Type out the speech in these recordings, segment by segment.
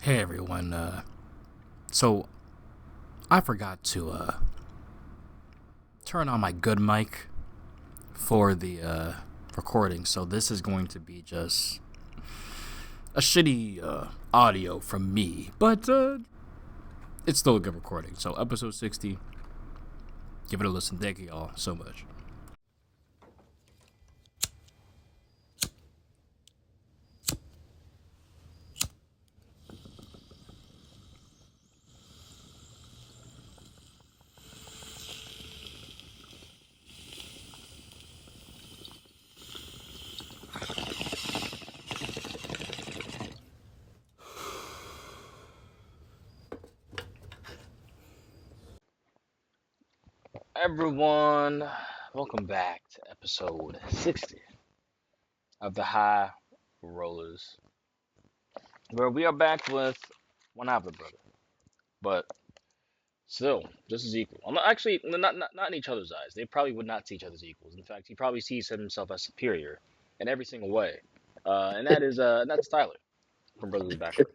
Hey everyone, so I forgot to turn on my good mic for the recording, so this is going to be just a shitty audio from me, but it's still a good recording. So episode 60, give it a listen. Thank you all so much. Everyone, welcome back to episode 60 of the High Rollers, where we are back with one half of the brother, but still just as equal. I'm actually not in each other's eyes. They probably would not see each other as equals. In fact, he probably sees himself as superior in every single way, and that's Tyler from Brothers Backrow.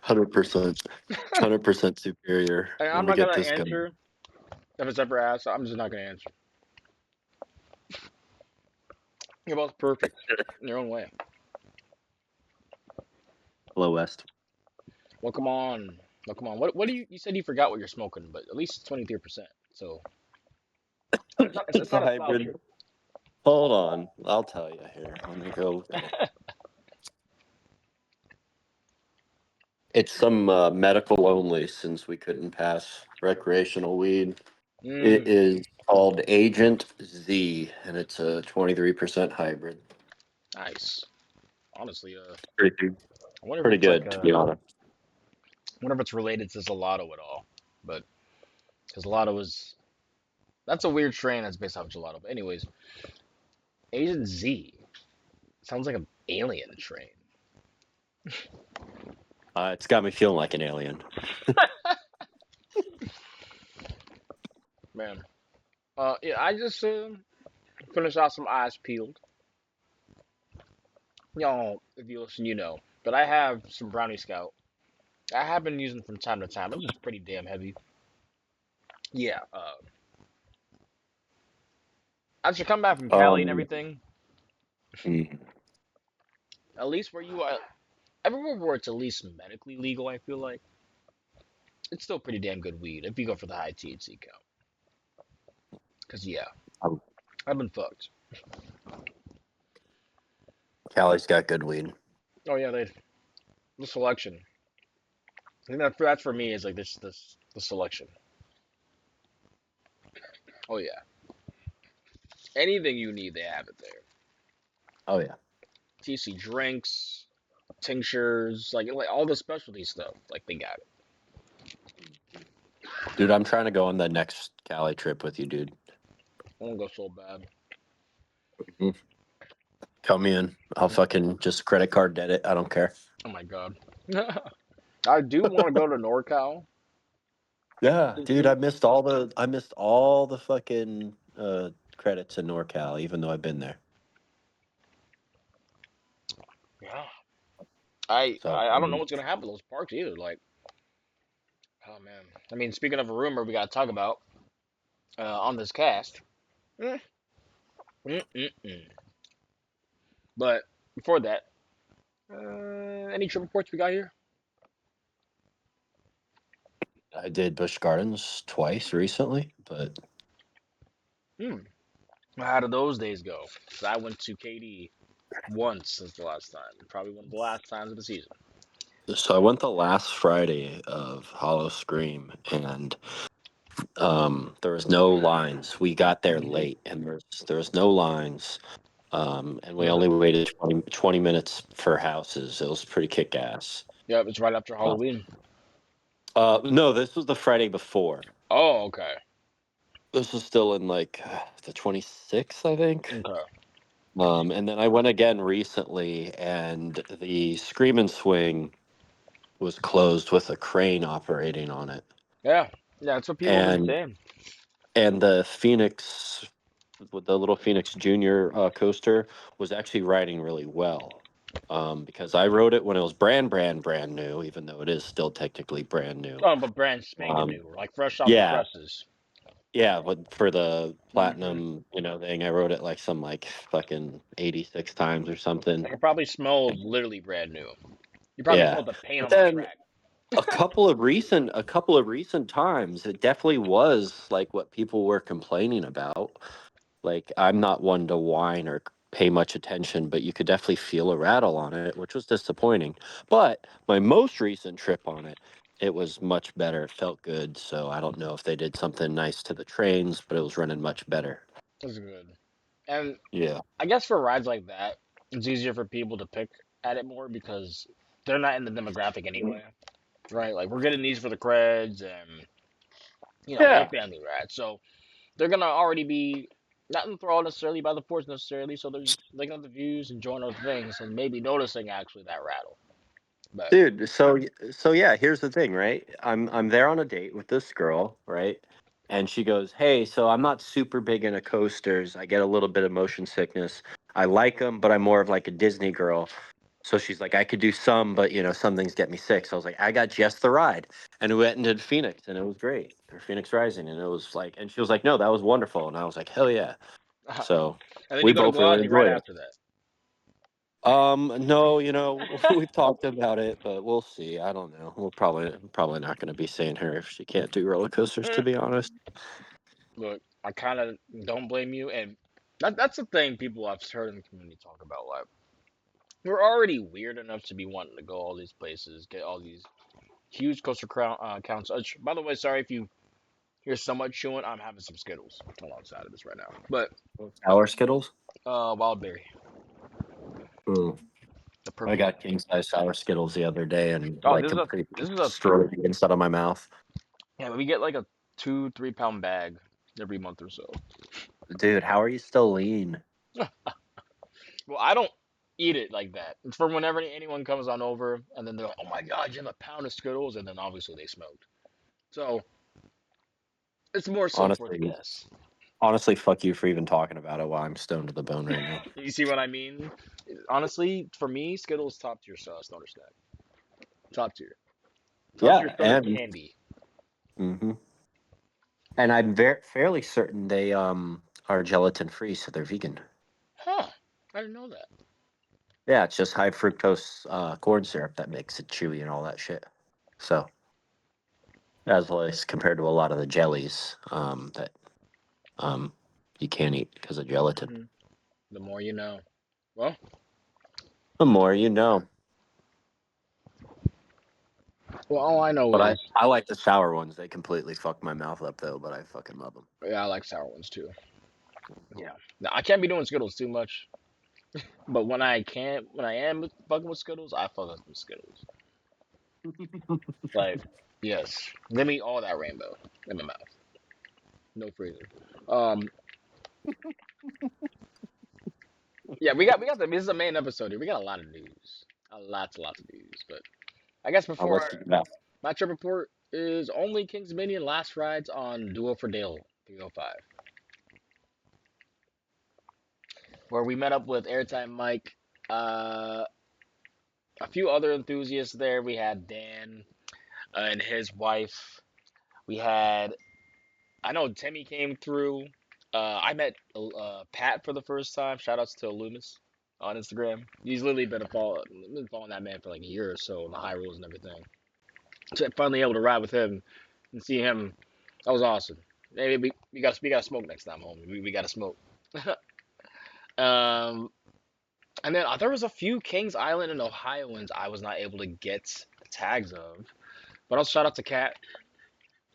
100%, 100% superior. And Let I'm me not get gonna this going. answer if it's ever asked. I'm just not gonna answer. You're both perfect in your own way. Hello, West. Well, come on. Well, come on. What do you said you forgot what you're smoking, but at least it's 23%. So it's It's a not a sloucher. hybrid. Hold on. I'll tell you here. Let me go look at it. It's some medical only since we couldn't pass recreational weed. It Mm, is called Agent Z, and it's a 23% hybrid. nice. Honestly, Pretty, I wonder if pretty it's like good, to be honest. I wonder if it's related to gelato at all. But because gelato is that's a weird strain that's based off gelato. But anyways, Agent Z sounds like an alien strain. It's got me feeling like an alien. Man, yeah, I just finished out some eyes peeled. Y'all, if you listen, you know. But I have some brownie scout. I have been using from time to time. It's just pretty damn heavy. Yeah, I should come back from Cali and Um, everything. mm, At least where you are, everywhere where it's at least medically legal, I feel like it's still pretty damn good weed if you go for the high THC count. Cause yeah, um, I've been fucked. Cali's got good weed. Oh yeah, the selection. I think that's for me is like this the selection. Oh yeah, anything you need, they have it there. Oh, yeah. TC drinks, tinctures, like all the specialty stuff. Like they got it. Dude, I'm trying to go on the next Cali trip with you, dude. I won't go so bad. Come in. I'll fucking just credit card debt it. I don't care. Oh my god. I do want to go to NorCal. Yeah, dude, I missed all the fucking credits in NorCal, even though I've been there. Yeah. So I don't know what's gonna happen to those parks either. Like, oh man. I mean, speaking of a rumor, we gotta talk about on this cast. Mm, mm. But before that, any trip reports we got here? I did Busch Gardens twice recently, but Hmm. How did those days go? 'Cause I went to KD once since the last time. Probably one of the last times of the season. so I went the last Friday of Hollow Scream, and there was no lines. We got there late, and there was no lines. And we Was it? only waited 20 minutes for houses. It was pretty kick ass. Yep, it's right after Uh, Halloween. no, this was the Friday before. Oh, okay. This was still in like the 26th, I think. Okay. And then I went again recently, and the Scream and Swing was closed with a crane operating on it, Yeah. Yeah, that's what people have been and saying. the Phoenix with the little Phoenix Junior coaster was actually riding really well. because I rode it when it was brand new, even though it is still technically brand new. Oh, but brand spanking Um, new, like fresh off the yeah, presses. yeah, but for the Mm-hmm. platinum, thing, I rode it like fucking 86 times or something. Like it probably smelled literally brand new. You probably Yeah, smelled the paint but on the then track. a couple of recent times, it definitely was like what people were complaining about. Like, I'm not one to whine or pay much attention, but you could definitely feel a rattle on it, which was disappointing. But my most recent trip on it, it was much better. It felt good. So I don't know if they did something nice to the trains, but it was running much better. It's good. And Yeah. I guess for rides like that, it's easier for people to pick at it more because they're not in the demographic anyway, right? Like we're getting these for the creds and they're Yeah. family rides, so they're gonna already be not enthralled necessarily by the ports necessarily, so they're just looking at the views, enjoying other things, and maybe noticing actually that rattle. But Dude, so yeah, here's the thing, right? I'm there on a date with this girl, right? And she goes, "Hey, so I'm not super big into coasters. I get a little bit of motion sickness. I like them, but I'm more of like a Disney girl." So she's like, "I could do some, but some things get me sick." So I was like, "I got just the ride." And we went and did Phoenix, and it was great. Or Phoenix Rising, and it was like, and she was like, "No, that was wonderful." And I was like, "Hell yeah." So and then we you go to both really Gluttony right enjoyed it. after that. No, we've talked about it, but we'll see. I don't know. We'll probably not going to be seeing her if she can't do roller coasters, to Mm, be honest. Look, I kind of don't blame you, and that's the thing people I've heard in the community talk about. Like we're already weird enough to be wanting to go all these places, get all these huge coaster counts. By the way, sorry if you hear so much chewing. I'm having some Skittles alongside of this right now. But Sour Skittles. wild berry, Ooh, the I purple got one. king size sour Skittles the other day and Oh, like this completely is a destroyed the inside of my mouth. yeah. We get like a 2-3 pound bag every month or so. Dude, how are you still lean? Well, I don't eat it like that. It's for whenever anyone comes on over, and then they're like, "Oh my God, you have a pound of Skittles," and then obviously they smoked. So it's more so for the Honestly, guests. honestly, fuck you for even talking about it while I'm stoned to the bone right now. You see what I mean? Honestly, for me, Skittles top tier sauce, no snack. Top tier. Top tier Yeah, soda and candy. hmm and I'm fairly certain they are gelatin free, so they're vegan. Huh. I didn't know that. Yeah, it's just high fructose corn syrup that makes it chewy and all that shit. So, as well as compared to a lot of the jellies that um, you can't eat because of gelatin. Hmm. The more you know. Well, The more you know. all I know But I, is, I like the sour ones. They completely fuck my mouth up though, but I fucking love them. yeah, I like sour ones too. Yeah. Now, I can't be doing Skittles too much, but when I am fucking with Skittles, I fuck with Skittles. Like, yes, give me all that rainbow in my mouth. No freezing. Um, yeah, we got this is the main episode here. We got a lot of news, lots of news. But I guess I'll before let you know. my trip report is only King's Dominion last rides on Duo for Dale 305, where we met up with Airtime Mike, uh, a few other enthusiasts there. We had Dan and his wife. We had I know Timmy came through. I met Pat for the first time. Shout outs to Loomis on Instagram. He's literally been following that man for like a year or so on the high rules and everything. So finally able to ride with him and see him, that was awesome. Maybe we got to smoke next time, homie. We got to smoke. um, and then there was a few Kings Island and Ohioans I was not able to get tags of, but I'll shout out to Cat,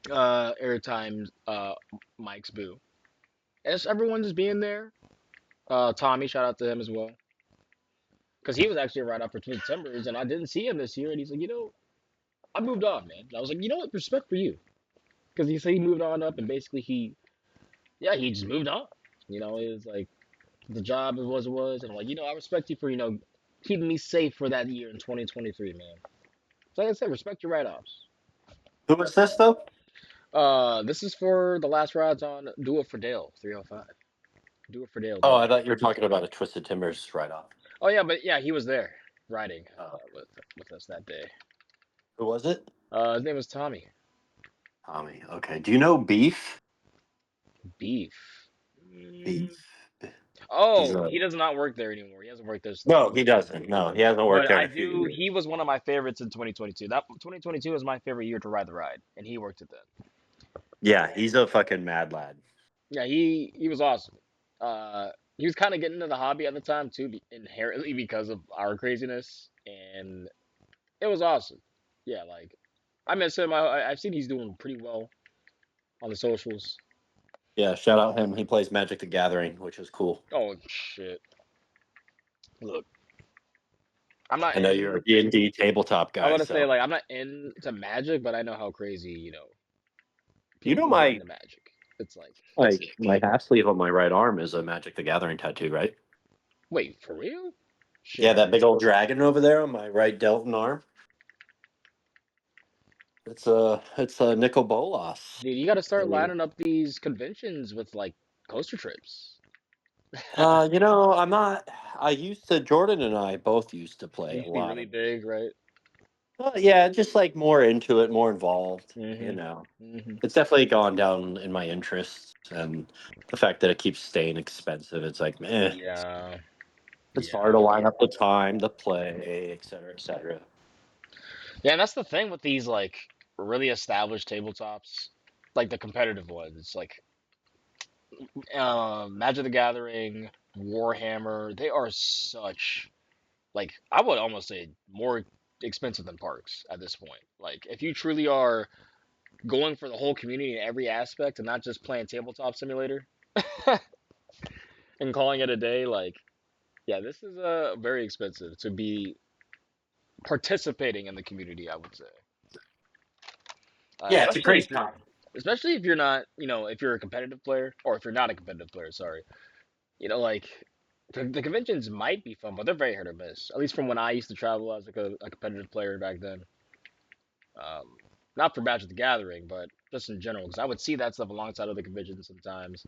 Airtime, Mike's boo, and just everyone just being there. Tommy, shout out to him as well, because he was actually right up for Twin Timbers, and I didn't see him this year, and he's like, I moved on, man. And I was like, you know what, respect for you, because he said he moved on up, and basically he just moved on. It was like the job was it was, and I'm like, I respect you for keeping me safe for that year in 2023, man. So like I said, respect your write-offs. Who was this though? This is for the last rides on Do It for Dale 305. Do It for Dale Oh, did I that. thought you were talking about a Twisted Timbers write off. Oh yeah, but yeah, he was there. riding Uh, with us that day. who was it? His name was Tommy. Tommy. Okay. Do you know Beef? Beef. Mm. Beef. He's Oh, a he does not work there anymore. He hasn't worked there since no. He 2022. doesn't. No, he hasn't But worked there in I a few do. years. He was one of my favorites in 2022. That 2022 was my favorite year to ride the ride, and he worked it then. Yeah, he's a fucking mad lad. Yeah, he was awesome. He was kind of getting into the hobby at the time too, inherently because of our craziness, and it was awesome. Yeah, like I miss him. I've seen he's doing pretty well on the socials. Yeah, shout out him. He plays Magic the Gathering, which is cool. Oh shit! Look, I'm not I know you're a in. D&D tabletop I guy, want to say so like I'm not into Magic, but I know how crazy you people know can get my into Magic. It's like my half sleeve on my right arm is a Magic the Gathering tattoo, right? wait for real? Yeah, Shit, that big old dragon over there on my right delton arm. It's a Nicol Bolas. dude, you got to I start mean, lining up these conventions with like coaster trips. I'm not. I used to. Jordan and I both used to It play a used to be lot really of. big, right? Yeah, just like more into it, more involved. You Mhm. know, Mhm. it's definitely gone down in my interests, and the fact that it keeps staying expensive, it's like, meh. Yeah. It's Yeah. hard to line up the time, the play, et cetera, et cetera. Yeah, and that's the thing with these like really established tabletops, like the competitive ones. It's like Magic the Gathering, Warhammer. They are such like I would almost say more expensive than parks at this point. Like if you truly are going for the whole community in every aspect and not just playing tabletop simulator and calling it a day, like yeah, this is very expensive to be participating in the community. I would say, Yeah, it's a crazy time. especially if you're not, if you're a competitive player or if you're not a competitive player. Sorry, like the conventions might be fun, but they're very hit or miss. At least from when I used to travel as like a competitive player back then. Um, Not for Magic the Gathering, but just in general, because I would see that stuff alongside other conventions sometimes.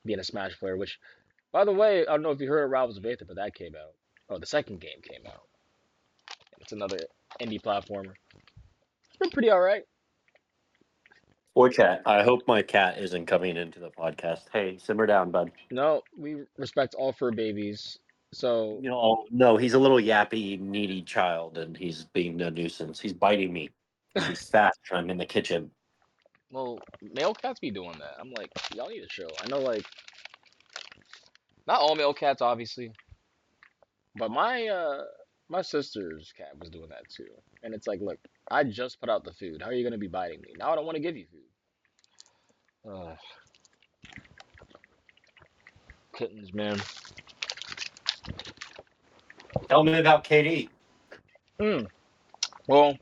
Being a Smash player, which, by the way, I don't know if you heard of Rivals of Aether, but that came out. Oh, the second game came out. It's another indie platformer. It's been pretty all right. Boy, cat. I hope my cat isn't coming into the podcast. Hey, simmer down, bud. No, we respect all fur babies. So, You know, no, he's a little yappy, needy child, and he's being a nuisance. He's biting me because he's fat. And I'm in the kitchen. well, male cats be doing that. I'm like, y'all need to chill. I know, like, not all male cats, obviously, but my sister's cat was doing that too. And it's like, look, I just put out the food. How are you gonna be biting me? Now I don't want to give you food. Kittens, man. Tell me about KD. Mm. Well,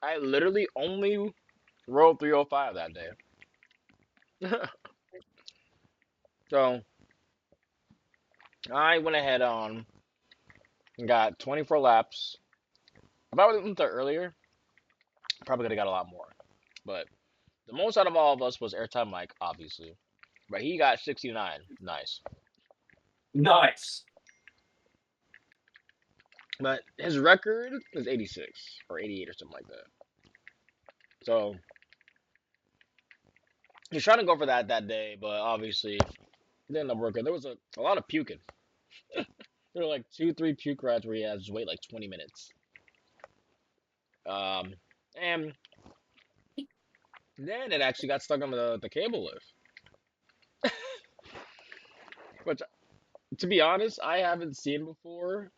I literally only rolled 305 that day. So I went ahead on and got 24 laps. If I would have went there earlier, I probably could have got a lot more. But the most out of all of us was Airtime Mike, obviously. But he got 69. Nice. Nice. But his record is 86 or 88 or something like that. So he's trying to go for that day, but obviously it didn't end up working. There was a lot of puking. There were like two, three puke rides where he had to wait like 20 minutes. Um, and then it actually got stuck on the cable lift, which, to be honest, I haven't seen before.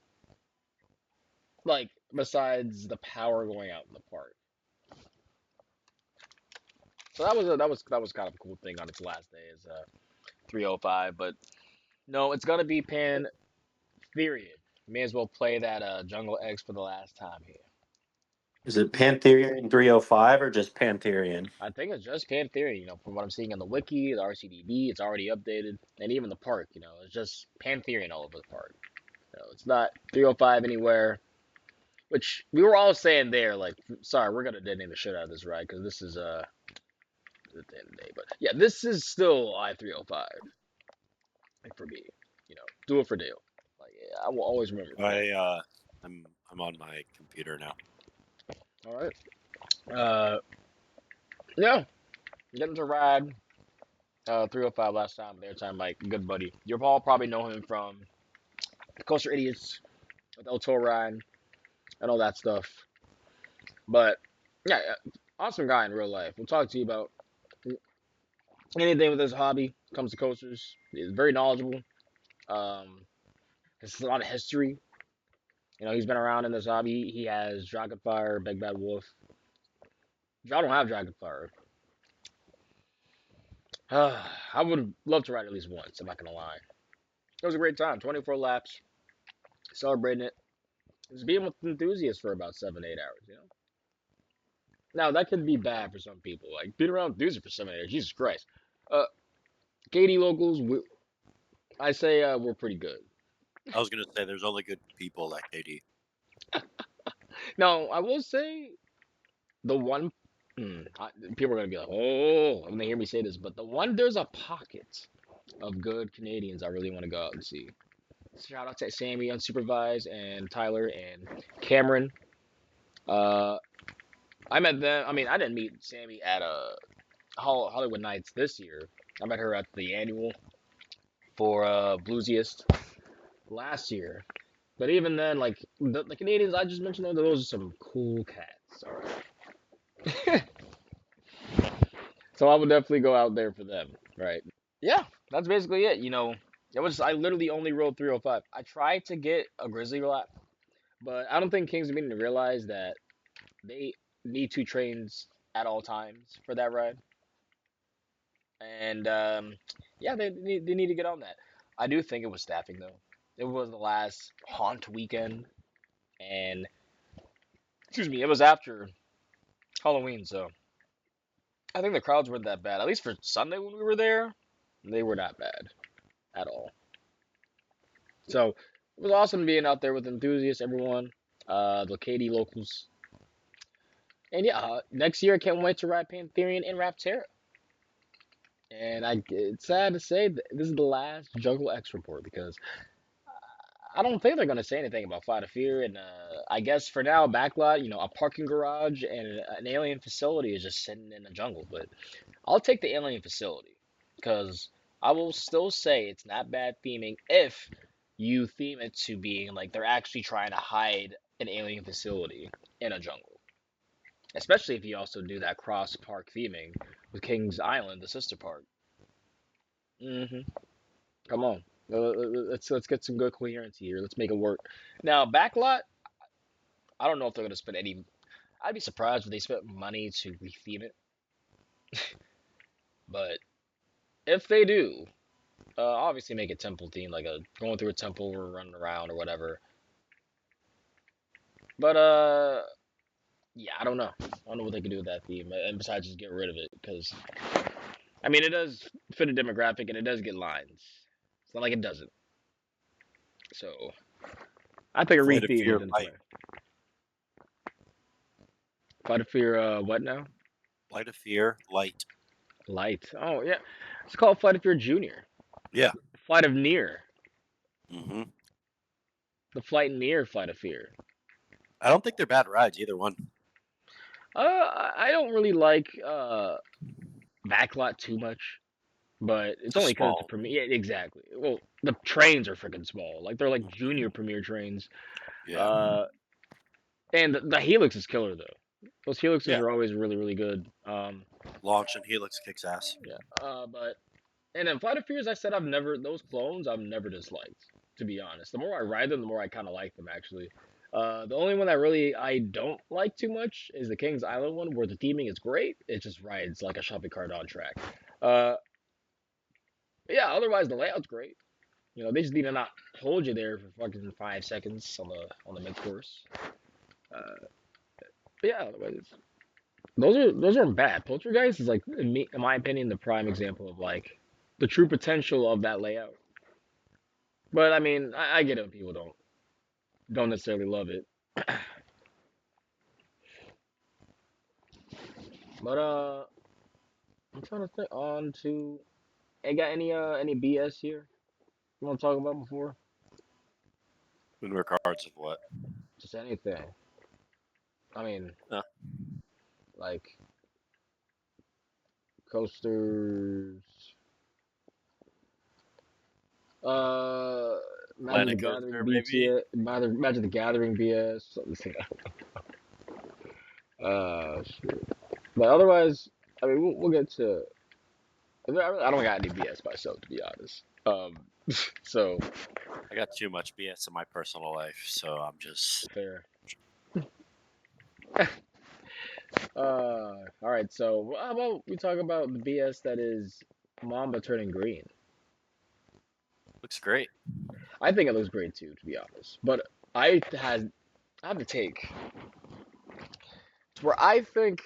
Like besides the power going out in the park, so that was kind of a cool thing on its last day is 305. But no, it's gonna be Pantherian. May as well play that Jungle X for the last time here. Is it Pantherian 305 or just Pantherian? I think it's just Pantherian. From what I'm seeing in the wiki, the RCDB, it's already updated, and even the park. It's just Pantherian all over the park. It's not 305 anywhere. Which we were all saying there, like, sorry, we're gonna detonate the shit out of this ride because this is at the end of the day. But yeah, this is still I-305. Like for me, do it for Dale. Like yeah, I will always remember that. I I'm I'm on my computer now. All right. Yeah, getting to ride 305 last time. Their time, Mike, good buddy. You'll all probably know him from Coaster Idiots with El Toro and all that stuff. But yeah, awesome guy in real life. We'll talk to you about anything with his hobby. Comes to coasters. He's very knowledgeable. Um, there's a lot of history. He's been around in this hobby. He has Dragonfire, Big Bad Wolf. I don't have Dragonfire. I would love to ride at least once. I'm not gonna lie. It was a great time. 24 laps, celebrating it. Just being with enthusiasts for about 7, 8 hours. Now that could be bad for some people. Like being around enthusiasts for 7, 8 hours. Jesus Christ. Uh, KD locals, I say we're pretty good. I was gonna say there's only good people at KD. Now I will say the one. People are gonna be like, oh, when they hear me say this, but there's a pocket of good Canadians I really want to go out and see. Shout out to Sammy unsupervised and Tyler and Cameron. Uh, I met them. I mean, I didn't meet Sammy at Hollywood Nights this year. I met her at the annual for Bluesiest last year. But even then, like the Canadians I just mentioned, those are some cool cats. All right. So I would definitely go out there for them. Right. Yeah, that's basically it. I literally only rode 305. I tried to get a Grizzly lap, but I don't think Kings are meaning to realize that they need two trains at all times for that ride. And yeah, they need to get on that. I do think it was staffing though. It was the last haunt weekend, and excuse me, it was after Halloween, so I think the crowds weren't that bad. At least for Sunday when we were there, they were not bad at all. So it was awesome being out there with enthusiasts, everyone, the KD locals, and yeah, next year I can't wait to ride Pantherian and Raptera. And it's sad to say that this is the last Jungle X report because I don't think they're gonna say anything about Flight of Fear, and I guess for now, backlot, a parking garage and an alien facility is just sitting in the jungle. But I'll take the alien facility because I will still say it's not bad theming if you theme it to being like they're actually trying to hide an alien facility in a jungle. Especially if you also do that cross park theming with King's Island, the sister park. hmm Come on. Let's get some good coherency here. Let's make it work. Now, backlot, I don't know if they're gonna spend any. I'd be surprised if they spent money to retheme it, but if they do, obviously make it temple themed, like a going through a temple or running around or whatever. But yeah, I don't know. I don't know what they could do with that theme, and besides just get rid of it, because I mean it does fit a demographic and it does get lines. It's not like it doesn't. So I think a Flight of retheme Fear is in play. Light. Fight of Fear, what now? Flight of Fear Light. Light. Oh yeah, it's called Flight of Fear Junior. Yeah. Flight of Near. hmm The flight near Flight of Fear. I don't think they're bad rides either one. I don't really like Backlot too much, but it's It's only because it's a small. premiere. Yeah, exactly. Well, the trains are freaking small. Like they're like junior premiere trains. Yeah. Uh, and the Helix is killer though. Those Helixes Yeah. are always really really good. Launch and Helix kicks ass. Yeah. But and then Flight of Fears, I said those clones I've never disliked. To be honest, the more I ride them, the more I kind of like them actually. The only one that really I don't like too much is the King's Island one, where the theming is great. It just rides like a shopping cart on track. Uh, yeah. Otherwise, the layout's great. They just need to not hold you there for fucking 5 seconds on the mid course. Uh, but yeah. Otherwise, those aren't bad. Poltergeist is like, in my opinion, the prime example of like the true potential of that layout. But I mean, I get it when people don't necessarily love it. But I'm trying to think on to. Hey, got any BS here you want to talk about before? In regards of what? Just anything. I mean, Uh, like coasters, uh, Magic the Planet Gathering Coaster, maybe. BTS, Magic the Gathering BS. Shit. But otherwise, I mean, we'll get to. I don't got any BS myself, to be honest. So I got too much BS in my personal life, so I'm just. fair. All right. So how about we talk about the BS that is Mamba turning green? Looks great. I think it looks great too, to be honest. But I have to take where I think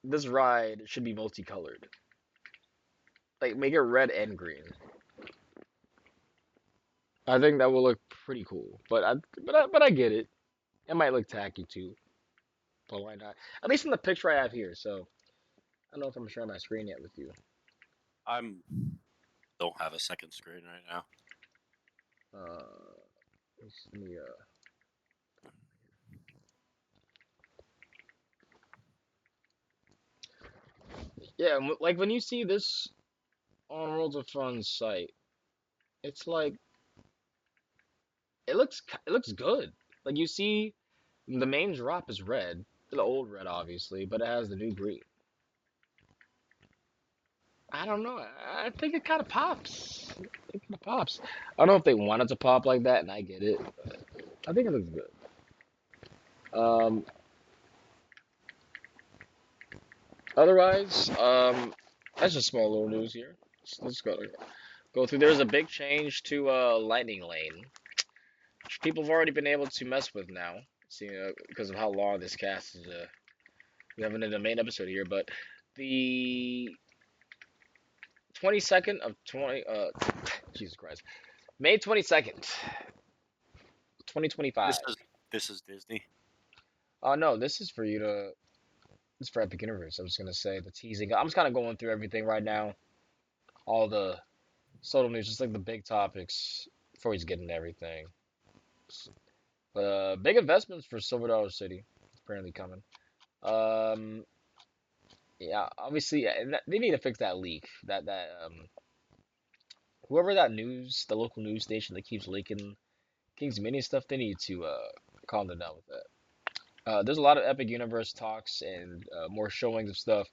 this ride should be multicolored, like make it red and green. I think that will look pretty cool. But I get it. It might look tacky too. But why not? At least in the picture I have here. So I don't know if I'm sharing my screen yet with you. I'm don't have a second screen right now. Uh, let me yeah, like when you see this on Worlds of Fun site, it's like it looks good. Like you see, the main drop is red, the old red obviously, but it has the new green. I don't know. I think it kind of pops. It kind of pops. I don't know if they wanted to pop like that, and I get it. But I think it looks good. Um, otherwise, that's just small little news here. Let's go through. There's a big change to Lightning Lane, which people have already been able to mess with now. See, because of how long this cast is. We haven't in the main episode here, but the 22nd of 20. Jesus Christ, May 22nd, 2025. This is Disney. Oh no, this is for you to. This is for Epic Universe. I was gonna say the teasing. I'm just kind of going through everything right now. All the subtle news, just like the big topics before he's getting everything. Big investments for Silver Dollar City apparently coming. Um, yeah, obviously they need to fix that leak. That whoever that news, the local news station that keeps leaking King's Mini stuff, they need to calm them down with that. There's a lot of Epic Universe talks and more showings of stuff.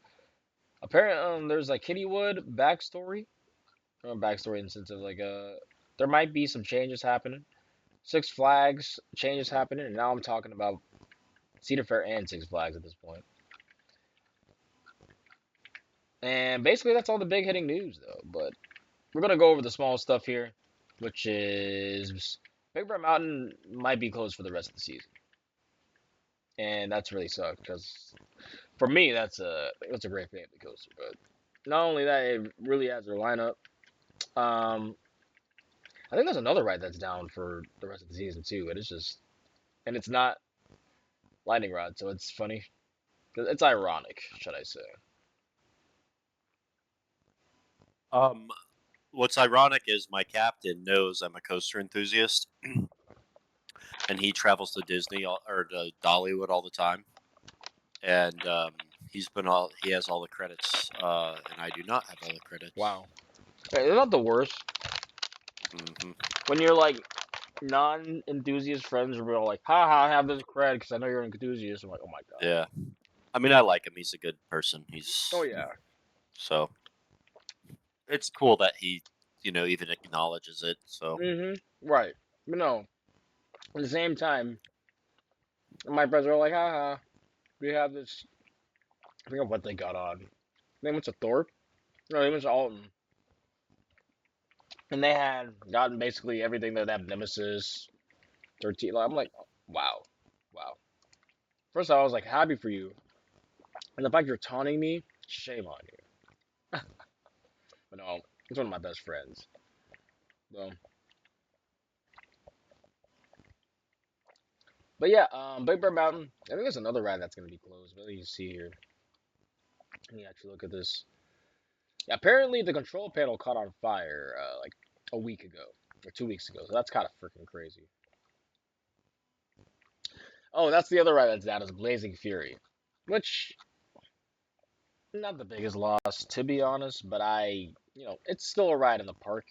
Apparently, there's like Kittywood backstory, backstory in the sense of like there might be some changes happening. Six Flags changes happening, and now I'm talking about Cedar Fair and Six Flags at this point. And basically, that's all the big hitting news, though. But we're gonna go over the small stuff here, which is Big Bear Mountain might be closed for the rest of the season, and that's really sucked because for me, that's a great family coaster. But not only that, it really adds their lineup. Um, I think there's another ride that's down for the rest of the season too, and it's not Lightning Rod, so it's funny. It's ironic, should I say? Um, what's ironic is my captain knows I'm a coaster enthusiast, and he travels to or to Dollywood all the time, and he has all the credits, and I do not have all the credits. Wow, it's not the worst Hmm. when you're like non-enthusiast friends are all like, "Ha ha, I have this cred because I know you're an enthusiast." I'm like, "Oh my god." Yeah, I mean I like him. He's a good person. Oh yeah. So it's cool that he, even acknowledges it. So Right. But no, at the same time, my friends are like, "Ha ha, we have this." I forget what they got on. They went to Thorpe. No, they went to Alton, and they had gotten basically everything that they have Nemesis, 13. Like, I'm like, wow, wow. First of all, I was like happy for you, and the fact you're taunting me, shame on you. But no, it's one of my best friends. So, but yeah, Big Bear Mountain. I think there's another ride that's gonna be closed. But you see here, let me actually look at this. Yeah, apparently the control panel caught on fire like a week ago or 2 weeks ago. So that's kind of freaking crazy. Oh, that's the other ride that's out is Blazing Fury, which not the biggest loss to be honest, but it's still a ride in the park.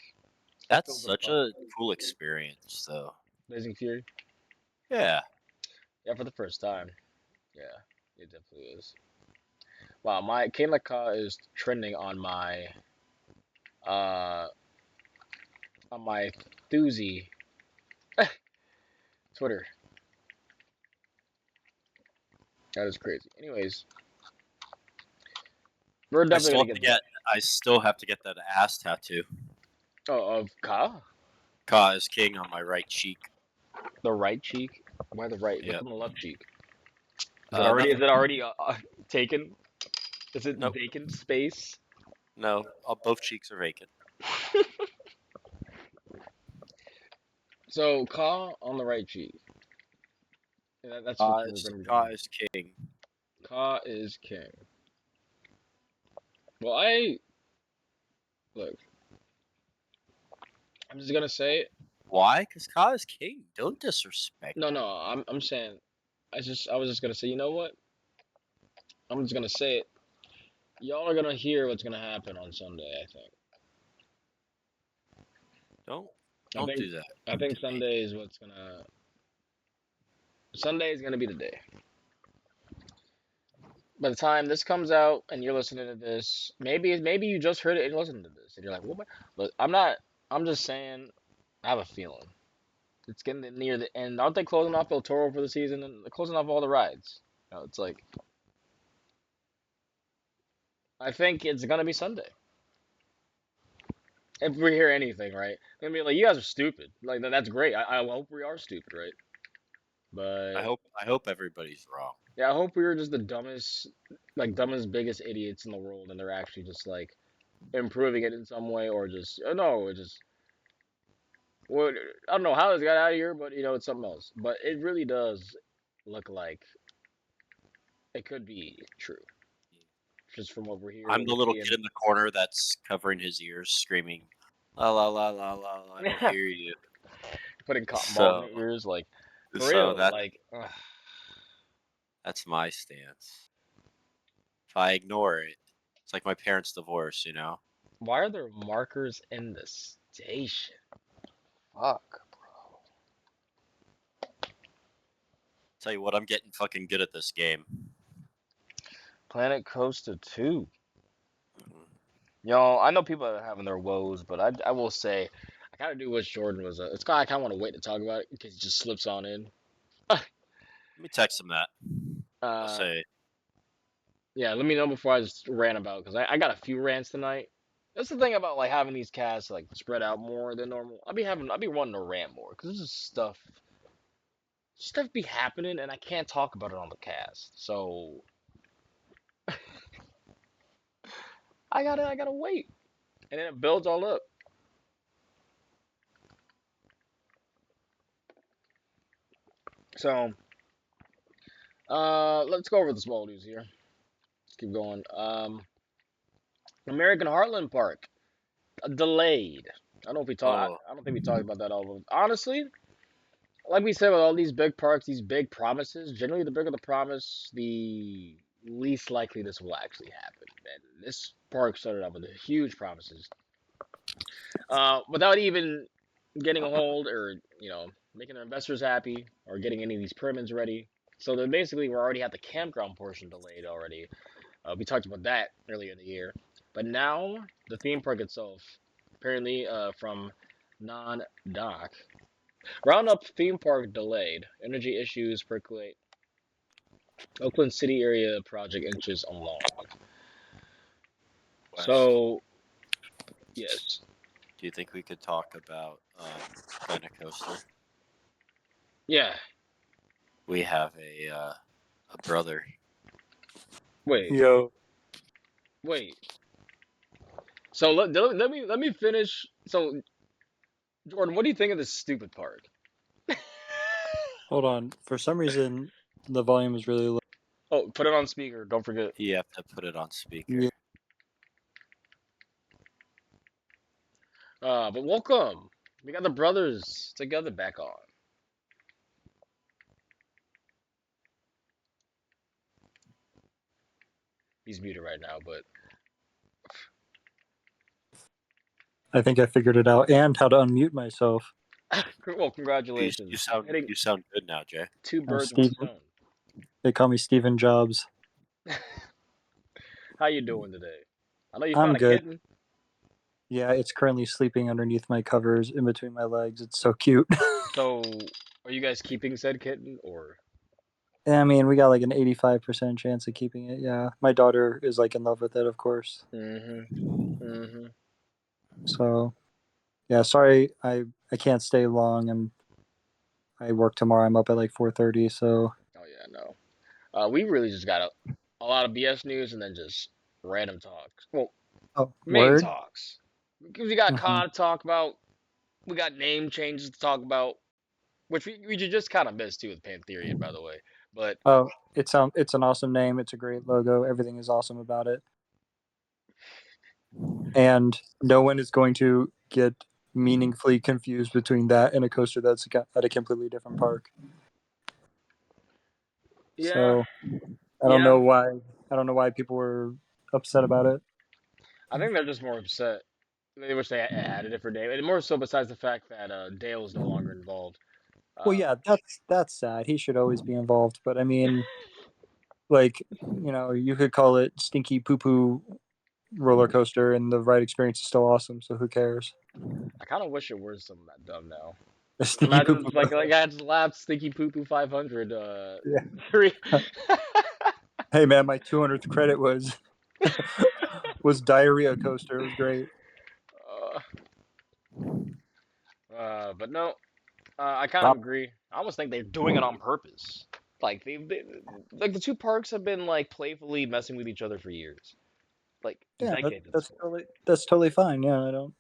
It That's feels like such fun. a cool experience, though. Blazing Fury, Yeah. yeah, for the first time, yeah, it definitely is. Wow, my Kingda Ka is trending uh on my Thuzy Twitter. That is crazy. Anyways, we're I definitely still gonna have to get get. I still have to get that ass tattoo. of Ka, Ka is king on my right cheek. the right cheek. Why the right? Look Yep. on the left cheek. Is it already? Is Nothing. it already taken? Is it Nope. vacant space? No. Both cheeks are vacant. So Ka on the right cheek. Yeah, that's what you're gonna be Ka doing. is king. Ka is king. Well, I look. I'm just gonna say it. Why? Because Ka is king. Don't disrespect No, him. no. I'm saying. I was just gonna say. You know what? I'm just gonna say it. Y'all are gonna hear what's gonna happen on Sunday. I think. Don't I don't think. do that I think to me. Sunday is what's gonna. Sunday is gonna be the day. By the time this comes out and you're listening to this, maybe you just heard it and you're listening to this and you're like, what? But I'm not. I'm just saying. I have a feeling it's getting near the end. Aren't they closing off El Toro for the season and they're closing off all the rides? It's like I think it's gonna be Sunday. If we hear anything, right? They're gonna be like, you guys are stupid. Like that's great. I hope we are stupid, right? But I hope everybody's wrong. yeah, I hope we were just the dumbest, like dumbest, biggest idiots in the world, and they're actually just like improving it in some way, or just no, it just well, I don't know how this got out of here, but it's something else. But it really does look like it could be true, just from what we're hearing, I'm what the we're little seeing. kid in the corner that's covering his ears, screaming, "La la la la la! La, I don't hear you." Putting cotton balls in So your ears, like for so real, that like that's my stance. If I ignore it, it's like my parents' divorce. why are there markers in the station? Fuck. Tell you what, I'm getting fucking good at this game. Planet Coaster 2. Yo, I know people are having their woes, but I will say, I kind of do wish Jordan was. It's kind. I kind of want to wait to talk about it in case he just slips on in. Let me text him that. I'll uh, say, yeah. Let me know before I just rant about because I got a few rants tonight. That's the thing about like having these casts like spread out more than normal. I'll be wanting to rant more because this is stuff be happening and I can't talk about it on the cast. So I gotta wait, and then it builds all up. So let's go over the small news here. Let's keep going. American Heartland Park delayed. I don't know if we talk. oh, I don't think we talked about that all. Honestly, like we said with all these big parks, these big promises. Generally, the bigger the promise, the least likely this will actually happen. And this park started out with huge promises, without even getting a hold or making their investors happy or getting any of these permits ready. So then basically, we're already at the campground portion delayed already. We talked about that earlier in the year, but now the theme park itself, apparently from non-doc, Roundup theme park delayed. Energy issues percolate. Oakland City area project inches along. Wes, So yes, do you think we could talk about Planet Coaster? yeah. We have a brother. Wait, Yo. wait. So let me finish. So Jordan, what do you think of this stupid park? Hold on. For some reason, the volume is really low. Oh, put it on speaker. Don't forget. You have to put it on speaker. Yeah. But welcome. We got the brothers together back on. He's muted right now, but I think I figured it out, and how to unmute myself. well, congratulations. Hitting You sound good now, Jay. two birds with a Steven, stone. they call me Steven Jobs. How you doing today? I know you I'm found a good. kitten. Yeah, it's currently sleeping underneath my covers in between my legs. It's so cute. So, are you guys keeping said kitten or? I mean, we got like an 85% chance of keeping it. Yeah, my daughter is like in love with it, of course. Mm-hmm. Mm-hmm. So, yeah, sorry, I can't stay long. I work tomorrow. I'm up at like 4:30. So, Oh yeah, no. We really just got a lot of BS news and then just random talks. Well, oh, main word. talks. Because we got Mhm. COD to talk about. We got name changes to talk about, which we just kind of missed too with Pantherian, by the way. But Oh, it's an awesome name. It's a great logo. Everything is awesome about it. And no one is going to get meaningfully confused between that and a coaster that's at a completely different park. yeah, So I don't yeah. know why. I don't know why people were upset about it. I think they're just more upset. They wish they had a different name, and more so besides the fact that Dale is no longer involved. Well, Uh, yeah, that's sad. He should always be involved. But I mean, like, you could call it Stinky Poo Poo Roller Coaster, and the ride experience is still awesome. So who cares? I kind of wish it were something that dumb now. Just Stinky Poo imagine Poo. it's like I just laughed Stinky Poo Poo 500. Yeah. Three. Hey man, my 200th credit was was Diarrhea Coaster. It was great. uh, but no, I kind of Prop- agree. I almost think they're doing it on purpose. Like like the two parks have been like playfully messing with each other for years, like Yeah, decades at this that's point. totally fine. Yeah, I don't.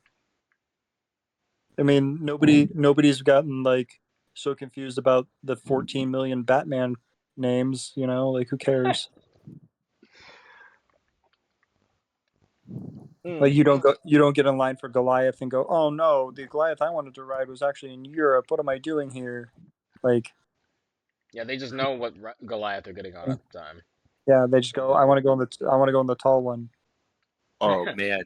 I mean, nobody's gotten like so confused about the 14 million Batman names. Like who cares? Like Mm. you don't get in line for Goliath and go, oh no, the Goliath I wanted to ride was actually in Europe. What am I doing here? Like, Yeah, they just know what Goliath they're getting on at the time. yeah, they just go, I want to go on the tall one. Oh man,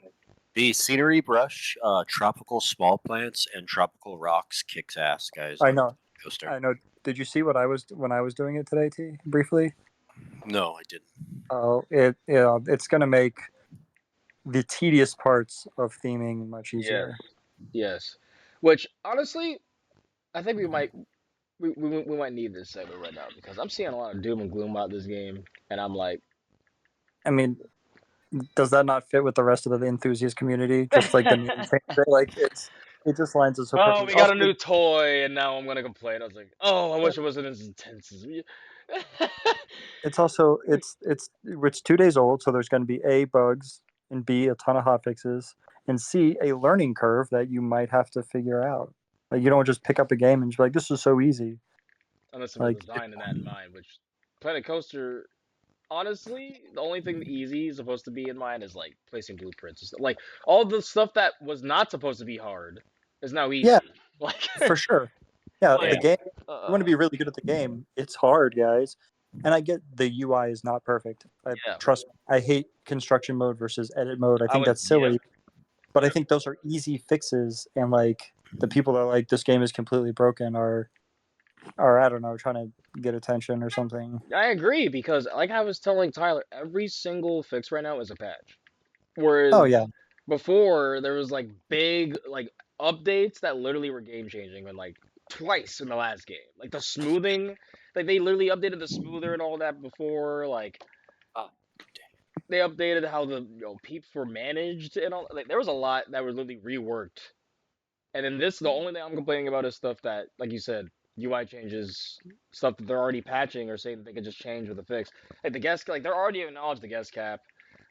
the scenery brush, tropical small plants, and tropical rocks kicks ass, guys. I On know, the coaster. I know. Did you see what I was when I was doing it today, T? Briefly. No, I didn't. Oh, it's gonna make the tedious parts of theming much Yes, easier. yes. Which honestly, I think we might need this segment right now because I'm seeing a lot of doom and gloom about this game, and I'm like, I mean, does that not fit with the rest of the enthusiast community? Just like the name change, like it just lines up so oh, perfectly. we got Also, a new toy, and now I'm gonna complain. I was like, oh, I wish it wasn't as intense as we. it's also it's 2 days old, so there's going to be A, bugs, and B, a ton of hot fixes, and C, a learning curve that you might have to figure out. Like you don't just pick up a game and just be like, this is so easy. Unless it was Like designed in that in mind, which Planet Coaster, honestly, the only thing easy is supposed to be in mind is like placing blueprints and stuff. Like all the stuff that was not supposed to be hard is now yeah, easy. Like, for sure. Yeah, the like, game. You want to uh, be really good at the game. It's hard, guys. And I get the UI is not perfect. I yeah, trust me. I hate construction mode versus edit mode. I I think would, that's yeah, silly. But I think those are easy fixes, and like the people that are like this game is completely broken are I don't know trying to get attention or something. I agree because like I was telling Tyler, every single fix right now is a patch. Oh Whereas yeah, before there was like big like updates that literally were game changing and like twice in the last game. Like the smoothing, like they literally updated the smoother and all that before. Like Ah, they updated how the peeps were managed and all. Like there was a lot that was literally reworked. And then this, the only thing I'm complaining about is stuff that, like you said, UI changes, stuff that they're already patching or saying that they could just change with a fix. Like the guest, like they're already acknowledged the guest cap.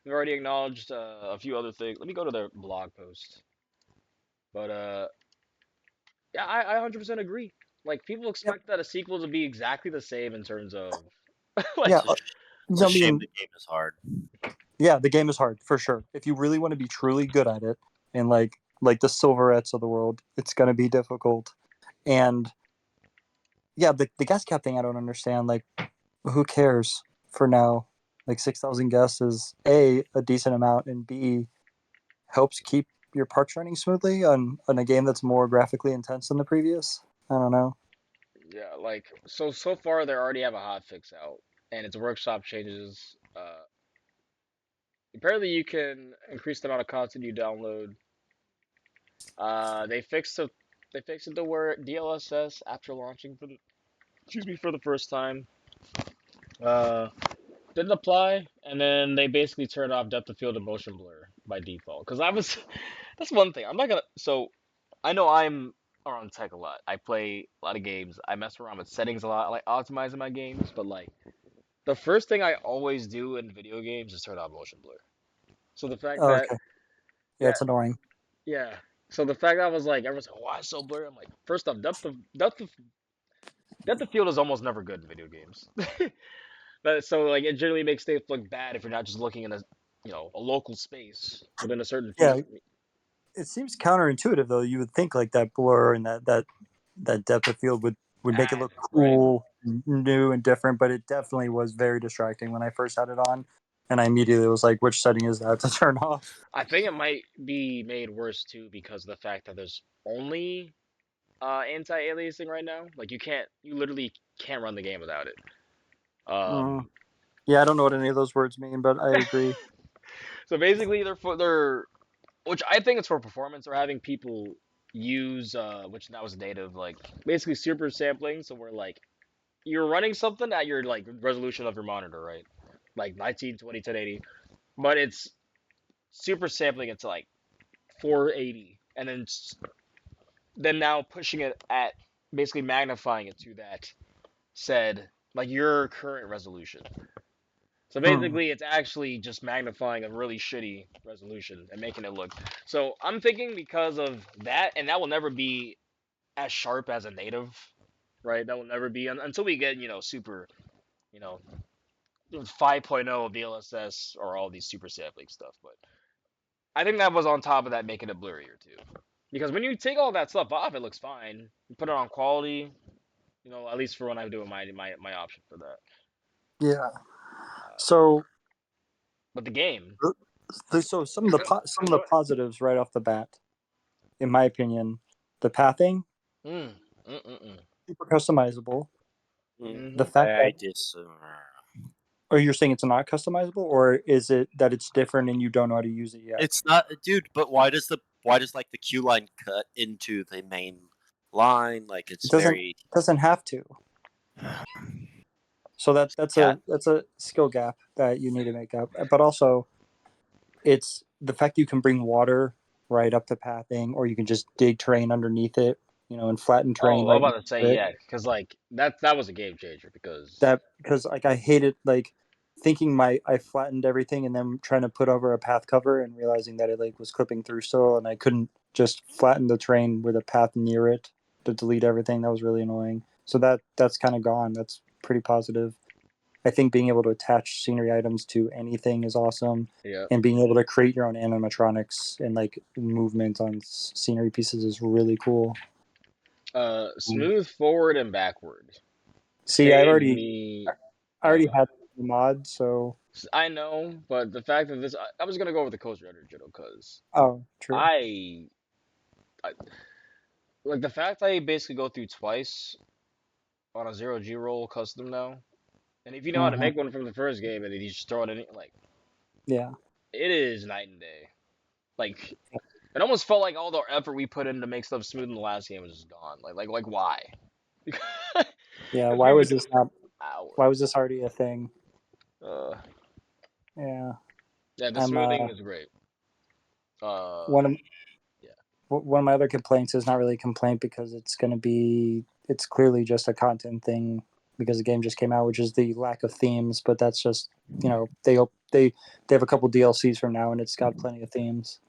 They've already acknowledged a few other things. Let me go to their blog post. But yeah, I 100% agree. Like people yep, expect that a sequel to be exactly the same in terms of like yeah. it's a I shame mean, the game is hard. yeah, the game is hard for sure. If you really want to be truly good at it, and like the Silverettes of the world, it's gonna be difficult. And yeah, the gas cap thing I don't understand. Like, who cares for now? Like 6,000 guests is a decent amount, and B helps keep your parks running smoothly on a game that's more graphically intense than the previous. I don't know. Yeah, like so far they already have a hot fix out, and it's workshop changes. Apparently you can increase the amount of content you download. They fixed it. They fixed it to where DLSS after launching for the for the first time. Uh, didn't apply, and then they basically turned off depth of field and motion blur by default. Cause I was, that's one thing. I'm not gonna. So I know I'm around tech a lot. I play a lot of games. I mess around with settings a lot. I like optimizing my games, but like the first thing I always do in video games is turn off motion blur. So the fact Oh, that okay. Yeah, yeah, it's annoying. yeah. So the fact that I was like, everyone's like, why it's so blurry? I'm like, first off, depth of field is almost never good in video games. But so like it generally makes things look bad if you're not just looking in a a local space within a certain field. Yeah, it seems counterintuitive though. You would think like that blur and that depth of field would make it Bad, look right? cool, new, and different. But it definitely was very distracting when I first had it on, and I immediately was like, "Which setting is that to turn off?" I think it might be made worse too because of the fact that there's only anti-aliasing right now. Like you literally can't run the game without it. Mm. Um, Yeah, I don't know what any of those words mean, but I agree. so basically they're which I think it's for performance. They're having people use which that was native like basically super sampling. So we're like you're running something at your like resolution of your monitor, right? Like 1920 1080, but it's super sampling it to like 480, and then now pushing it at basically magnifying it to that said like your current resolution. So Hmm. basically, it's actually just magnifying a really shitty resolution and making it look. So I'm thinking because of that, and that will never be as sharp as a native, right? That will never be until we get super, you know 5.0 DLSS or all these super sampling stuff. But I think that was on top of that making it blurrier too. Because when you take all that stuff off, it looks fine. You put it on quality, at least for when I'm doing my option for that. Yeah. Uh, So, but the game, so some of the positives right off the bat, in my opinion, the pathing mm, mm, mm, mm. super customizable. The Hmm. fact I that, just or you're saying it's not customizable, or is it that it's different and you don't know how to use it yet? it's not, dude. But why does like the queue line cut into the main line? Like It it's doesn't very doesn't have to. So yeah. that's a skill gap that you need to make up. But also, it's the fact you can bring water right up the pathing, or you can just dig terrain underneath it, and flatten terrain Oh, I'm right about to next say to it. yeah, because like that was a game changer because That because like I hated like thinking I flattened everything and then trying to put over a path cover and realizing that it like was clipping through still and I couldn't just flatten the terrain with a path near it to delete everything. That was really annoying. So that's kind of gone. That's pretty positive. I think being able to attach scenery items to anything is awesome, yeah, and being able to create your own animatronics and like movement on scenery pieces is really cool. smooth forward and backward See, I saved already me. I Oh, already God. had the mod, so I know, but the fact that I was gonna go over the coast render because oh, true. I like the fact I basically go through twice on a 0G roll custom now. And if you know how to Hmm. make one from the first game and then you just throw it in, like Yeah, it is night and day. Like it almost felt like all the effort we put in to make stuff smooth in the last game was just gone. Like why? yeah. Because we were doing Why was hours. this already a thing? Uh, Yeah, yeah, the I'm smoothing is great. Uh, one of yeah, one of my other complaints is not really a complaint because it's clearly just a content thing because the game just came out, which is the lack of themes. But that's just they have a couple DLCs from now and it's got plenty of themes.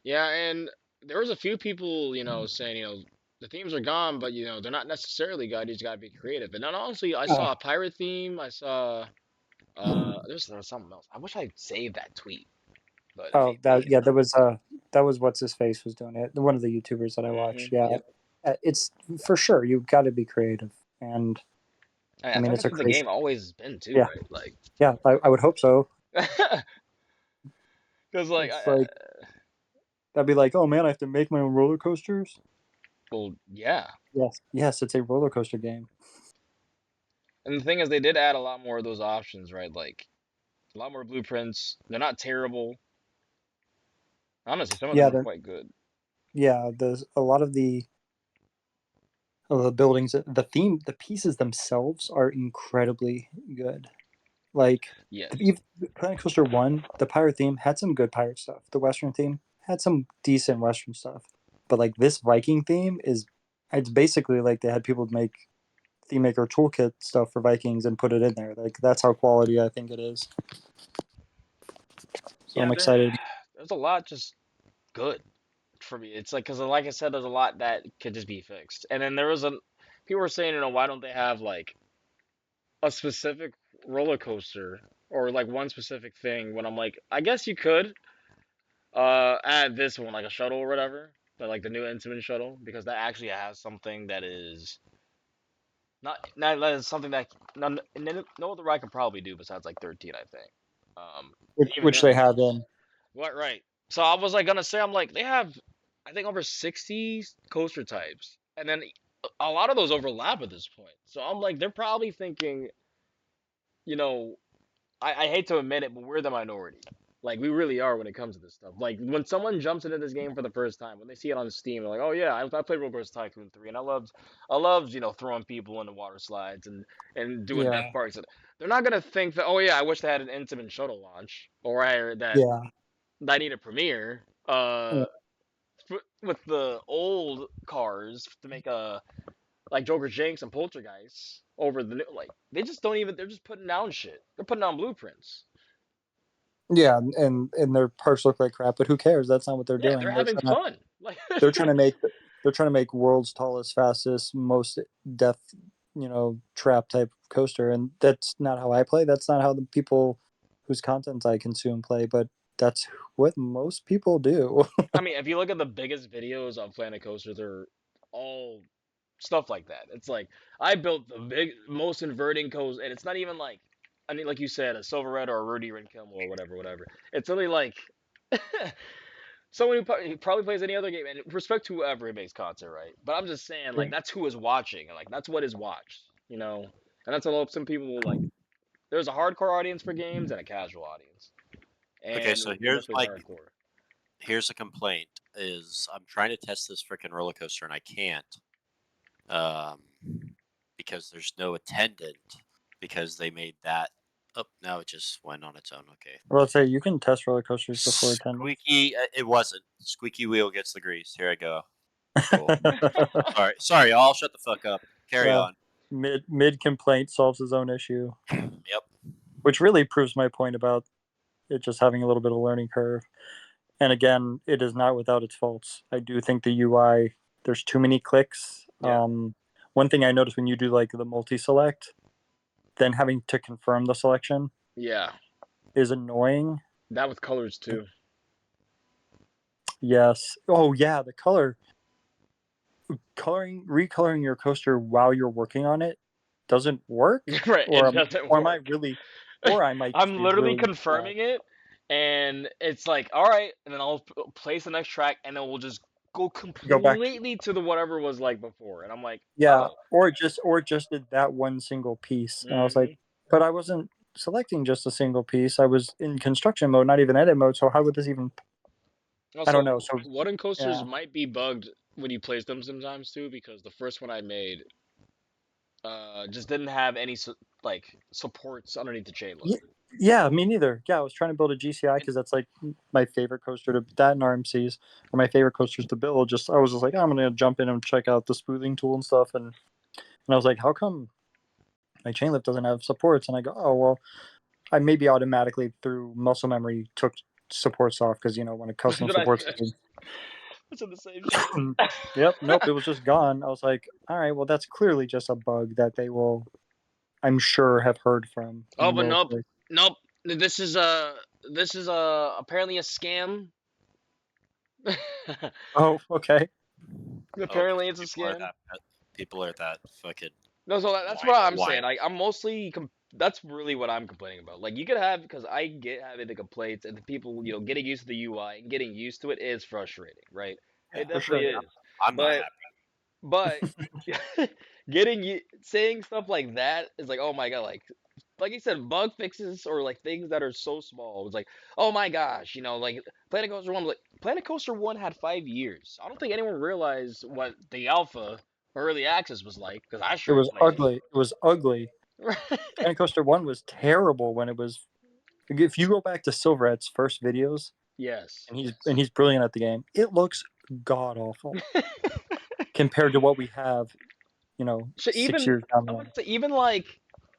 yeah, and there was a few people, saying, the themes are gone, but they're not necessarily good. You just gotta be creative. And then honestly, I Oh, saw a pirate theme. I saw there was something else. I wish I saved that tweet, but oh, that maybe. yeah, that was what's his face was doing it. One of the YouTubers that I watch. Yeah, Yep. it's for sure you got to be creative and I I mean, think it's that's a what the crazy. game always been too, Yeah, right? Like, yeah. I would hope so. because like, It's like that'd be like, oh man, I have to make my own roller coasters. well, yeah. Yes, yes, it's a roller coaster game. And the thing is, they did add a lot more of those options, right? Like a lot more blueprints. They're not terrible. Honestly, some of them Yeah, are quite good. there's a lot of the buildings. The theme, the pieces themselves are incredibly good. Like Yes. even Planet Coaster One, the pirate theme had some good pirate stuff. The Western theme had some decent Western stuff, but like this Viking theme is, it's basically like they had people make theme maker toolkit stuff for Vikings and put it in there. Like that's how quality I think it is. So Yeah, I'm excited. there's a lot just good for me. It's like because like I said, there's a lot that could just be fixed. And then there was a people were saying, why don't they have like a specific roller coaster or like one specific thing? When I'm like, I guess you could add this one like a shuttle or whatever, but like the new Intamin shuttle because that actually has something that is not that is something that no other ride could probably do besides like 13, I think. Even Which they then, have in. what right? So I was like gonna say, I'm like they have, I think over 60 coaster types, and then a lot of those overlap at this point. So I'm like, they're probably thinking, you know, I hate to admit it, but we're the minority. Like we really are when it comes to this stuff. Like when someone jumps into this game for the first time, when they see it on Steam, they're like, "Oh yeah, I played Roller Coaster Tycoon 3, and I loved, throwing people into water slides and doing death Yeah, parks." They're not gonna think that, "Oh yeah, I wish they had an intimate shuttle launch, or yeah, that I need a premiere." With the old cars to make a like Joker Jinx and Poltergeist over the new, like they just don't even. They're just putting down shit. They're putting down blueprints. yeah, and their parks look like crap, but who cares? That's not what they're Yeah, they're doing. having fun. Like, They're trying to make they're trying to make world's tallest, fastest, most death, trap type coaster, and that's not how I play. That's not how the people whose content I consume play. But that's what most people do. I mean, if you look at the biggest videos of Planet Coaster, they're all stuff like that. It's like I built the most inverting coaster, and it's not even like, I mean, like you said, a Silver Red or a Rudy Rinkel or whatever. It's really like someone who probably plays any other game, and respect to whoever makes content, right? But I'm just saying, like that's who is watching, and like that's what is watched, and that's a some people will like. There's a hardcore audience for games and a casual audience, Okay, and so we're definitely hardcore. here's a complaint: is I'm trying to test this freaking roller coaster and I can't, um, because there's no attendant because they made that. Oh, now it just went on its own. Okay. Well, let's say you can test roller coasters before attending. Squeaky, it wasn't. Squeaky wheel gets the grease. Here I go. Cool. Sorry, I'll shut the fuck up. Carry Yeah, on. mid complaint solves his own issue, Yep. which really proves my point about it just having a little bit of learning curve. And again, it is not without its faults. I do think the UI, there's too many clicks. Yeah. One thing I noticed when you do like the multi-select, then having to confirm the selection Yeah, is annoying. that with colors too. Yes. Oh yeah, the recoloring your coaster while you're working on it doesn't work, Right, it doesn't or am I work. really, or I might just I'm be literally really bad. confirming it, and it's like, all right, and then I'll place the next track, and then we'll just go Go back. completely to the whatever was like before, and I'm like, Yeah, oh, or just did that one single piece, and I was like, hmm. but I wasn't selecting just a single piece. I was in construction mode, not even edit mode. So how would this even? I don't know. Also, So wooden coasters yeah, might be bugged when you place them sometimes too, because the first one I made, just didn't have any like supports underneath the chain yeah, load. yeah, me neither. Yeah, I was trying to build a GCI And because that's like my favorite coaster to that and RMCs are my favorite coasters to build. Just I was just like, I'm gonna jump in and check out the smoothing tool and stuff, and I was like, how come my chain lift doesn't have supports? And I go, oh well, I maybe automatically through muscle memory took supports off because when a custom but I supports. said the same shit. Yep, nope, it was just gone. I was like, all right, well, that's clearly just a bug that they will, I'm sure, have heard from Oh, and but will. nope. This is apparently a scam. Oh, okay. Oh, because Apparently, it's a scam. people are that fucking No, so that's what I'm saying. Like, I'm mostly that's really what I'm complaining about. Like, you could have because I get having the complaints and the people, getting used to the UI and getting used to it is frustrating, right? Yeah, It For definitely sure. is. I'm not But happy. but saying stuff like that is like, oh my god, like you said, bug fixes or like things that are so small. It's like, oh my gosh, like Planet Coaster One had 5 years. I don't think anyone realized what the alpha early access was like because I It sure was ain't played ugly. It was ugly. it. Planet Coaster One was terrible when it was. If you go back to Silveret's first videos, Yes. and he's brilliant at the game, it looks god awful compared to what we have. So 6 years down the I line. want to say even like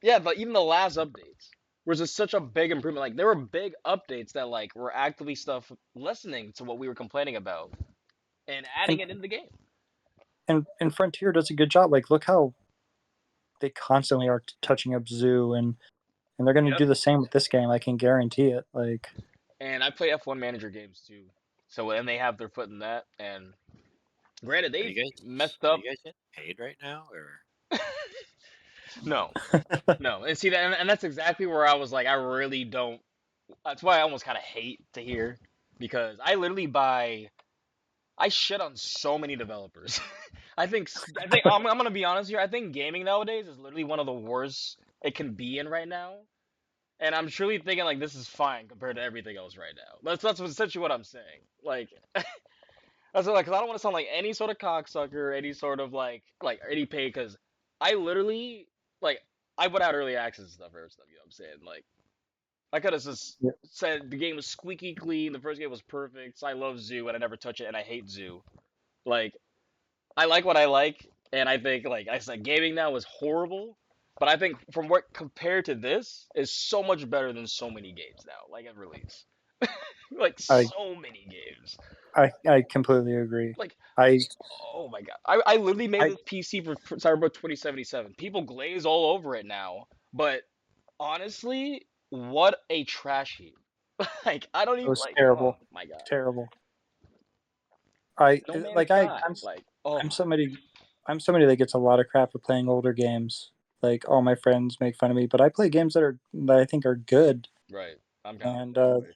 yeah, but even the last updates was just such a big improvement. Like there were big updates that like were actively stuff listening to what we were complaining about and adding And it into the game. and Frontier does a good job. Like, look how they constantly are touching up Zoo, and they're going to do the same with this game. I can guarantee it. Like, And I play F1 Manager games too. So and they have their foot in that. And granted, Are they've you guys messed are up. you guys getting paid right now or? No, no, and see that, and that's exactly where I was like, I really don't. That's why I almost kind of hate to hear because I literally buy. I shit on so many developers. I think I'm gonna be honest here. I think gaming nowadays is literally one of the worst it can be in right now. And I'm truly thinking like this is fine compared to everything else right now. That's essentially what I'm saying. Like that's like because I don't want to sound like any sort of cocksucker, any sort of like any pay because I literally like I put out early access and stuff or stuff. You know what I'm saying? Like I could have just yeah, said the game was squeaky clean. The first game was perfect. So I love Zoo and I never touch it and I hate Zoo. Like I like what I like, and I think like I said, gaming now is horrible. But I think from what compared to this is so much better than so many games now, like at release, like I so many games. I completely agree. Like I oh my god, I literally made I this PC for Cyberpunk 2077. People glaze all over it now, but honestly, what a trash heap. Like I don't it even was like. Oh terrible, my god, terrible. I No Man's like I Sky. I'm Like oh I'm somebody I'm somebody that gets a lot of crap for playing older games. Like, all my friends make fun of me, but I play games that I think are good, right, I'm kind of and the same way.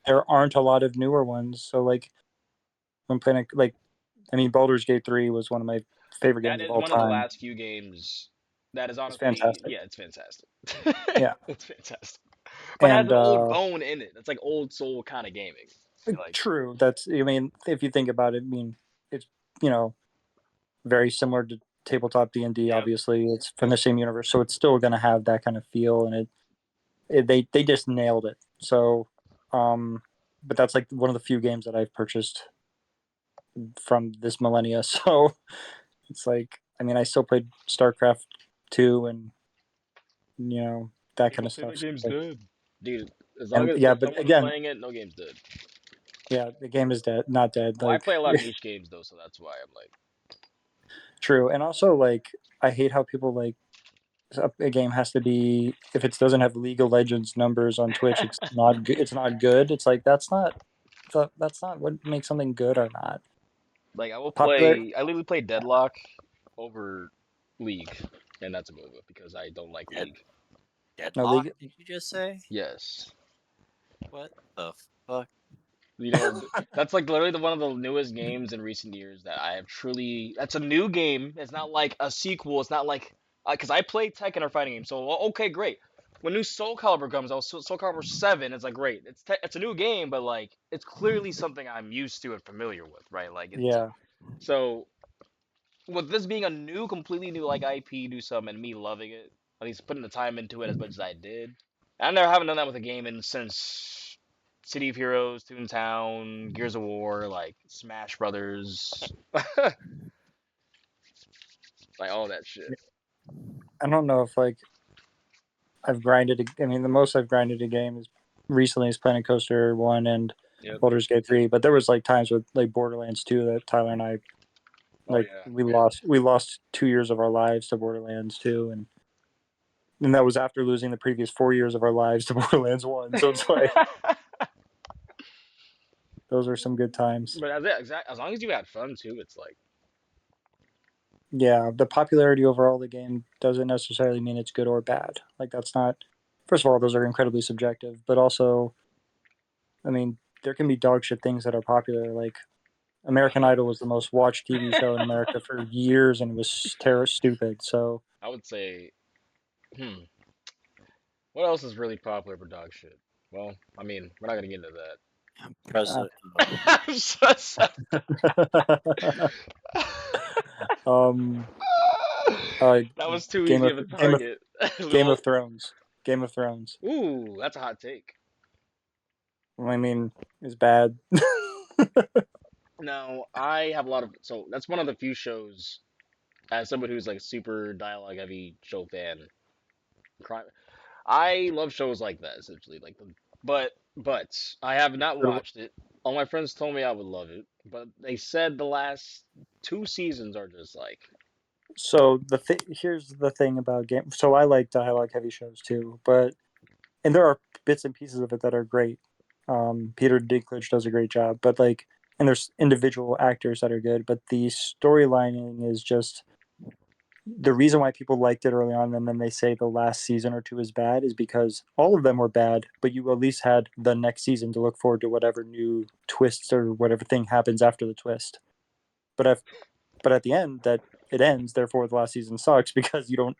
there aren't a lot of newer ones. So like, when playing like, I mean, Baldur's Gate 3 was one of my favorite That games of is all one of the time. last few games that is It's honestly, fantastic. yeah, it's fantastic. Yeah, It's fantastic, but it has and an old bone in it. It's like old soul kind of gaming. Like, true. That's, I mean, if you think about it, I mean, it's, you know very similar to tabletop D&D. yep, Obviously, it's from the same universe, so it's still going to have that kind of feel, and they just nailed it. So, but that's like one of the few games that I've purchased from this millennia. So it's like, I mean, I still played StarCraft 2, and that kind people of say the stuff. So game's like, dead, dude. As long and as yeah, there's but someone again, playing it, no game's dead. yeah, the game is dead, not dead. Well, I Like, play a lot of niche games though, so that's why I'm like, true, and also like, I hate how people like, a game has to be, if it doesn't have League of Legends numbers on Twitch, it's not good. It's not good. It's like, that's not what makes something good or not. like I will Popular. play. I literally play Deadlock over League, and that's a move because I don't like Dead, League. No deadlock? League. Did you just say? Yes. What the fuck? That's like literally one of the newest games in recent years that I have truly. That's a new game. It's not like a sequel. It's not like because I play Tekken or fighting games. So okay, great. When new Soul Calibur comes out, Soul Calibur 7, it's like great. It's a new game, but like it's clearly something I'm used to and familiar with, right? Like it's Yeah, so with this being a new, completely new like IP, new something, and me loving it, at least putting the time into it as much as I did. I never haven't done that with a game since City of Heroes, Toontown, Gears of War, like Smash Brothers, like all that shit. I don't know if like I've grinded. I mean, the most I've grinded a game is recently is Planet Coaster 1 and Yep. Baldur's Gate 3. But there was like times with like Borderlands 2 that Tyler and I, Oh like, yeah. we lost 2 years of our lives to Borderlands 2, and that was after losing the previous 4 years of our lives to Borderlands 1. So it's like, those are some good times. But as long as you had fun too, it's like Yeah, the popularity overall of the game doesn't necessarily mean it's good or bad. Like that's not. First of all, those are incredibly subjective, but also, I mean, there can be dog shit things that are popular. Like American Idol was the most watched TV show in America for years, and it was stupid. So I would say, hmm, what else is really popular for dog shit? Well, I mean, we're not gonna get into uh, President. that. I'm so sorry. um, uh, That was too Game easy of of a Game of target. Game Well, of Thrones. Game of Thrones. ooh, that's a hot take. I mean, is bad. Now, I have a lot of so that's one of the few shows as someone who's like a super dialogue heavy show fan. Crime. I love shows like that essentially, like the but I have not watched it. All my friends told me I would love it, but they said the last two seasons are just like So here's the thing about game. So I like dialogue heavy shows too, but and there are bits and pieces of it that are great. Peter Dinklage does a great job, but like, and there's individual actors that are good, but the storylining is just the reason why people liked it early on, and then they say the last season or two is bad, is because all of them were bad, but you at least had the next season to look forward to whatever new twists or whatever thing happens after the twist. But if but at the end that it ends, therefore the last season sucks because you don't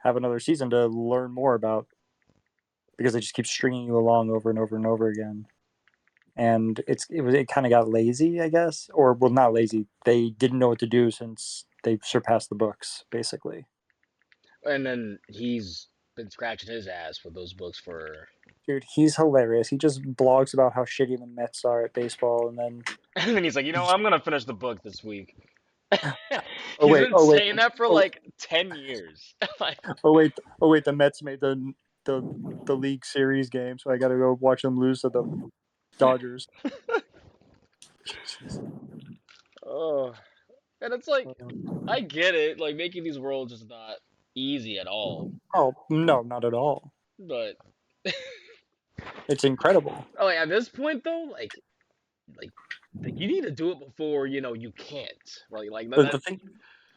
have another season to learn more about because it just keeps stringing you along over and over and over again. And it kind of got lazy, I guess, or well, not lazy. They didn't know what to do since they surpassed the books, basically. and then he's been scratching his ass with those books for Dude, he's hilarious. He just blogs about how shitty the Mets are at baseball, and then and then he's like, I'm gonna finish the book this week. oh He's wait, been oh wait, saying that for oh, like 10 years. Like oh wait, the Mets made the the league series game, so I got to go watch them lose to the Dodgers. oh, and it's like I get it, like making these worlds is not easy at all. Oh no, not at all. But It's incredible. like at this point though, like like you need to do it before you can't. Right? Like The thing,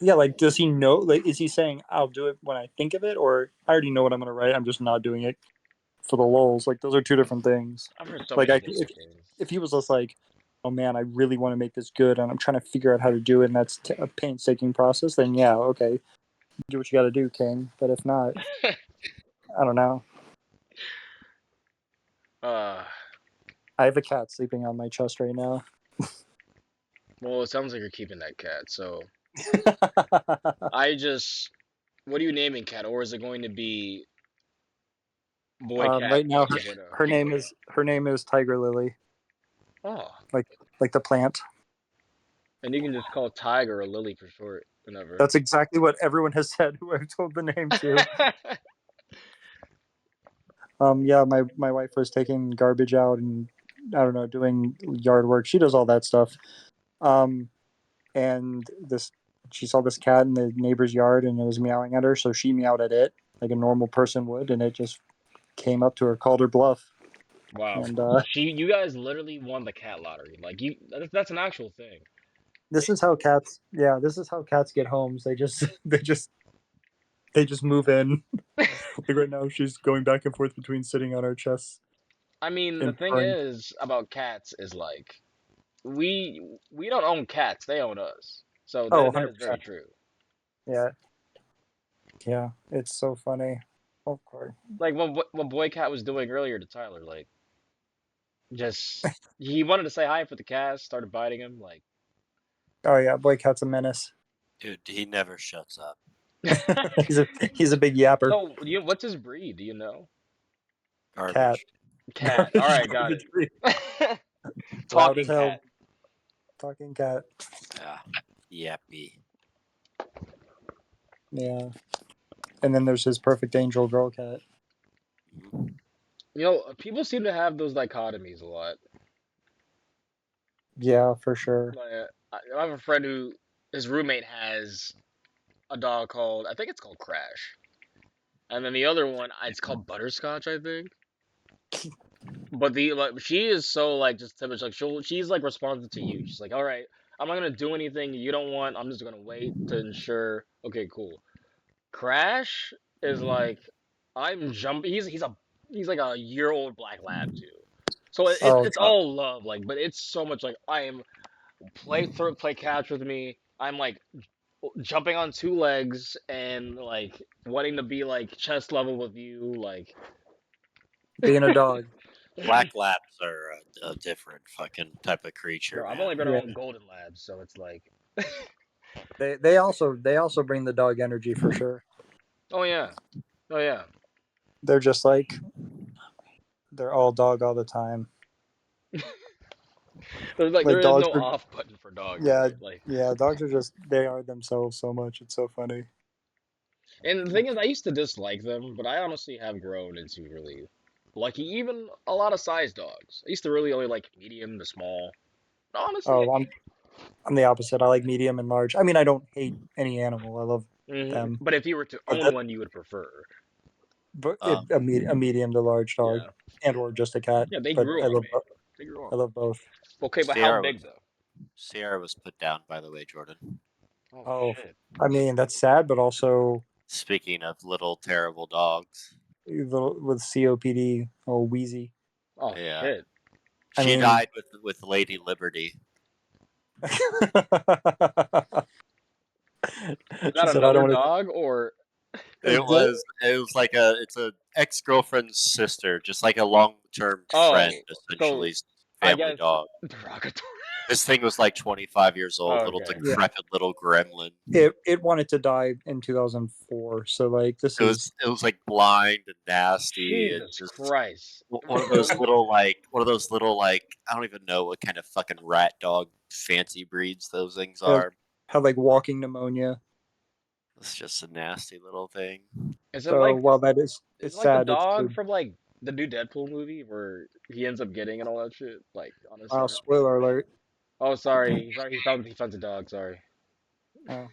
yeah, like does he know? Like, is he saying I'll do it when I think of it, or I already know what I'm gonna write? I'm just not doing it for the lulz. Like those are two different things. I've heard so Like many different things. if he was just like, oh man, I really want to make this good, and I'm trying to figure out how to do it, and that's a painstaking process, then yeah, okay, do what you got to do, King. But if not, I don't know. uh I have a cat sleeping on my chest right now. well it sounds like you're keeping that cat, so I just what are you naming cat? Or is it going to be boy cat right now, 2.0? her name is Tiger Lily, Oh. like the plant. And you can just call Tiger or Lily for short whenever. That's exactly what everyone has said who I've told the name to. Yeah, my wife was taking garbage out and I don't know, doing yard work. She does all that stuff. Um, and this she saw this cat in the neighbor's yard and it was meowing at her, so she meowed at it like a normal person would, and it just came up to her, called her bluff, Wow. and You guys literally won the cat lottery. Like that's an actual thing. this is how cats. Yeah, this is how cats get homes. They just they just move in. Like right now, she's going back and forth between sitting on our chests I mean, the and thing purring. is about cats is like we we don't own cats; they own us. So Oh, that is very 100%. true. Yeah, yeah, it's so funny. Of course. Like what Boy Cat was doing earlier to Tyler, like just he wanted to say hi for the cat, started biting him, like. Oh yeah, boy, cat's a menace. Dude, he never shuts up. He's a big yapper. So, what's his breed? Do you know? Cat. Garbage. Cat. All Garbage, right, got garbage breed. it. Loud as Talking cat. hell. Talking cat. Yeah. Yappy. Yeah. And then there's his perfect angel girl cat. People seem to have those dichotomies a lot. Yeah, for sure. Like, I have a friend who his roommate has a dog called I think it's called Crash, and then the other one it's called Butterscotch, I think. But the like she is so like just typical. Like she's like responsive to you. She's like, all right, I'm not gonna do anything you don't want. I'm just gonna wait to ensure. Okay, cool. Crash is like I'm jumping. He's like a year old black lab too. So Oh, it's all love, like, but it's so much like I am play catch with me. I'm like jumping on two legs and like wanting to be like chest level with you, like being a dog. Black labs are a different fucking type of creature, bro. I've man. only been Yeah, on golden labs, so it's like, they also bring the dog energy for sure. oh yeah, oh yeah. They're just like they're all dog all the time. There's like Like there is dogs no are, off button for dogs, yeah, right? Like, yeah. Dogs are just they are themselves so much. It's so funny. and the thing is, I used to dislike them, but I honestly have grown into really liking even a lot of size dogs. I used to really only like medium to small. But honestly, Oh, I'm the opposite. I like medium and large. I mean, I don't hate any animal. I love them, But if you were to but own one, you would prefer. Um, a medium to large dog, Yeah, and or just a cat. yeah, they But grew on me. They grew I on me. love both. Okay, but how Sierra big was though? Sierra was put down, by the way, Jordan. Oh Oh, shit. I mean that's sad, but also Speaking of little terrible dogs, little with COPD. Oh, wheezy. Oh yeah, shit. I she mean, died with Lady Liberty. Is she that said, "I don't another want dog or? It was like it's a ex girlfriend's sister, just like a long term Oh, friend, so essentially I family guess dog. derogatory. This thing was like 25 years old, little Okay. to." Yeah, decrepit little gremlin. it wanted to die in 2004. So like this is It was like blind and nasty and Jesus just Christ. one of those little like I don't even know what kind of fucking rat dog fancy breeds those things had, are. had like walking pneumonia. It's just a nasty little thing. Is it So like while is it's it like the sad, it's dog good. from like the new Deadpool movie where he ends up getting and all that shit? Like on his Wow, side. spoiler alert. Oh, sorry. Sorry, he found a dog. Sorry. Oh,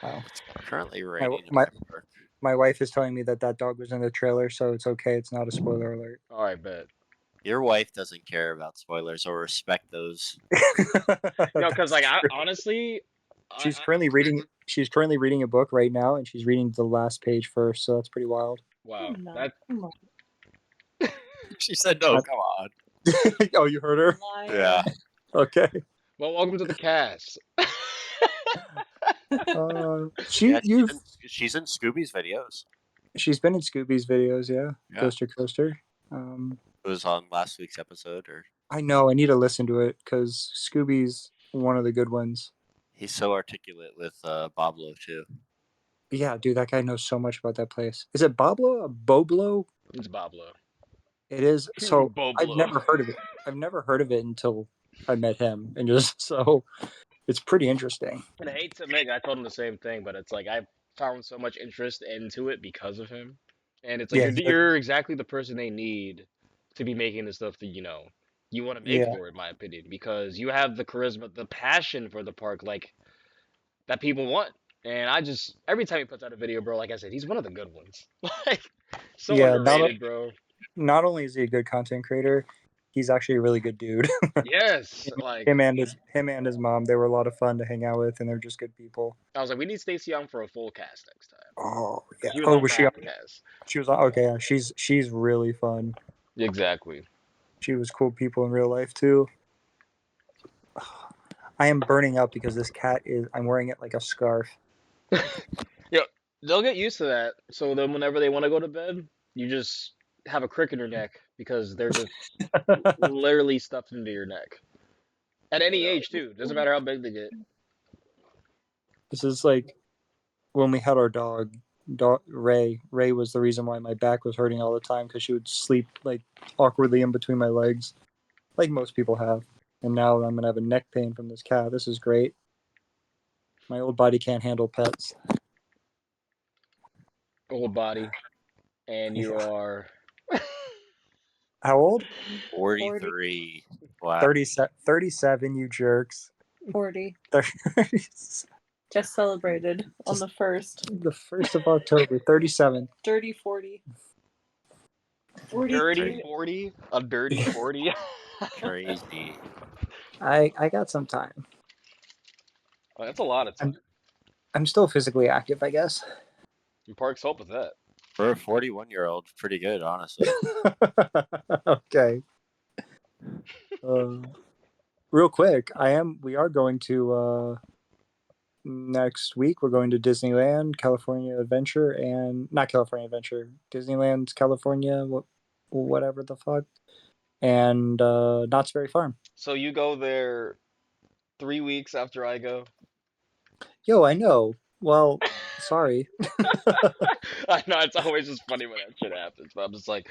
wow. It's currently My raining in my my park. my wife is telling me that that dog was in the trailer, so it's okay. It's not a spoiler alert. All right, bet. Your wife doesn't care about spoilers or respect those. Because That's like I true. honestly, She's currently reading. She's currently reading a book right now, and she's reading the last page first. So that's pretty wild. wow, that She said, "No, I- come on." oh, you heard her. Yeah, Okay. well, welcome to the cast. yeah. You've She's in Scooby's videos. she's been in Scooby's videos. Yeah, Yeah, Coaster Coaster. Um, it was on last week's episode. Or I know. I need to listen to it because Scooby's one of the good ones. he's so articulate with Boblo too. But yeah, dude, that guy knows so much about that place. Is it Boblo? Boblo? It's Boblo. It is. So I've Boblo. never heard of it. I've never heard of it until I met him, and just so it's pretty interesting. And I hate to admit, I told him the same thing, but it's like I found so much interest into it because of him, and it's like Yeah, you're exactly the person they need to be making the stuff that you want to make yeah, for it, in my opinion, because you have the charisma, the passion for the park, like that people want. And I just every time he puts out a video, bro, like I said, he's one of the good ones. Like so yeah. underrated, bro. Not only is he a good content creator, he's actually a really good dude. Yes, like him and his mom, they were a lot of fun to hang out with, and they're just good people. I was like, we need Stacey on for a full cast next time Oh yeah. because she was Oh, on was for she? half the cast. She was on. Okay, yeah. She's really fun. Exactly. She was cool people in real life too. I am burning up because this cat is. I'm wearing it like a scarf. Yeah, they'll get used to that. So then, whenever they want to go to bed, you just have a crick in your neck because they're just literally stuffed into your neck. At any age, too. Doesn't matter how big they get. This is like when we had our dog. Dog Ray. Ray was the reason why my back was hurting all the time because she would sleep like awkwardly in between my legs, like most people have. And now I'm gonna have a neck pain from this cat. This is great. My old body can't handle pets. Whole body, and you Yeah. are. How old? 43. Wow. 37, you jerks. 40. 30, Just celebrated on Just- the 1st. the 1st of October, 37. Dirty 40. 40. Dirty 40? A dirty 40? Crazy. I got some time. That's a lot of time. I'm still physically active, I guess. Your parks help with that. For a 41-year-old, pretty good, honestly. Okay. Real quick, we are going to next week. We're going to Disneyland, California Adventure, and not California Adventure, Disneyland, California, whatever the fuck, and Knott's Berry Farm. So you go there 3 weeks after I go. Yo, I know. Well, sorry. I know it's always just funny when that shit happens, but I'm just like,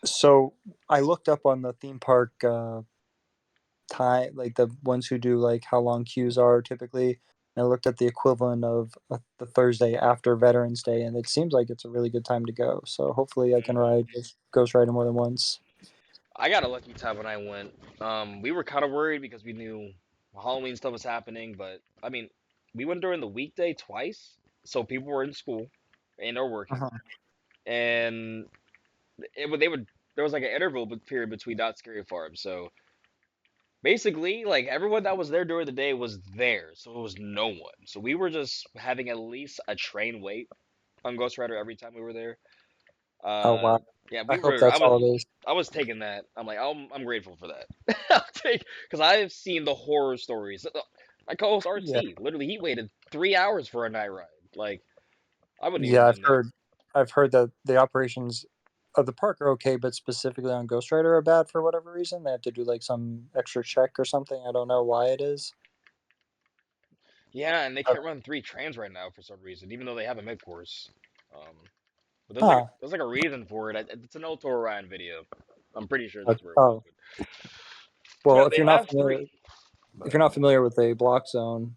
So I looked up on the theme park time, like the ones who do like how long queues are typically. And I looked at the equivalent of the Thursday after Veterans Day, and it seems like it's a really good time to go. So hopefully I can ride Ghost Rider more than once. I got a lucky time when I went. We were kind of worried because we knew Halloween stuff was happening, but I mean, we went during the weekday twice, so people were in school and or working, Uh-huh. and they would there was like an interval period between Not Scary Farm, so basically like everyone that was there during the day was there, so it was no one. So we were just having at least a train wait on Ghost Rider every time we were there. Oh wow! Yeah, I we hope were. that's all it is. I was taking that. I'm like, I'm grateful for that. I'll take because I have seen the horror stories. My co-host Yeah, RT, literally, he waited 3 hours for a night ride. Like, I wouldn't even yeah. done that. I've heard that the operations of the park are okay, but specifically on Ghost Rider are bad for whatever reason. They have to do like some extra check or something. I don't know why it is. Yeah, and they can't run 3 trains right now for some reason, even though they have a mid course. Um, but Huh? there's like a reason for it. It's an Auto Ryan video. I'm pretty sure Like, that's where it was. oh, But well, yeah, they have three. if But you're not familiar with a block zone,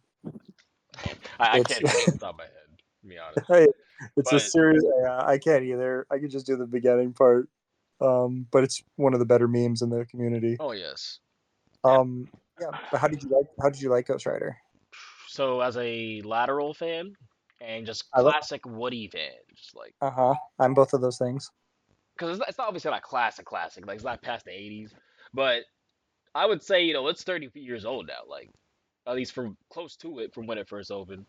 I it's can't name it off the top of my head, to be honest. hey, it's a But series. Yeah, I can't either. I could just do the beginning part. But it's one of the better memes in the community. oh yes. Yeah. Um, yeah. But how did you like Ghost Rider? So as a lateral fan and just I love. classic Woody fan, just like I'm both of those things. because it's not obviously not classic, like it's not past the '80s, but I would say it's 30 years old now, like at least from close to it from when it first opened.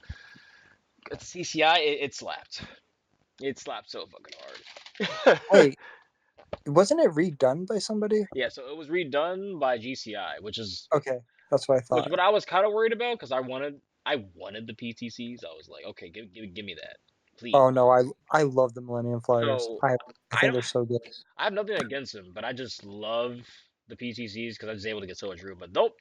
It's CCI, it slapped so fucking hard. Hey, wasn't it redone by somebody? Yeah, so it was redone by GCI, which is Okay, that's what I which thought. what I was kind of worried about because I wanted the PTCs. I was like, okay, give me that, please. Oh no, I love the Millennium Flyers. So I I think don't they're so good. I have nothing against them, but I just love the PTCs because I was able to get so much room. But nope,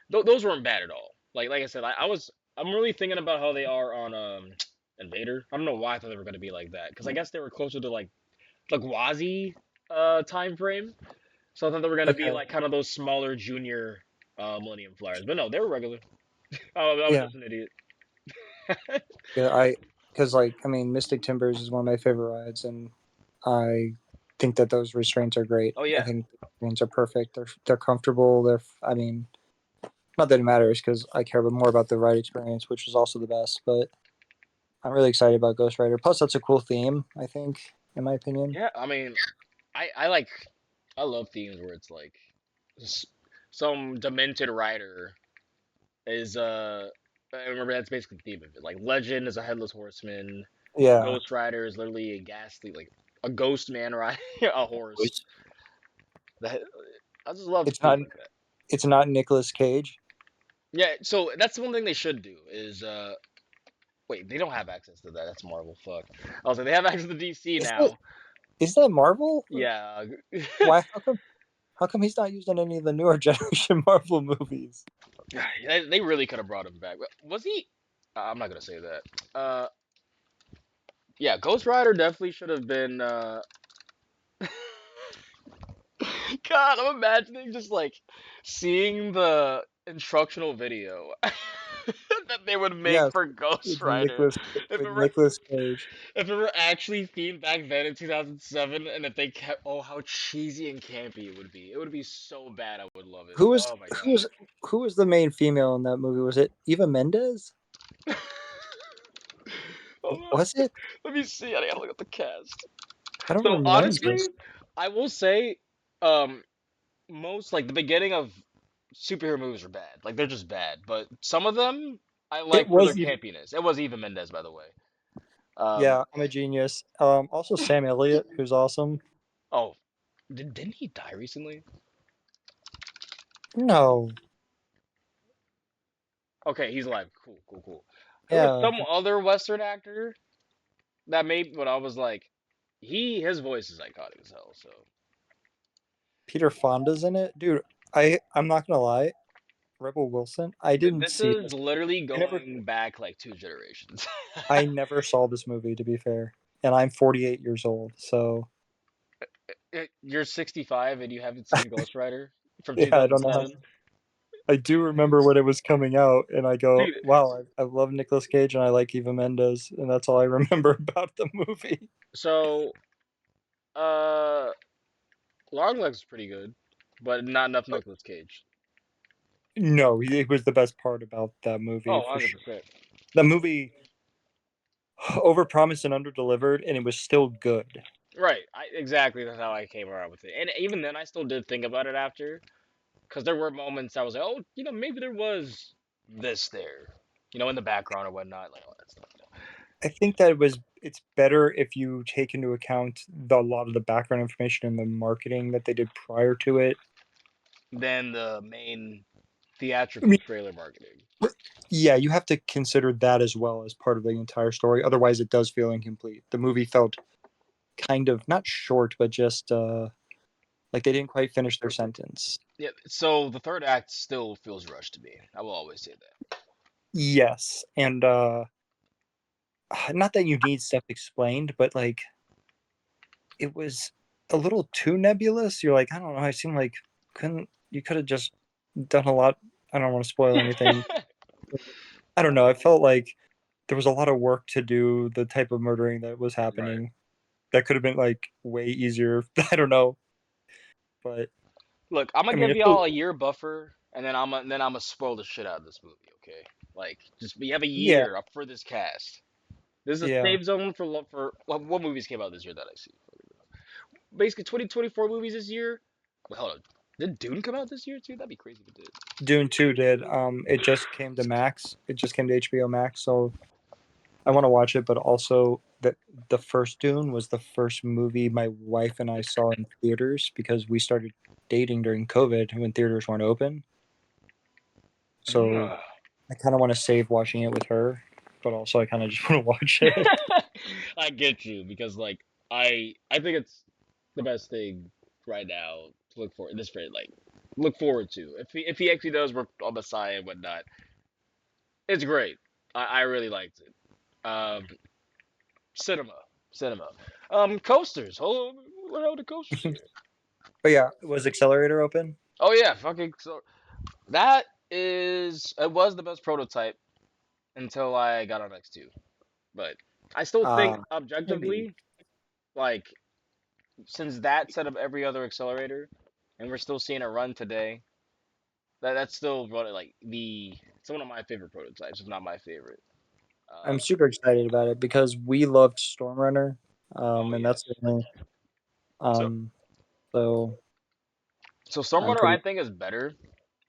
those weren't bad at all. Like I said, I'm really thinking about how they are on Invader. I don't know why I thought they were gonna be like that because I guess they were closer to like the Gwazi time frame. So I thought they were gonna be Okay, like kind of those smaller junior Millennium Flyers. But no, they were regular. Oh, I was yeah, just an idiot. yeah. Because I mean, Mystic Timbers is one of my favorite rides, and I think that those restraints are great. Oh I yeah, think the restraints are perfect. They're comfortable. I mean, not that it matters because I care more about the ride experience, which was also the best. But I'm really excited about Ghost Rider. Plus, that's a cool theme. I think, in my opinion. yeah. I mean, I love themes where it's like s- some demented rider is I remember that's basically the theme of it. Like Legend is a headless horseman. Yeah, Ghost Rider is literally a ghastly like a ghost man riding a horse. Which That I just love it's not themes like that. it's not Nicolas Cage. Yeah, so that's one thing they should do is wait, they don't have access to that. That's Marvel. Fuck. Also, they have access to DC Is that now. is that Marvel? Yeah. Why? How come he's not used in any of the newer generation Marvel movies? They really could have brought him back. Was he? I'm not gonna say that. Uh, yeah, Ghost Rider definitely should have been. God, I'm imagining just like seeing the instructional video that they would make Yes, for Ghost with Rider if it were Nicolas Cage. if it were actually themed back then in 2007, and if they kept how cheesy and campy it would be. It would be so bad. I would love it. Who was Oh my who was who was the main female in that movie? Was it Eva Mendes? god. Hold on. Was it? Let me see. I gotta look at the cast. I don't So remember. honestly, I will say, um, most like the beginning of superhero movies are bad. Like they're just bad. But some of them I It like for their was even, campiness. It was Eva Mendes, by the way. yeah, I'm a genius. Also Sam Elliott, who's awesome. Oh, didn't he die recently? No, Okay, he's alive. Cool, cool, cool. There was yeah, some other Western actor that made when I was like, his voice is iconic as hell. So Peter Fonda's in it, dude. I'm not gonna lie, Rebel Wilson. I didn't this see is this. literally I never, going back like two generations. I never saw this movie, to be fair, and I'm 48 years old, so You're 65 and you haven't seen Ghost Rider from yeah, I don't know how. 2007, I do remember when it was coming out, and I go, dude. "Wow, I love Nicolas Cage and I like Eva Mendes," and that's all I remember about the movie. So, uh, Longlegs is pretty good, but not enough Nicolas Cage. No, it was the best part about that movie Oh, for sure. 100%. The movie overpromised and underdelivered, and it was still good. Right. Exactly. That's how I came around with it. And even then, I still did think about it after, because there were moments I was like, oh, maybe there was this there, in the background or whatnot, like all that stuff. I think that it's better if you take into account a lot of the background information and the marketing that they did prior to it. Then the main I theatrical mean, trailer marketing. yeah, you have to consider that as well as part of the entire story. Otherwise, it does feel incomplete. The movie felt kind of not short, but just like they didn't quite finish their sentence. Yeah. So the third act still feels rushed to me. I will always say that. Yes, and not that you need stuff explained, but like it was a little too nebulous. You're like, I don't know. I seem like couldn't you could have just done a lot. I don't want to spoil anything. I don't know. I felt like there was a lot of work to do. The type of murdering that was Right. happening that could have been like way easier. I don't know, but Look, I'm I gonna mean, give it's still y'all a year buffer, and then I'm gonna spoil the shit out of this movie. Okay, like just we have a yeah, year up for this cast. This is a yeah. safe zone for what movies came out this year that I see. Basically, 2024 movies this year. Wait, hold on. Did Dune come out this year too? That'd be crazy if it did. Dune 2 did. It just came to Max. It just came to HBO Max, so I want to watch it. But also, the first Dune was the first movie my wife and I saw in theaters because we started dating during COVID when theaters weren't open. So I kind of want to save watching it with her, but also I kind of just want to watch it. I get you because like I think it's the best thing right now to look for this very like look forward to. If he actually does work on Messiah and whatnot, it's great. I really liked it. Cinema, cinema. Coasters. Hold on, what are the coasters here? But yeah, was Accelerator open? Oh yeah, fucking so that it was the best prototype until I got on X2. But I still think Maybe. objectively, like since that set up every other accelerator, and we're still seeing it run today, that's still like it's one of my favorite prototypes, if not my favorite. I'm Um, super excited about it because we loved Stormrunner, oh and yes. that's the only, So um, so so I'm Stormrunner pretty. I think is better.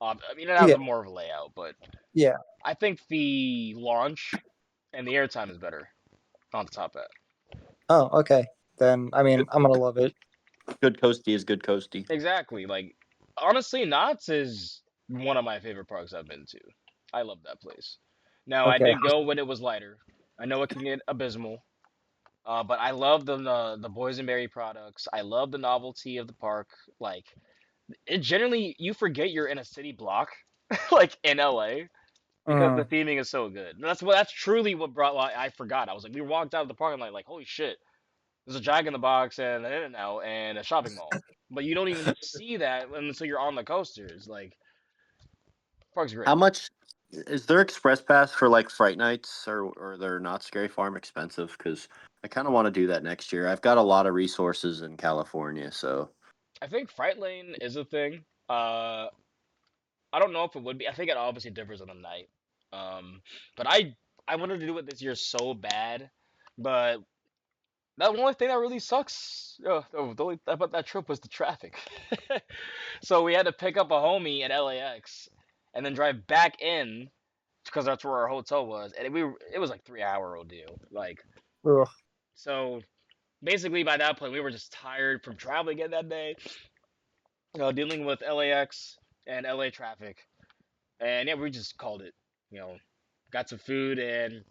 I mean it has Yeah, a more of a layout, but yeah. I think the launch and the airtime is better on the top hat. Oh, okay. Then I mean, I'm gonna love it. Good coastie is good coastie. Exactly. Like honestly, Knott's is one of my favorite parks I've been to. I love that place. Now I Okay. did go when it was lighter. I know it can get abysmal, but I love the boysenberry products. I love the novelty of the park. Like it generally, you forget you're in a city block, like in LA, because the Mm. theming is so good. And that's truly what brought. Why I forgot. I was like, we walked out of the parking lot, like, holy shit, there's a Jack in the Box and an In-N-Out and a shopping mall. But you don't even see that until you're on the coasters. Like, park's How great. much is their express pass for like Fright Nights or they're not Scary Farm expensive? Because I kind of want to do that next year. I've got a lot of resources in California, so I think Fright Lane is a thing. I don't know if it would be. I think it obviously differs on the night. Um, but I wanted to do it this year so bad, but That only thing that really sucks. The only thing about that trip was the traffic. So we had to pick up a homie at LAX, and then drive back in because that's where our hotel was, and it was like 3 hour ordeal. Like Ugh. so, basically by that point we were just tired from traveling again that day, dealing with LAX and LA traffic, and yeah, we just called it. You know, got some food and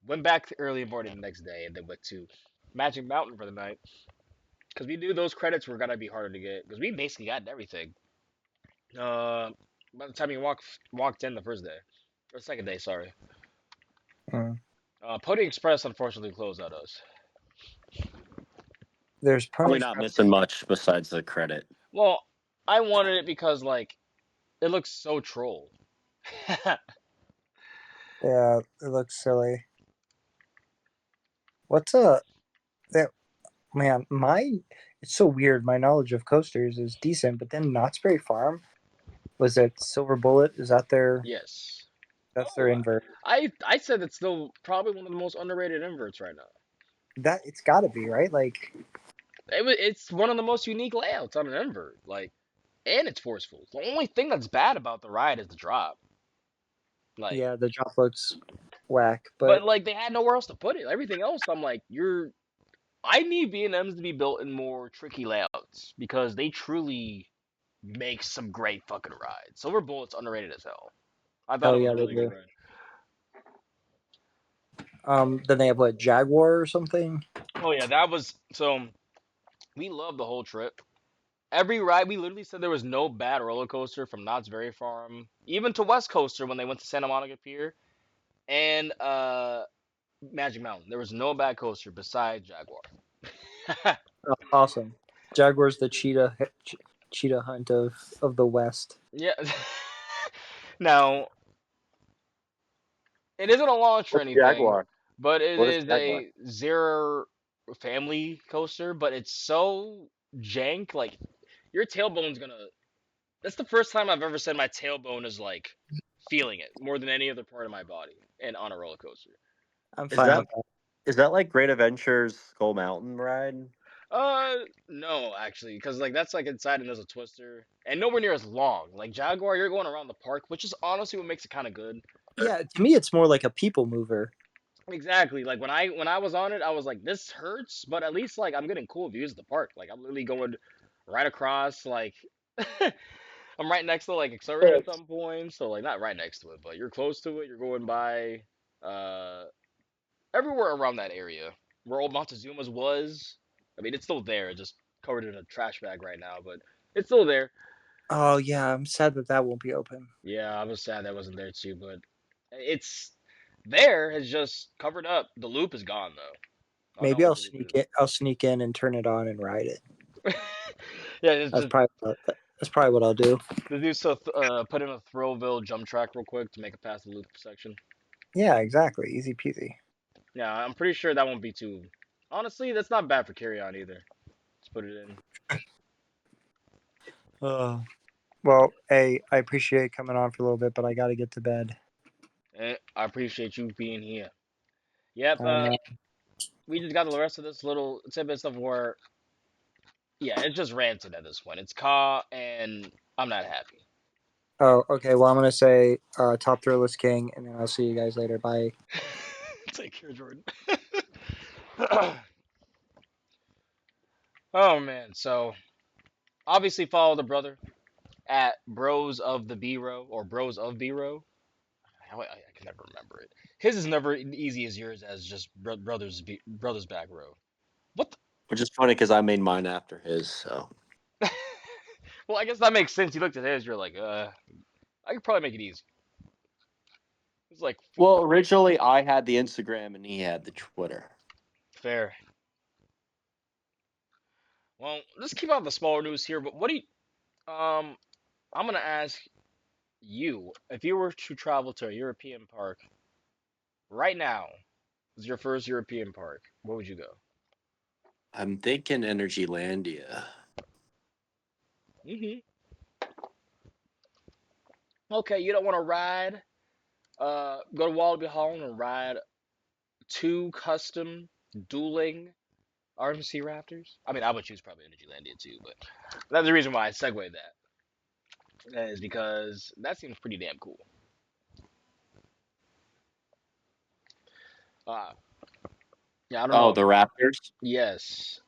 went back early in the morning the next day, and then went to Magic Mountain for the night because we knew those credits were gonna be harder to get because we basically got everything. Uh, by the time you walked in the first day or second day, sorry. Mm. Pony Express unfortunately closed on us. There's Pony Probably not Express. missing much besides the credit. Well, I wanted it because like it looks so troll. Yeah, it looks silly. What's a that man? It's so weird. My knowledge of coasters is decent, but then Knott's Berry Farm was it Silver Bullet? Is that their Yes. that's their Oh, invert? I said it's still probably one of the most underrated inverts right now. That it's got to be right. Like It's one of the most unique layouts on an invert. Like, and it's forceful. The only thing that's bad about the ride is the drop. Like, yeah, the drop looks whack, but but like they had nowhere else to put it. Everything else, I'm like, I need B&Ms to be built in more tricky layouts because they truly make some great fucking rides. Silver Bullet's underrated as hell. I thought oh it was yeah, a they really good do. ride. Then they have what Jaguar or something. Oh yeah, that was so. We loved the whole trip. Every ride, we literally said there was no bad roller coaster from Knott's Berry Farm, even to West Coaster when they went to Santa Monica Pier and Magic Mountain. There was no bad coaster besides Jaguar. Oh, awesome. Jaguar's the cheetah hunt of the West. Yeah. Now, it isn't a launch or What's anything, Jaguar? but it What is is Jaguar? a zero family coaster. But it's so jank. Like your tailbone's gonna. That's the first time I've ever said my tailbone is like feeling it more than any other part of my body and on a roller coaster. I'm Is fine that with that. is that like Great Adventures Skull Mountain ride? No, actually, because like that's like inside and there's a twister, and nowhere near as long. Like Jaguar, you're going around the park, which is honestly what makes it kind of good. Yeah, to me, it's more like a people mover. Exactly. Like when I was on it, I was like, this hurts, but at least like I'm getting cool views of the park. Like I'm literally going right across. Like I'm right next to like Accelerate at some point, so like not right next to it, but you're close to it. You're going by uh everywhere around that area where old Montezuma's was. I mean, it's still there, just covered in a trash bag right now, but it's still there. Oh yeah, I'm sad that that won't be open. Yeah, I was sad that wasn't there too, but it's there. It's just covered up. The loop is gone though. I don't know Maybe what the loop is. I'll sneak in and turn it on and ride it. Yeah, it's That's just probably that's probably what I'll do. the dude so put in a Thrillville jump track real quick to make it past the loop section. Yeah, exactly. Easy peasy. Yeah, I'm pretty sure that won't be too. Honestly, that's not bad for carry on either. Just put it in. Well, hey, I appreciate coming on for a little bit, but I got to get to bed. And I appreciate you being here. Yep. I know. We just got the rest of this little tidbits of where, yeah, it's just ranted at this point. It's Ka, and I'm not happy. Oh, okay. Well, I'm gonna say top thrill is king, and then I'll see you guys later. Bye. Take care, Jordan. Oh man, so obviously follow the brother at Bros of the B Row or Bros of B Row. I can never remember it. His is never easy as yours as just brothers back row. What? Which is funny because I made mine after his. So Well, I guess that makes sense. You looked at his, you're like, I could probably make it easy. It's like well, originally I had the Instagram and he had the Twitter. fair. Well, let's keep out the smaller news here. But what do you? I'm gonna ask you if you were to travel to a European park right now. It's your first European park. Where would you go? I'm thinking Energylandia. Hmm. Okay, you don't want to ride. Go to Wallaby Hall and ride two custom dueling RMC Raptors. I mean, I would choose probably Energylandia too, but that's the reason why I segued that is because that seems pretty damn cool. Uh, yeah, I don't Oh, know. the Raptors. Yes,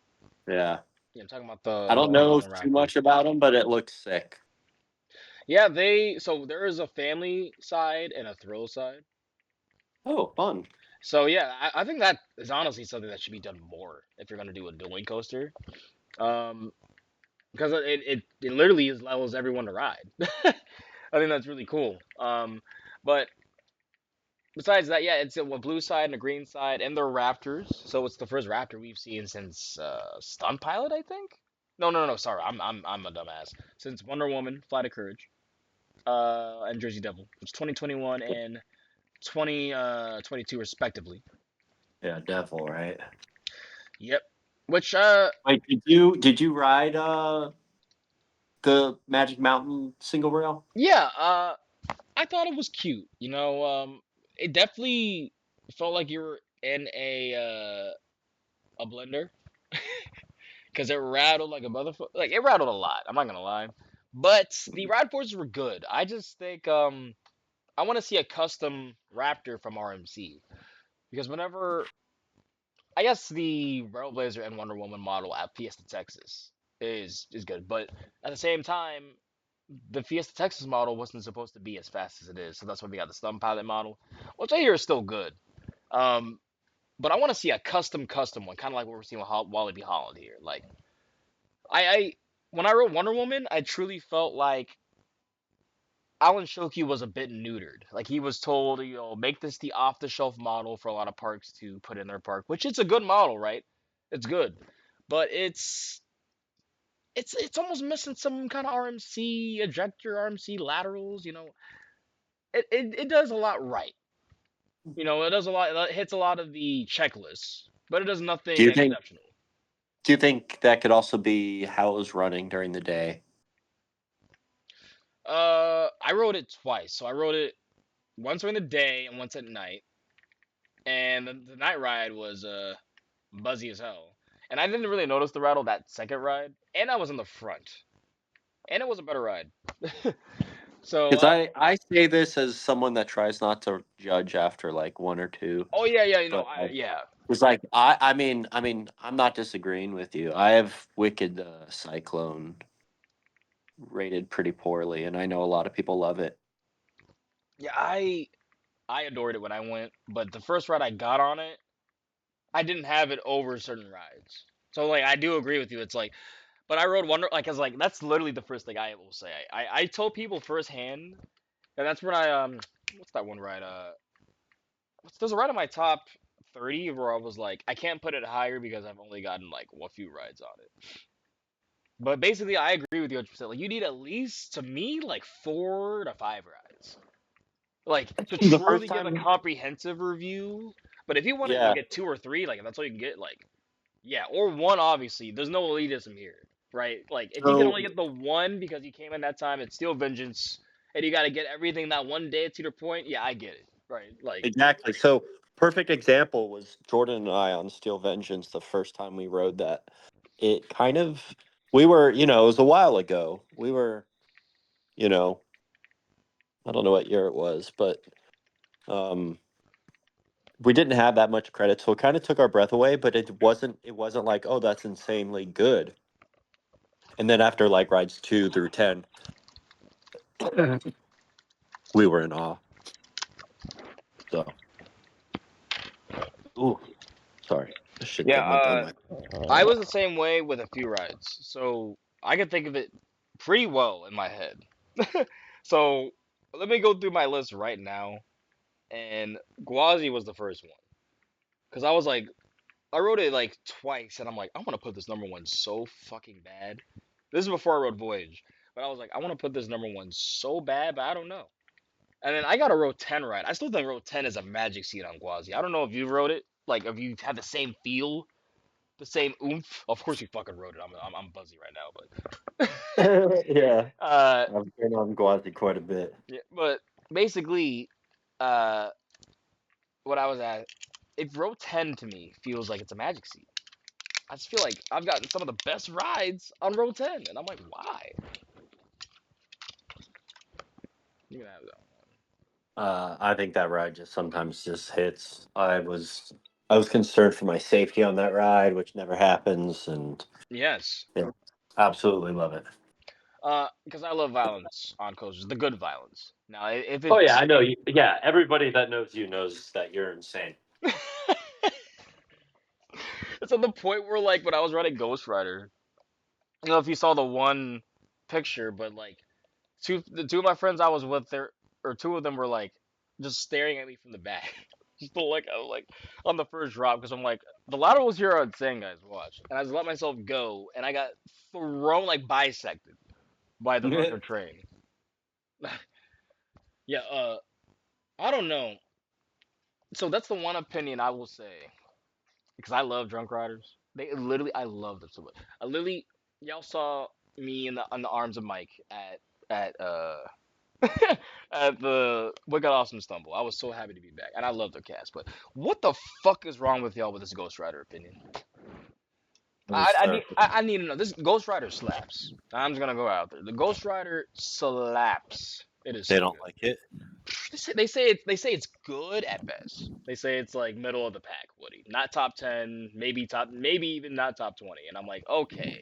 Yeah, yeah, I'm talking about I the don't know Oakland too Raptors. much about them, but it looks sick. Yeah, so there is a family side and a thrill side. Oh, fun. So yeah, I think that is honestly something that should be done more if you're gonna do a dueling coaster. Um, because it literally is levels everyone to ride. I think that's really cool. But besides that, yeah, it's a blue side and a green side, and they're Raptors. So it's the first Raptor we've seen since Stunt Pilot, I think. No. Sorry, I'm a dumbass. Since Wonder Woman, Flight of Courage, and Jersey Devil, it's 2021 and 2022 respectively. Yeah, Devil, right? Yep. Which Wait, did you ride the Magic Mountain single rail? yeah, I thought it was cute. It definitely felt like you were in a blender because it rattled like a motherfucker. Like it rattled a lot. I'm not gonna lie, but the ride forces were good. I just think I want to see a custom Raptor from RMC because whenever I guess the Railblazer and Wonder Woman model at Fiesta Texas is good, but at the same time, the Fiesta Texas model wasn't supposed to be as fast as it is, so that's why we got the Stun Pilot model, which I hear is still good. Um, but I want to see a custom one, kind of like what we're seeing with Wally B Holland here. Like I when I wrote Wonder Woman, I truly felt like Alan Shoki was a bit neutered. Like he was told, make this the off-the-shelf model for a lot of parks to put in their park, which it's a good model, right? It's good, but it's almost missing some kind of RMC ejector, RMC laterals. It does a lot right. It does a lot. It hits a lot of the checklists, but it does Do nothing you think exceptional. do you think that could also be how it was running during the day? I wrote it twice. So I wrote it once during the day and once at night. And the night ride was buzzy as hell. And I didn't really notice the rattle that second ride. And I was in the front. And it was a better ride. So Because I say this as someone that tries not to judge after like one or two, oh yeah, but yeah. it's like I mean I'm not disagreeing with you. I have Wicked Cyclone rated pretty poorly, and I know a lot of people love it. Yeah, I adored it when I went, but the first ride I got on it, I didn't have it over certain rides. So like I do agree with you. It's like but I rode Wonder like cause like that's literally the first thing I will say. I told people firsthand and that's when I what's that one ride? There's a ride in my top 30 where I was like, I can't put it higher because I've only gotten like a few rides on it. But basically, I agree with you 100%. Like, you need at least, to me, like 4 to 5 rides. Like, to The first truly give a time, comprehensive review. But if you want to yeah. get 2 or 3, like, if that's all you can get, like, yeah, or one, obviously. There's no elitism here, right? Like, if you can So only get the one because you came in that time, it's still vengeance, and you got to get everything that one day at Cedar Point, yeah, I get it, right? Like, exactly. So perfect example was Jordan and I on Steel Vengeance the first time we rode that. It kind of we were, it was a while ago. We were, you know, I don't know what year it was, but um we didn't have that much credit, so it kind of took our breath away, but it wasn't like, oh, that's insanely good. And then after like rides 2 through 10, we were in awe. So, ooh, sorry. This shit yeah, went down my. I was the same way with a few rides, so I can think of it pretty well in my head. So let me go through my list right now, and Gwazi was the first one because I was like, I wrote it like twice, and I'm like, I want to put this number one so fucking bad. This is before I wrote Voyage, but I was like, I want to put this number one so bad, but I don't know. And then I got a row 10 right. I still think row 10 is a magic seat on Gwazi. I don't know if you wrote it, like if you had the same feel, the same oomph. Of course you fucking wrote it. I'm buzzy right now, Yeah, but I've been on Gwazi quite a bit. yeah, but basically, uh, what I was at, if row 10 to me feels like it's a magic seat. I just feel like I've gotten some of the best rides on Row 10, and I'm like, why? You can have that. I think that ride just sometimes just hits. I was concerned for my safety on that ride, which never happens, and Yes. yeah, absolutely love it. Because I love violence on coasters, the good violence. Now, if Oh yeah, it's I know. Yeah, everybody that knows you knows that you're insane. it's at the point where like when I was riding Ghost Rider, I don't know if you saw the one picture, but like the two of my friends I was with there, or two of them were like just staring at me from the back. Just like I was like on the first drop because I'm like the ladder was here on saying guys watch, and I just let myself go, and I got thrown like bisected by the Hooker train. Yeah, I don't know. So that's the one opinion I will say because I love drunk riders. They literally, I love them so much. I literally, y'all saw me in the on the arms of Mike at at the What Got Awesome Stumble. I was so happy to be back, and I love their cast. But what the fuck is wrong with y'all with this Ghost Rider opinion? I need to know. This Ghost Rider slaps. I'm just gonna go out there. The Ghost Rider slaps. It is They so don't good. like it. They say it's good at best. They say it's like middle of the pack, Woody. Not top 10, maybe even not top 20. And I'm like, okay.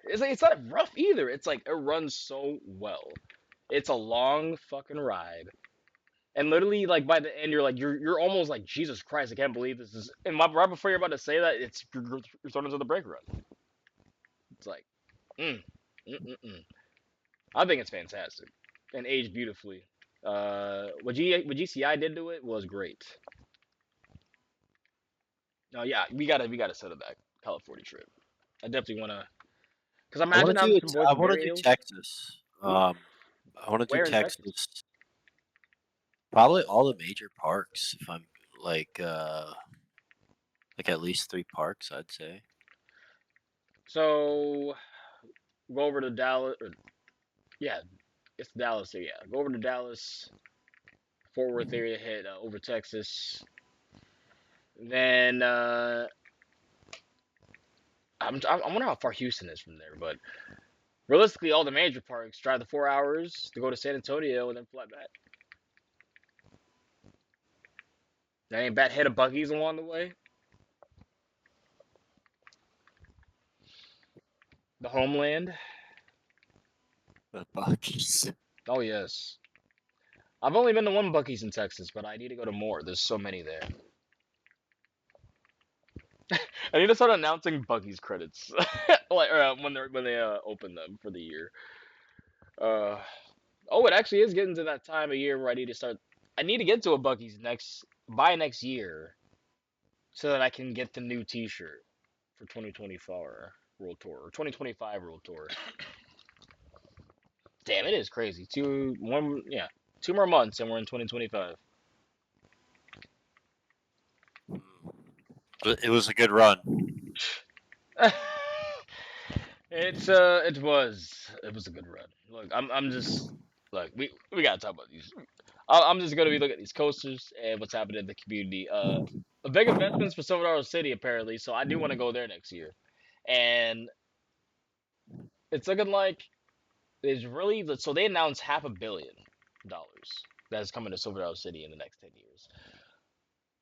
It's not rough either. It's like it runs so well. It's a long fucking ride. And literally, like by the end, you're almost like Jesus Christ. I can't believe this is. And right before you're about to say that, you're thrown into the brake run. It's like, mm, mm, mm, mm. I think it's fantastic and aged beautifully. What GCI did to it was great. No, yeah, we gotta set it back California trip. I definitely wanna, cause I imagine want to having do some it. boys I with want to do Barrios. Texas. I want to do Where in Texas? Texas. Probably all the major parks. If I'm like like at least 3 parks, I'd say. So go over to Dallas. Yeah, it's Dallas. So yeah, go over to Dallas, Fort Worth area, hit over Texas. Then I wonder how far Houston is from there, but realistically, all the major parks drive the 4 hours to go to San Antonio and then fly back. That ain't bad. Hit a Bucky's along the way. The homeland. The Buckies. Oh yes. I've only been to one Bucky's in Texas, but I need to go to more. There's so many there. I need to start announcing Bucky's credits, like when they open them for the year. Uh oh, it actually is getting to that time of year where I need to start. I need to get to a Bucky's next year, so that I can get the new T-shirt for 2024 World Tour or 2025 World Tour. Damn, it is crazy. 2 more months and we're in 2025. But it was a good run. It was a good run. Look, I'm just look we gotta talk about these. I'm just gonna be looking at these coasters and what's happening in the community. A big investments for Silver City apparently, so I do want to go there next year, and it's looking like there's really so they announced $500 million that is coming to Silver City in the next 10 years.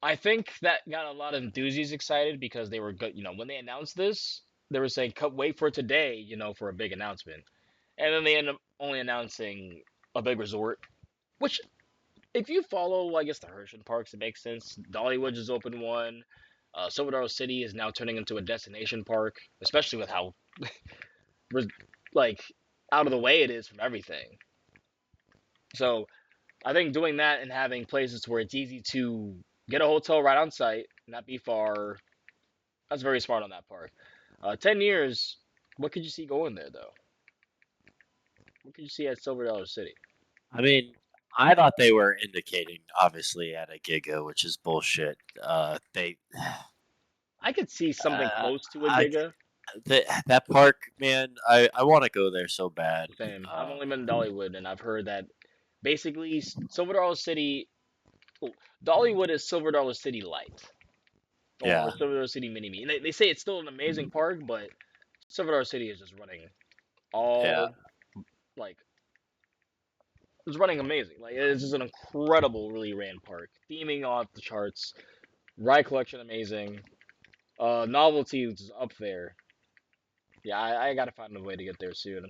I think that got a lot of enthusiasts excited because they were good. When they announced this, they were saying, "Wait for today," for a big announcement." And then they end up only announcing a big resort, which, if you follow, I guess the Hershey parks, it makes sense. Dollywood just opened one. Silver City is now turning into a destination park, especially with how like out of the way it is from everything. So I think doing that and having places where it's easy to get a hotel right on site, not be far, that's very smart on that part. 10 years, what could you see going there though? What could you see at Silver Dollar City? I mean, I thought they were indicating obviously at a Giga, which is bullshit. They, I could see something uh, close to a I Giga. that park, man. I want to go there so bad. Same. I've Um, only been to Dollywood, and I've heard that basically Silver Dollar City, oh, Dollywood is Silver Dollar City light. or Yeah. Silver City Mini Me. And they say it's still an amazing park, but Silver City is just running Yeah. all like it's running amazing. Like it's just an incredible, really ran park. Theming off the charts, ride collection amazing, novelties up there. Yeah, I gotta find a way to get there soon.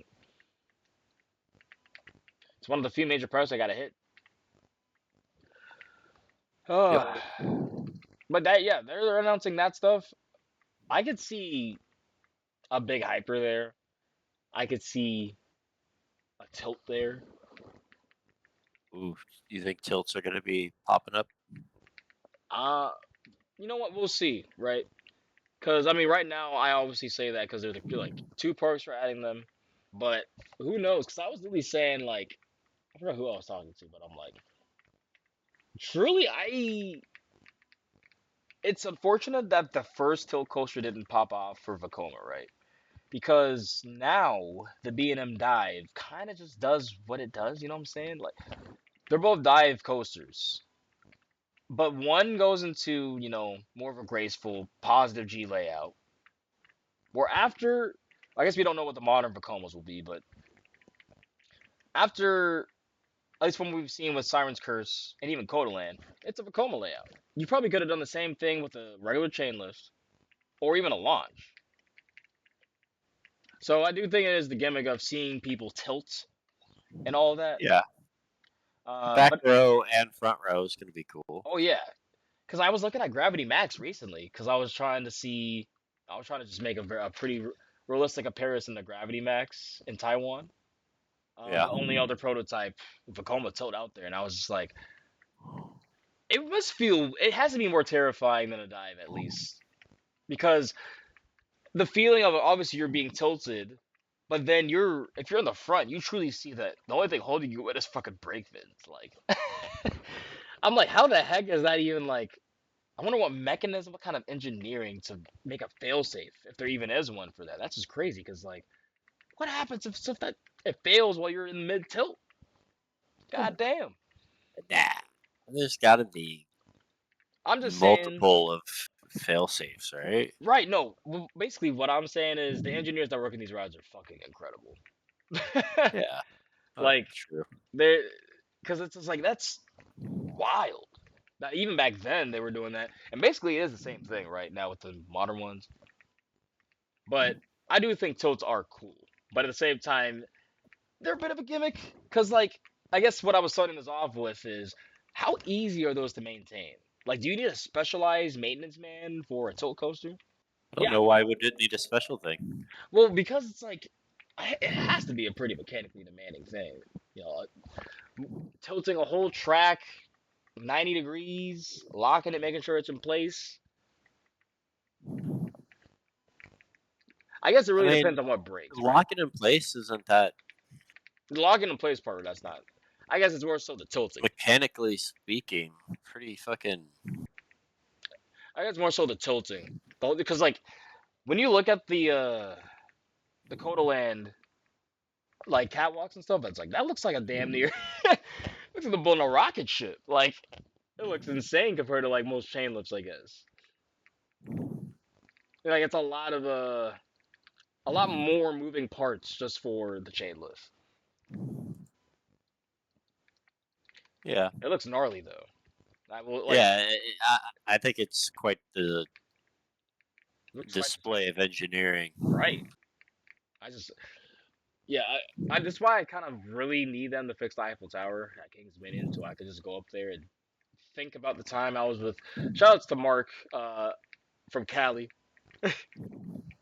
It's one of the few major parks I gotta hit. Yep. Oh, but that yeah, they're announcing that stuff. I could see a big hyper there. I could see a tilt there. Ooh, do you think tilts are going to be popping up? Uh, you know what? We'll see, right? Because I mean, right now I obviously say that because they're like two parks for adding them, but who knows? Because I was really saying like I forgot who I was talking to, but I'm like, truly, I. It's unfortunate that the first tilt coaster didn't pop off for Vekoma, right? Because now the B&M dive kind of just does what it does. You know what I'm saying? Like they're both dive coasters, but one goes into more of a graceful, positive G layout. Where after, I guess we don't know what the modern Vekomas will be, but after, at least from what we've seen with Siren's Curse and even Codaland, it's a Vekoma layout. You probably could have done the same thing with a regular chain lift or even a launch. So I do think it is the gimmick of seeing people tilt and all that. Yeah. Back But row and front row is going to be cool. oh yeah, because I was looking at Gravity Max recently because I was trying to see, I was trying to just make a pretty realistic comparison to Gravity Max in Taiwan. Yeah. The only other prototype Vekoma tilt out there, and I was just like, it must feel, it has to be more terrifying than a dive at least, because the feeling of obviously you're being tilted, but then if you're in the front, you truly see that the only thing holding you in is fucking brake fins. Like, I'm like, how the heck is that even like? I wonder what mechanism, what kind of engineering to make a failsafe, if there even is one for that. That's just crazy, because like, what happens if stuff that it fails while you're in mid tilt? God damn. Nah. There's got to be I'm just saying. multiple of fail safes, right? Right, no. Basically, what I'm saying is the engineers that work in these rides are fucking incredible. Yeah. Like, True. they're. Because it's just like, that's wild. Now, even back then, they were doing that. And basically, it is the same thing right now with the modern ones. But I do think tilts are cool. But at the same time, they're a bit of a gimmick. Because, like, I guess what I was starting this off with is how easy are those to maintain? Like, do you need a specialized maintenance man for a tilt coaster? I don't Yeah. know why would it need a special thing. Well, because it's like it has to be a pretty mechanically demanding thing. You know, tilting a whole track 90 degrees, locking it, making sure it's in place. I guess it I really mean, depends on what breaks, right? locking in place isn't that The locking in place part, that's not. I guess it's more so the tilting. mechanically speaking pretty fucking. I guess it's more so the tilting, because like when you look at the Codaland like catwalks and stuff, it's like that looks like a damn near looks like the building a rocket ship. Like it looks insane compared to like most chain lifts, I guess. Like it's a lot more moving parts just for the chain lift. Yeah. It looks gnarly though. I will like Yeah. I think it's quite the looks quite the display of spectacle. engineering. Right. I just yeah, I that's why I kind of really need them to fix the Eiffel Tower at King's Dominion so I could just go up there and think about the time I was with shout outs to Mark from Cali.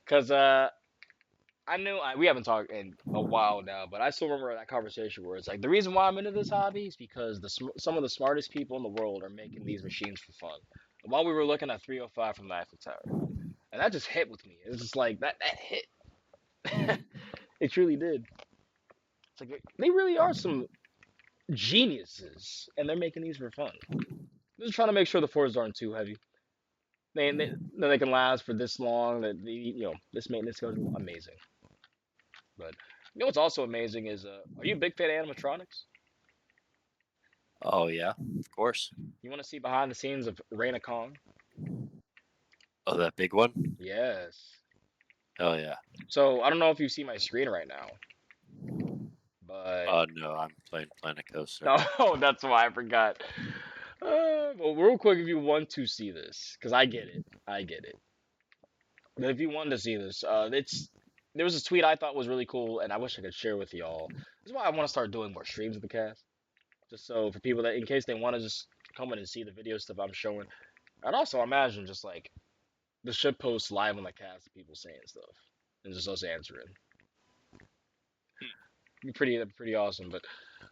Cause I knew we haven't talked in a while now, but I still remember that conversation where it's like the reason why I'm into this hobby is because some of the smartest people in the world are making these machines for fun. And while we were looking at 305 from the Eiffel Tower, and that just hit with me. It's just like that hit. It truly did. It's like they really are some geniuses, and they're making these for fun. They're just trying to make sure the fours aren't too heavy. They can last for this long. That this maintenance goes amazing. But what's also amazing is are you a big fan of animatronics? Oh yeah, of course. You want to see behind the scenes of Raina Kong? Oh, that big one? Yes. Oh yeah. So I don't know if you see my screen right now, but No, I'm playing Planet Coaster. oh, that's why I forgot. Well, real quick, if you want to see this, because I get it. But if you want to see this, there was this tweet I thought was really cool, and I wish I could share with y'all. This is why I want to start doing more streams of the cast, just so for people that, in case they want to just come in and see the video stuff I'm showing, and also imagine just like the shit posts live on the cast of people saying stuff and just us answering. Pretty awesome. But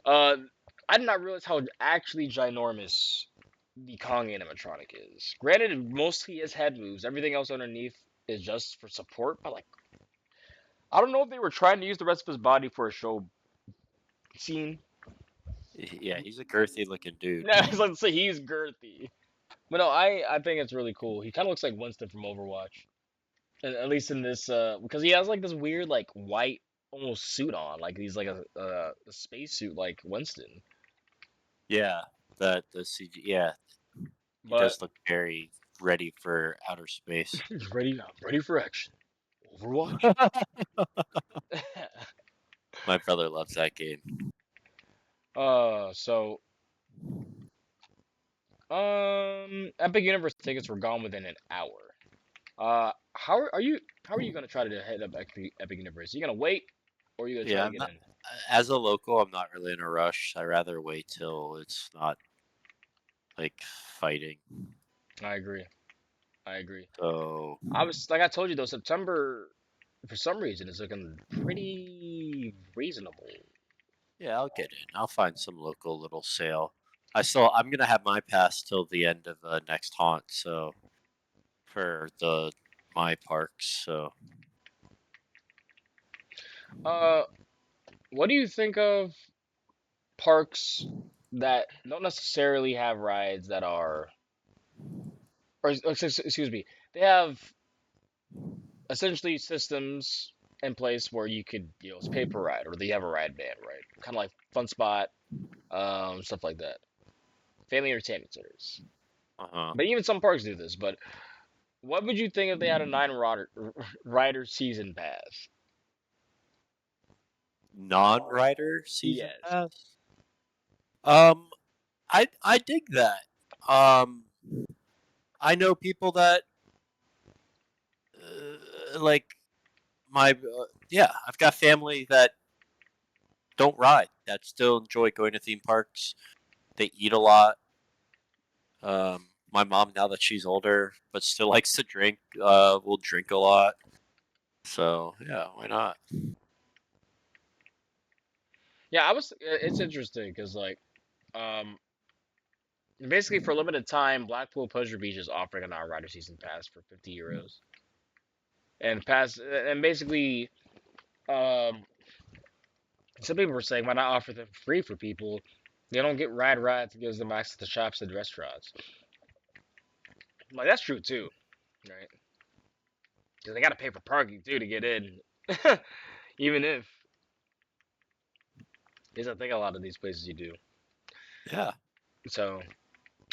I did not realize how actually ginormous the Kong animatronic is. Granted, mostly his head moves. Everything else underneath is just for support. But like, I don't know if they were trying to use the rest of his body for a show scene. Yeah, he's a girthy looking dude. Yeah, it's like to say he's girthy. But no, I think it's really cool. He kind of looks like Winston from Overwatch. At least in this, because he has like this weird like white almost suit on, like he's like a space suit like Winston. Yeah, the CG. Yeah, he But does look very ready for outer space. he's ready for action. Overwatch. My brother loves that game. So Epic Universe tickets were gone within an hour. How are you gonna try to hit up Epic Universe? Are you gonna wait, or are you gonna try Yeah, to I'm get not. in? As a local, I'm not really in a rush. I rather wait till it's not like fighting. I agree. I agree. So I was like I told you though, September for some reason is looking pretty reasonable. yeah, I'll get in. I'll find some local little sale. I'm gonna have my pass till the end of next haunt. So for the my parks. So Uh, what do you think of parks that don't necessarily have rides that are, or excuse me, they have essentially systems in place where you could, it's pay per ride, or they have a ride ban, right? Kind of like Fun Spot, stuff like that. Family entertainment centers. uh-huh. But even some parks do this. But what would you think if they had a rider season pass? Non-rider season Yes. pass. Um, I dig that. Um, I know people that like yeah. I've got family that don't ride that still enjoy going to theme parks. They eat a lot. My mom, now that she's older but still likes to drink, will drink a lot. So yeah, why not? Yeah, I was. It's interesting because like, um, basically for a limited time, Blackpool Pleasure Beach is offering an rider season pass for €50, and basically, um, some people were saying why not offer them free for people? They don't get rides, it gives them access to shops and restaurants. Like that's true too, right? Because they got to pay for parking too to get in, even if because I think a lot of these places you do. Yeah, So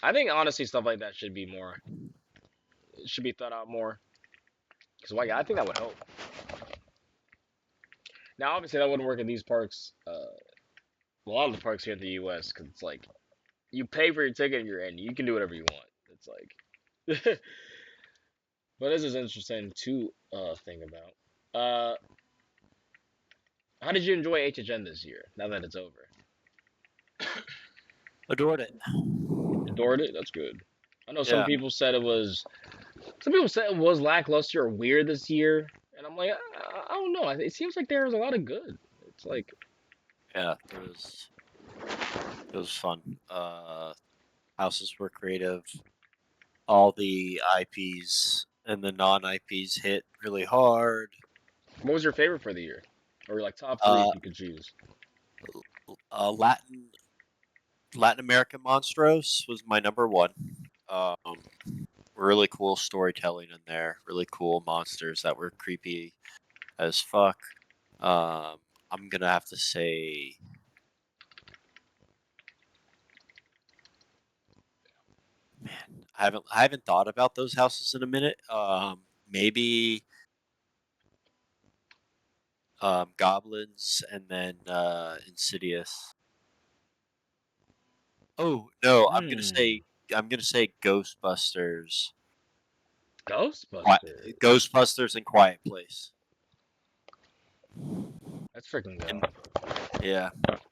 I think honestly stuff like that should be thought out more. Because why? I think that would help. Now obviously that wouldn't work in these parks. A lot of the parks here in the U.S. Because it's like you pay for your ticket and you're in. You can do whatever you want. It's like, but this is interesting to think about. How did you enjoy HHN this year? Now that it's over, adored it. adored it. That's good. I know some Yeah, people said it was. Some people said it was lackluster or weird this year, and I'm like, I don't know. It seems like there was a lot of good. It's like, yeah. It was fun. Houses were creative. All the IPs and the non-IPs hit really hard. what was your favorite for the year, or like top three Uh, if you could choose? Latin American Monstros was my number one. Um, really cool storytelling in there. Really cool monsters that were creepy as fuck. I'm gonna have to say, man, I haven't thought about those houses in a minute. Maybe goblins and then Insidious. Oh no, Hmm. I'm gonna say Ghostbusters. Ghostbusters. Ghostbusters and Quiet Place. That's freaking And go. yeah,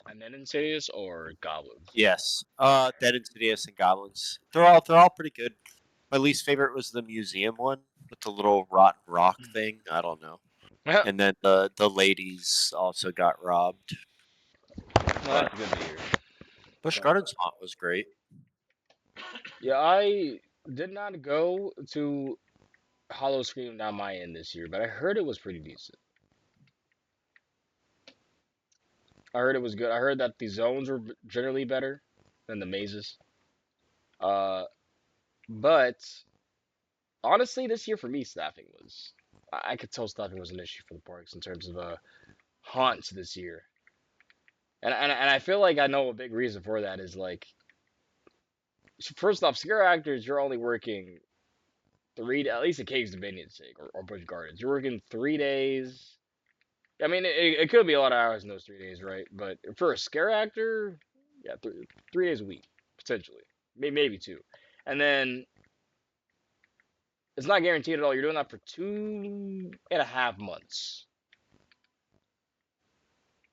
And then Insidious or Goblins. yes. Dead Insidious and Goblins. They're all pretty good. My least favorite was the museum one with the little rotten rock thing. I don't know. well, And then the ladies also got robbed. But that's good to hear. Busch But Gardens haunt was great. yeah, I did not go to Hollow Scream down my end this year, but I heard it was pretty decent. I heard it was good. I heard that the zones were generally better than the mazes. Uh, but honestly, this year for me, staffing was. I could tell staffing was an issue for the parks in terms of haunts this year, and I feel like I know a big reason for that is like first off, scare actors you're only working three at least at Caves Dominion's sake or Busch Gardens you're working 3 days. I mean, it could be a lot of hours in those 3 days, right? But for a scare actor, yeah, 3 days a week potentially, maybe two, and then it's not guaranteed at all. You're doing that for 2.5 months.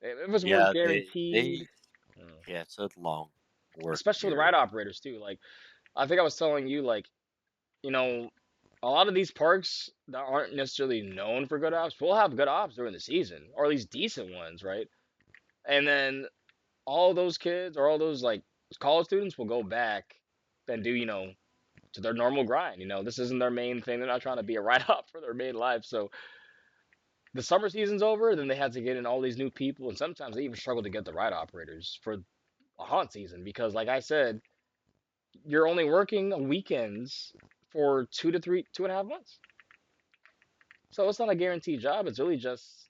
If it was more Yeah, they guaranteed, yeah, it's a long work especially with the period. ride operators too. Like I think I was telling you, like you know, a lot of these parks that aren't necessarily known for good ops will have good ops during the season, or at least decent ones, right? And then all those kids or all those like college students will go back and do to their normal grind. This isn't their main thing. They're not trying to be a write off for their main life. So the summer season's over, then they had to get in all these new people, and sometimes they even struggle to get the ride operators for a haunt season because, like I said, you're only working on weekends for 2.5 months. So it's not a guaranteed job. It's really just,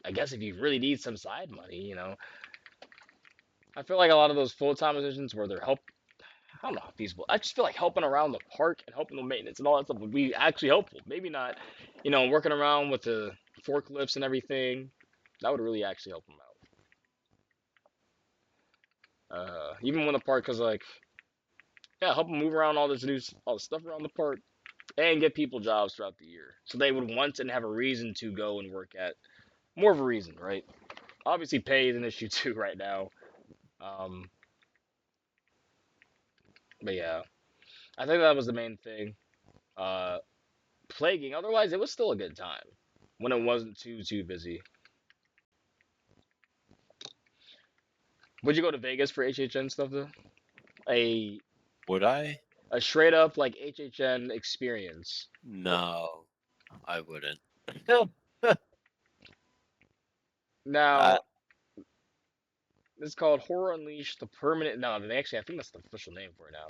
I guess if you really need some side money. I feel like a lot of those full time positions where they're I don't know how feasible. I just feel like helping around the park and helping the maintenance and all that stuff would be actually helpful. Maybe not, working around with the forklifts and everything. That would really actually help them out. Even when the park, cause like, yeah, help them move around all the stuff around the park and get people jobs throughout the year, so they would want and have a reason to go and work at more of a reason, right? Obviously, pay is an issue too right now. Um, but yeah, I think that was the main thing. Uh, Plaguing. Otherwise, it was still a good time when it wasn't too busy. Would you go to Vegas for HHN stuff though? A Would I? a straight up like HHN experience. No, I wouldn't. I, Now it's called Horror Unleashed, the permanent. No, actually, I think that's the official name for it now.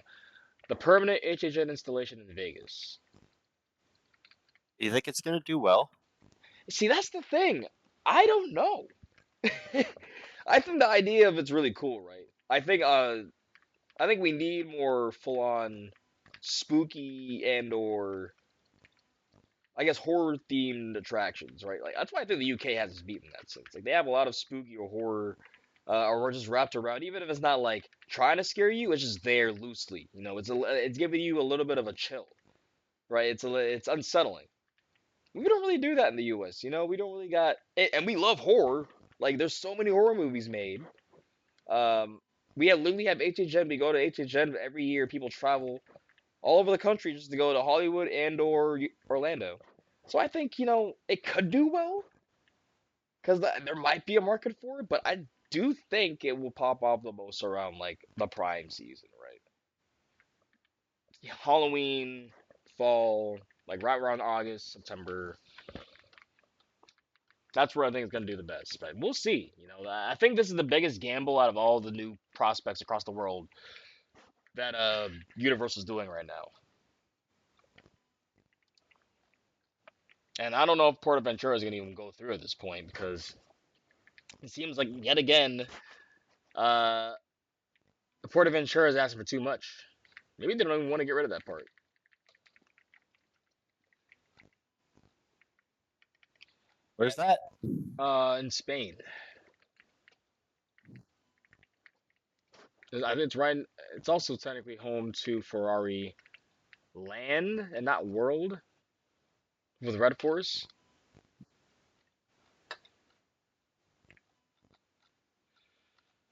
The permanent HHN installation in Vegas. you think it's gonna do well? See, that's the thing. I don't know. I think the idea of it's really cool, right? I think we need more full on spooky and or I guess horror themed attractions, right? Like that's why I think the UK has its beat in that sense. Like they have a lot of spooky or horror, or just wrapped around. Even if it's not like trying to scare you, it's just there loosely. It's giving you a little bit of a chill, right? It's unsettling. We don't really do that in the US. We don't really got, and we love horror. Like there's so many horror movies made. Um, we literally have HHN. We go to HHN every year. People travel all over the country just to go to Hollywood and or Orlando. So I think it could do well because there might be a market for it, but I do think it will pop off the most around like the prime season, right? Halloween, fall, like right around August, September. That's where I think it's gonna do the best. But we'll see. I think this is the biggest gamble out of all the new prospects across the world that Universal's doing right now. And I don't know if Portaventura is gonna even go through at this point because it seems like yet again, uh, Portaventura is asking for too much. Maybe they don't even want to get rid of that part. Where's that? In Spain. I think it's right. It's also technically home to Ferrari Land and not World with Red Force.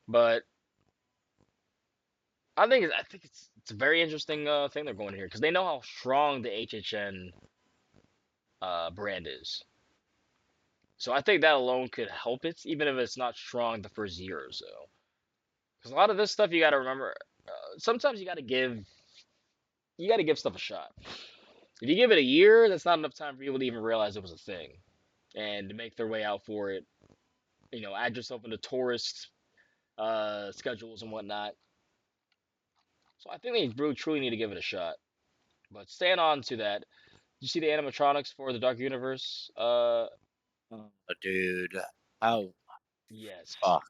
But I think it's a very interesting thing they're going here because they know how strong the HHN brand is. So I think that alone could help it, even if it's not strong the first year or so. Because a lot of this stuff you got to remember. Sometimes you got to give stuff a shot. If you give it a year, that's not enough time for people to even realize it was a thing and to make their way out for it. Add yourself into tourist schedules and whatnot. So I think they really truly need to give it a shot. But staying on to that, you see the animatronics for the Dark Universe? Oh, dude. How? Yes. Fuck.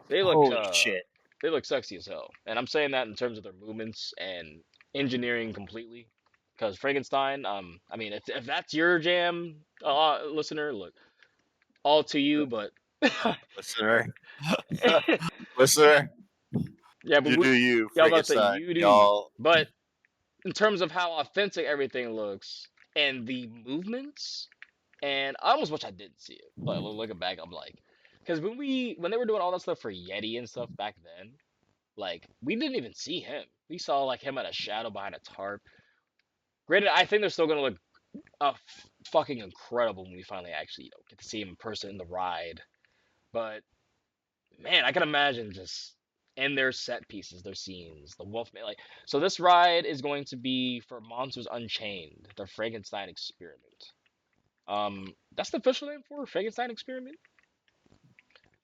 They look Holy shit. they look sexy as hell, and I'm saying that in terms of their movements and engineering completely. Because Frankenstein, I mean, if that's your jam, listener, look, all to you. But Listener. Listener. yeah, but You do you, yeah, I was about to say Frankenstein. you do you. Y'all. But in terms of how authentic everything looks and the movements, and I almost wish I didn't see it. Like looking back, I'm like, because when they were doing all that stuff for Yeti and stuff back then, like we didn't even see him. We saw like him at a shadow behind a tarp. Granted, I think they're still gonna look fucking incredible when we finally actually get to see him in person in the ride. But man, I can imagine just in their set pieces, their scenes, the Wolfman. Like, so this ride is going to be for Monsters Unchained, the Frankenstein Experiment. That's the official name for it, Frankenstein Experiment.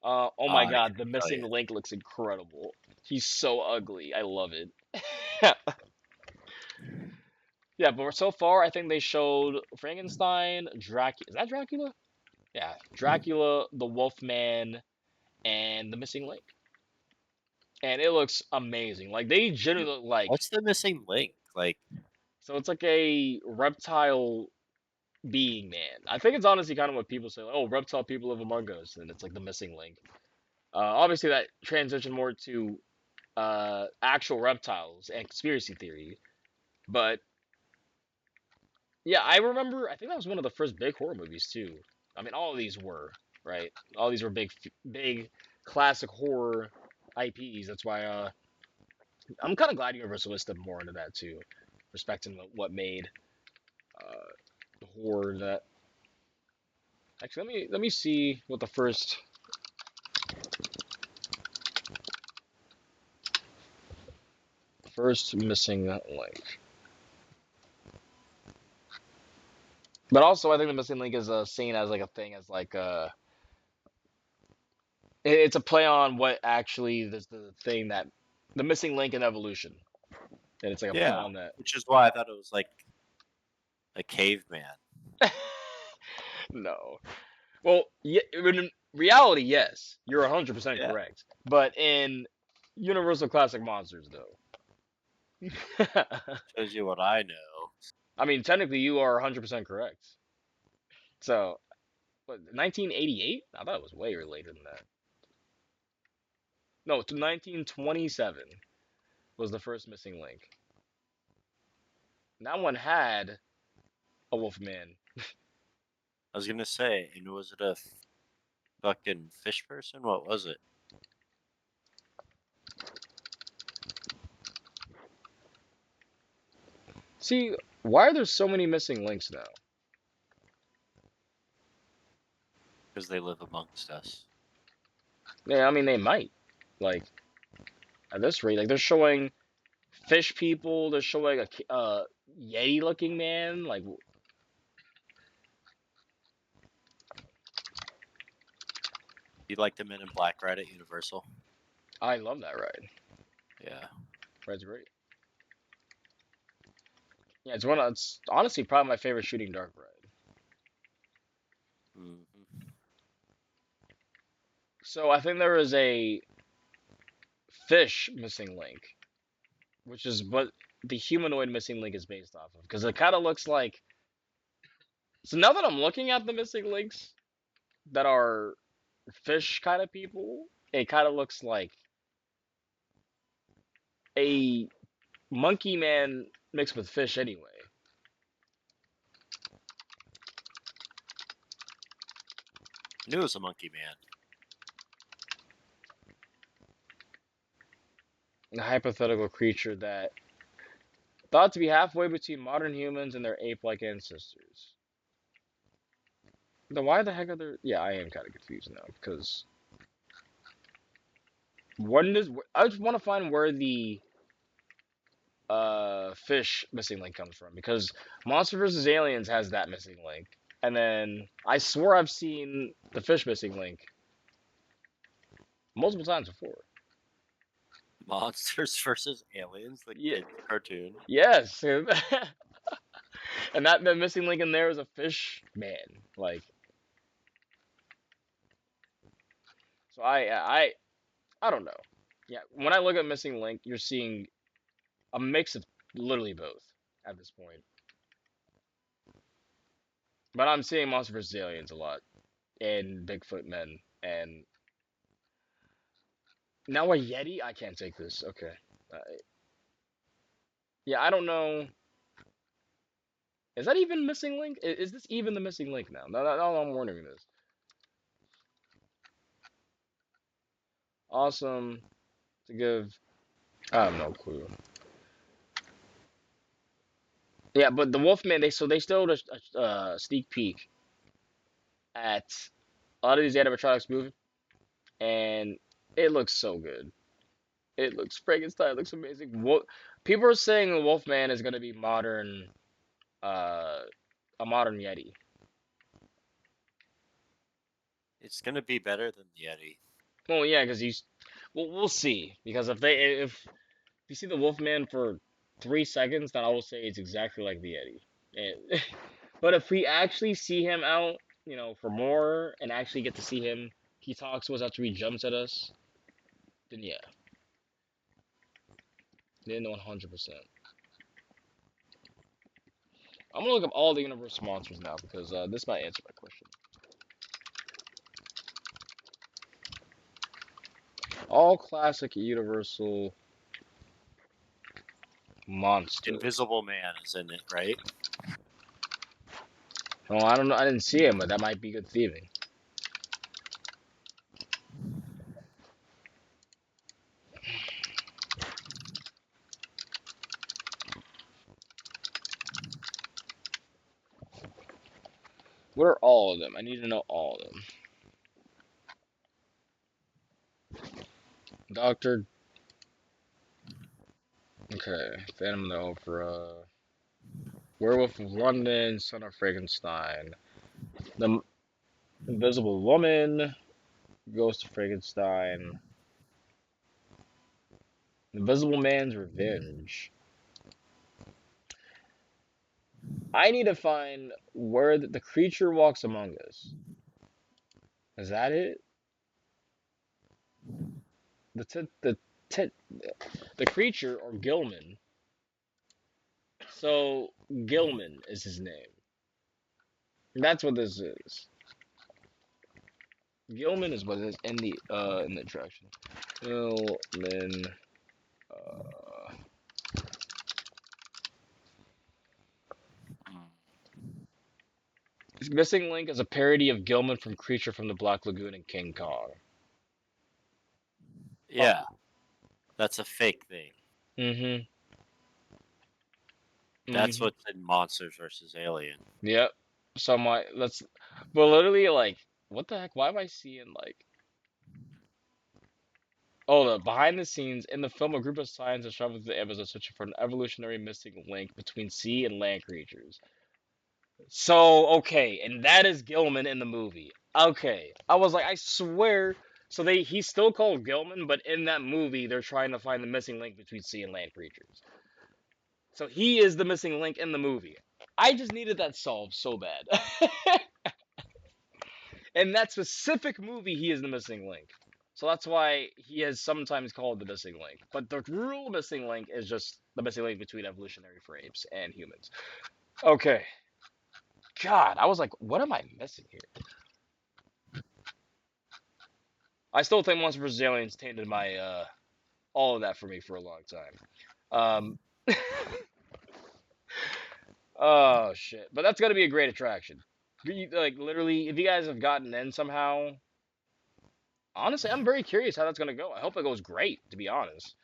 Oh my I God, the can tell missing you. link looks incredible. He's so ugly. I love it. Yeah, but so far I think they showed Frankenstein, Dracula. Is that Dracula? Yeah, Dracula, the Wolfman, and the missing link. And it looks amazing. Like they generally look like, What's the missing link? Like, so it's like a reptile being man. I think it's honestly kind of what people say, like, oh, reptile people live among us, and it's like the missing link. Obviously that transition more to actual reptiles and conspiracy theory, but yeah, I remember. I think that was one of the first big horror movies too. I mean, all of these were right. All these were big classic horror IPs. That's why I'm kind of glad Universal stepped more into that too, respecting what made the horror that. Actually, let me see what the first missing link. But also, I think the missing link is seen as like a thing, as like it's a play on what actually the thing that the missing link in evolution, and it's like a play yeah. on that. Which is why I thought it was like a caveman. No. Well, yeah, in reality, yes, you're 100% Yeah. correct. But in Universal Classic Monsters, though, Shows you what I know. I mean, technically, you are 100% correct. So, what, 1988? I thought it was way later than that. No, to 1927 was the first missing link. That one had a Wolfman. I was gonna say, and was it a fucking fish person? What was it? See, why are there so many missing links now? Because they live amongst us. Yeah, I mean, they might. Like, at this rate, like, they're showing fish people. They're showing a yeti looking man. Like, You like the Men in Black ride at Universal? I love that ride. Yeah. Ride's great. Yeah, it's honestly probably my favorite shooting dark ride. hmm So I think there is a fish missing link which is what the humanoid missing link is based off of, because it kind of looks like. So now that I'm looking at the missing links that are fish kind of people, it kind of looks like a monkey man mixed with fish anyway. I knew it was a monkey man. A hypothetical creature that thought to be halfway between modern humans and their ape-like ancestors. Then why the heck are there? Yeah, I am kind of confused now because when does I just want to find where the fish missing link comes from, because Monster vs. Aliens has that missing link, and then I swore I've seen the fish missing link multiple times before. Monsters versus Aliens, the Yeah. kids cartoon. Yes, and that the missing link in there is a fish man. Like, so I don't know. Yeah, when I look at missing link, you're seeing a mix of literally both at this point. But I'm seeing Monster vs. Aliens a lot, and Bigfoot men, and now a Yeti. I can't take this. Okay. Uh, yeah, I don't know. Is that even missing link? Is this even the missing link now? No, I'm wondering this. Awesome to give. I have no clue. Yeah, but the Wolfman, they still just sneak peek at a lot of these animatronics moving, and it looks so good. It looks Frankenstein looks amazing. What people are saying the Wolfman is gonna be modern, uh, a modern Yeti. It's gonna be better than the Yeti. Well, yeah, because he's. Well, we'll see. Because if you see the Wolfman for 3 seconds, then I will say it's exactly like the Yeti. And, but if we actually see him out, for more and actually get to see him, he talks to us after he jumps at us, then yeah, then 100%. I'm gonna look up all the Universal monsters now because this might answer my question. All classic Universal monsters. Invisible Man is in it, right? Oh, I don't know. I didn't see him, but that might be good theming. What are all of them? I need to know all of them. Doctor. Okay, Phantom of the Opera. Werewolf of London, Son of Frankenstein. The Invisible Woman, Ghost of Frankenstein. Invisible Man's Revenge. I need to find where the creature walks among us. Is that it? The the creature or Gilman. So Gilman is his name. That's what this is. Gilman is what it is in the attraction. Gilman. Uh, Missing Link is a parody of Gilman from Creature from the Black Lagoon and King Kong. Yeah, that's a fake thing. Mm-hmm. That's what's in Monsters versus Alien. Yep. So but literally like, what the heck? Why am I seeing like? Oh, the behind the scenes in the film, a group of scientists travel through the Amazon searching for an evolutionary missing link between sea and land creatures. So okay, and that is Gilman in the movie. Okay, I was like, I swear. So he's still called Gilman, but in that movie, they're trying to find the missing link between sea and land creatures. So he is the missing link in the movie. I just needed that solved so bad. In that specific movie, he is the missing link. So that's why he has sometimes called the missing link. But the real missing link is just the missing link between evolutionary for apes and humans. Okay. God, I was like, what am I missing here? I still think Monster vs. Aliens tainted my all of that for me for a long time. Oh shit! But that's gonna be a great attraction. Like literally, if you guys have gotten in somehow, honestly, I'm very curious how that's gonna go. I hope it goes great, to be honest.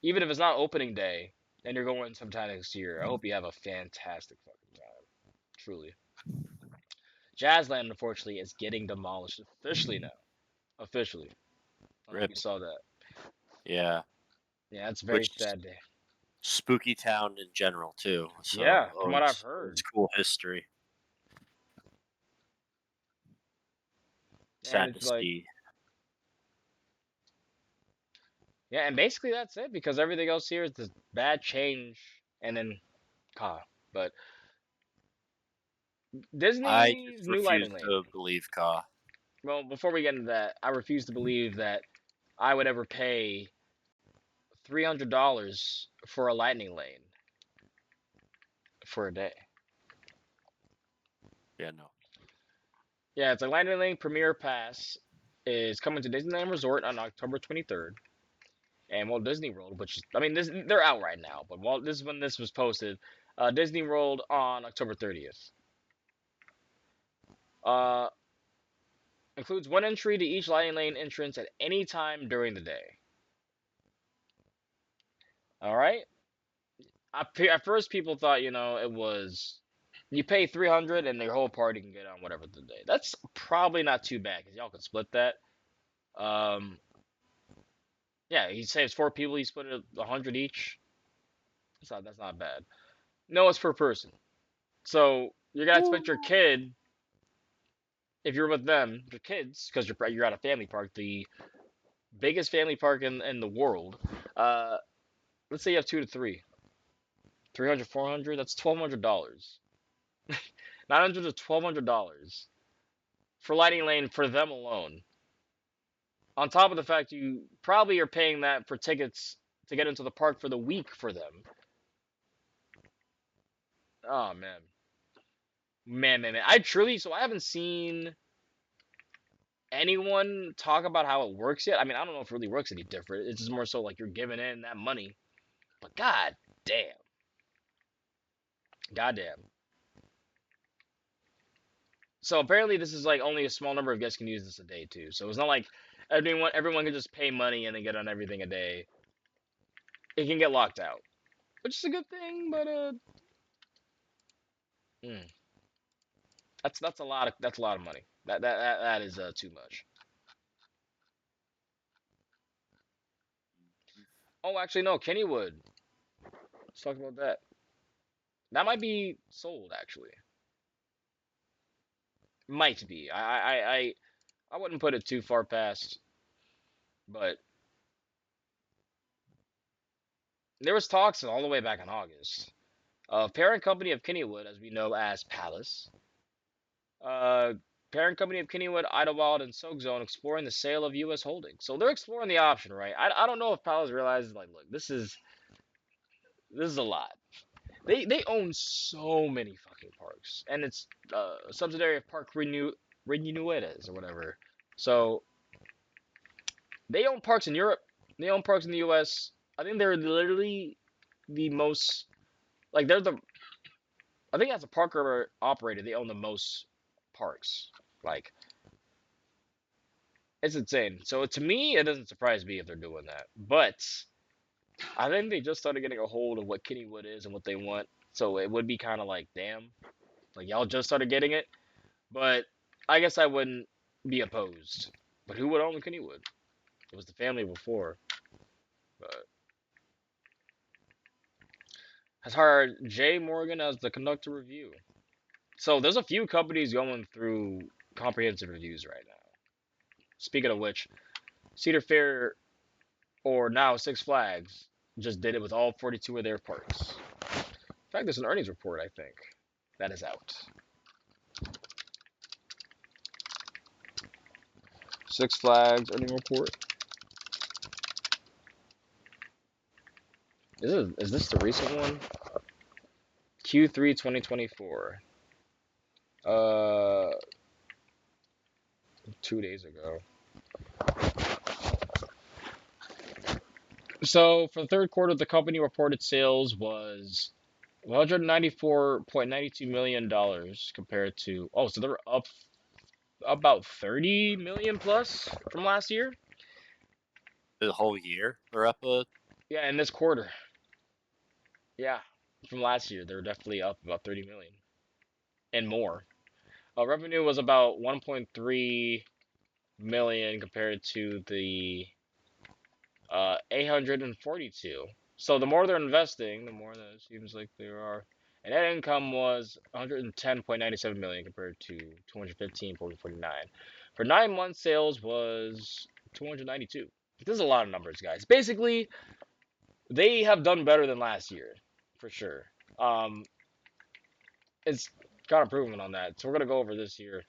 Even if it's not opening day and you're going sometime next year, I hope you have a fantastic fucking time. Truly. Jazzland, unfortunately, is getting demolished officially now. Officially. I don't know if you Rip. saw that. Yeah. Yeah, it's a very Which sad day. spooky town in general too. Yeah, So from what I've always heard. cool history. And Sad to it's like, see. yeah, and basically that's it because everything else here is this bad change and then Ka. But I Disney's just new refuse lightning lane. to believe Ka. Well, before we get into that, I refuse to believe that I would ever pay $300 for a lightning lane for a day. Yeah, no. Yeah, it's a lightning lane premiere pass is coming to Disneyland Resort on October 23rd. And Walt Disney World, which is, I mean, they're out right now, but this is when this was posted. Disney World on October 30th. Uh, includes one entry to each lightning lane entrance at any time during the day. All right. At first, people thought it was you pay 300 and the whole party can get on whatever the day. That's probably not too bad because y'all can split that. Um, yeah, he saves four people. He split it 100 each. That's not bad. No, it's per person. So you're gonna expect your kid, if you're with them, your kids, because you're at a family park, the biggest family park in the world. Uh, let's say you have two to three, 300, 400. That's $1,200. 900 to $1,200 for lighting lane for them alone. On top of the fact you probably are paying that for tickets to get into the park for the week for them. Oh man, man. I haven't seen anyone talk about how it works yet. I mean, I don't know if it really works any different. It's just more so like you're giving in that money. But god damn. Goddamn. So apparently this is like only a small number of guests can use this a day too. So it's not like everyone can just pay money and then get on everything a day. It can get locked out, which is a good thing, but mm, that's a lot of money. That is too much. Oh, actually no, Kennywood. Let's talk about that. That might be sold actually. Might be. I wouldn't put it too far past, but there was talks all the way back in August of parent company of Kennywood, as we know as Palace. Uh, Parent company of Kennywood, Idlewild, and Soak Zone exploring the sale of U.S. holdings. So they're exploring the option, right? I don't know if Palace realizes like, look, this is a lot. They own so many fucking parks, and it's a subsidiary of Park Renuedes or whatever. So they own parks in Europe. They own parks in the U.S. I think they're literally the most like they're the I think as a park operator they own the most parks. Like it's insane. So to me, it doesn't surprise me if they're doing that. But I think they just started getting a hold of what Kennywood is and what they want. So it would be kind of like, damn, like y'all just started getting it. But I guess I wouldn't be opposed. But who would own Kennywood? It was the family before. But has hired Jay Morgan as the conductor review. So there's a few companies going through comprehensive reviews right now. Speaking of which, Cedar Fair or now Six Flags just did it with all 42 of their parks. In fact, there's an earnings report I think that is out. Six Flags earning report. Is this the recent one? Q3 2024. Uh, 2 days ago. So for the third quarter, the company reported sales was $194.92 million compared to, oh, so they're up about 30 million plus from last year. The whole year they're up a. Yeah, in this quarter. Yeah, from last year, they're definitely up about 30 million and more. Revenue was about 1.3 million compared to the 842. So the more they're investing, the more that it seems like they are. And net income was 110.97 million compared to 215.49. For 9 months, sales was 292. This is a lot of numbers, guys. Basically, they have done better than last year, for sure. Um, it's got improvement on that. So we're gonna go over this here.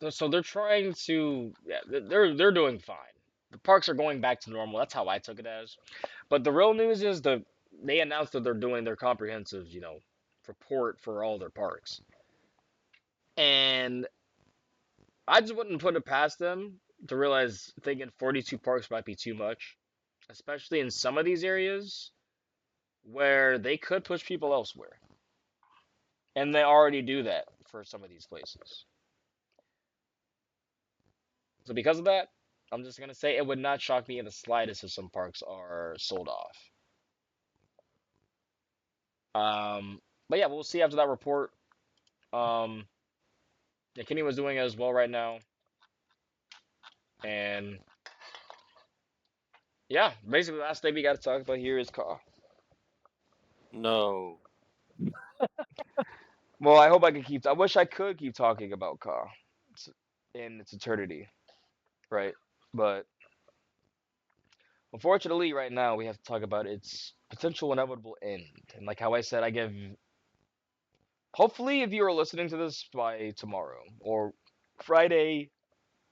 So they're trying to, yeah, they're doing fine. The parks are going back to normal. That's how I took it as. But the real news is they announced that they're doing their comprehensive, report for all their parks. And I just wouldn't put it past them to realize thinking 42 parks might be too much, especially in some of these areas where they could push people elsewhere. And they already do that for some of these places. So because of that, I'm just gonna say it would not shock me in the slightest if some parks are sold off. But yeah, we'll see after that report. Um, yeah, Kenny was doing as well right now, and yeah, basically the last thing we got to talk about here is Ka. No. Well, I hope I can keep. I wish I could keep talking about Ka in its eternity, right? But unfortunately, right now we have to talk about its potential inevitable end. And like how I said, I give. Hopefully, if you are listening to this by tomorrow or Friday,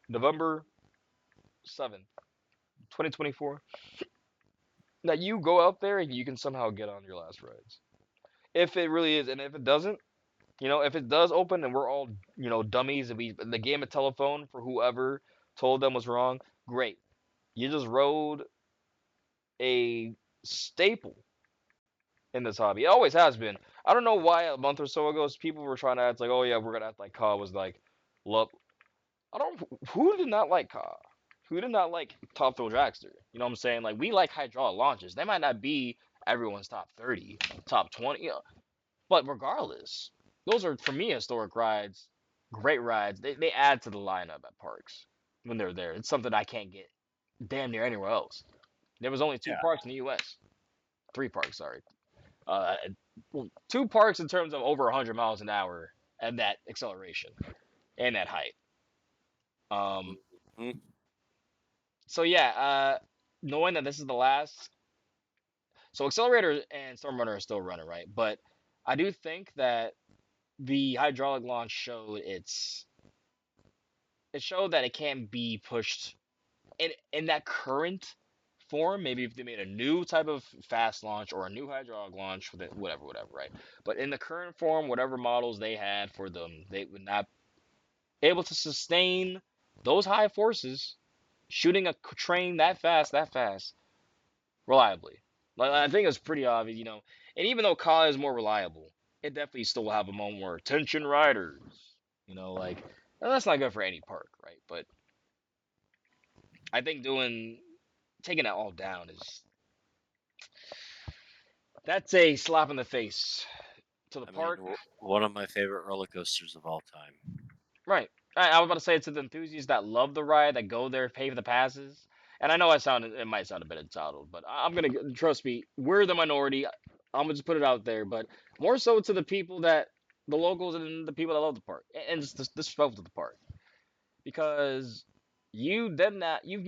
November 7th, 2024, that you go out there and you can somehow get on your last rides. If it really is, and if it doesn't, if it does open and we're all, dummies and we the game of telephone for whoever told them was wrong, great. You just rode a staple in this hobby. It always has been. I don't know why a month or so ago people were trying to act like, oh yeah, we're gonna act like Ka was like, look, I don't. Who did not like Ka? Who did not like Top Thrill Dragster? You know what I'm saying? Like we like hydraulic launches. They might not be everyone's top 30, top 20, but regardless, those are for me historic rides, great rides. They add to the lineup at parks when they're there. It's something I can't get damn near anywhere else. There was only two Yeah. parks in the U.S. Three parks, sorry. Uh, well, two parks in terms of over 100 miles an hour and that acceleration and that height. Um, Mhm. so yeah, knowing that this is the last, so Accelerator and Storm Runner are still running, right? But I do think that the hydraulic launch it showed that it can be pushed in that current form. Maybe if they made a new type of fast launch or a new hydraulic launch with it, whatever, right? But in the current form, whatever models they had for them, they would not able to sustain those high forces shooting a train that fast, reliably. Like I think it's pretty obvious, And even though Ka is more reliable, it definitely still will have a moment where tension riders, like and that's not good for any park, right? But I think taking it all down is that's a slap in the face to the I mean, park. one of my favorite roller coasters of all time. Right. I was about to say it to the enthusiasts that love the ride, that go there, pay for the passes. And I know it might sound a bit entitled, but I'm gonna trust me. We're the minority. I'm gonna just put it out there, but more so to the people the locals and the people that love the park, and just disrespectful to the park, because you made that your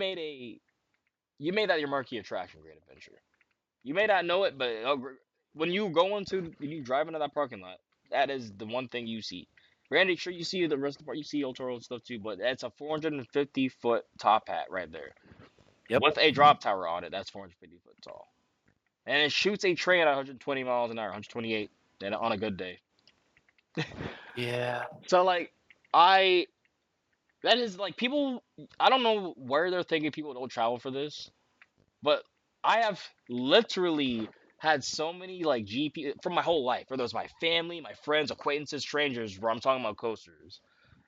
marquee attraction, Great Adventure. You may not know it, but when you drive into that parking lot, that is the one thing you see. Granted, sure you see the rest of the part, you see El Toro and stuff too, but that's a 450-foot top hat right there Yep. with a drop tower on it. That's 450 foot tall, and it shoots a train at 120 miles an hour, 128, and on a good day. Yeah. So like, I that is like people. I don't know where they're thinking people don't travel for this, but I have literally had so many like GP from my whole life, whether it's my family, my friends, acquaintances, strangers, where I'm talking about coasters.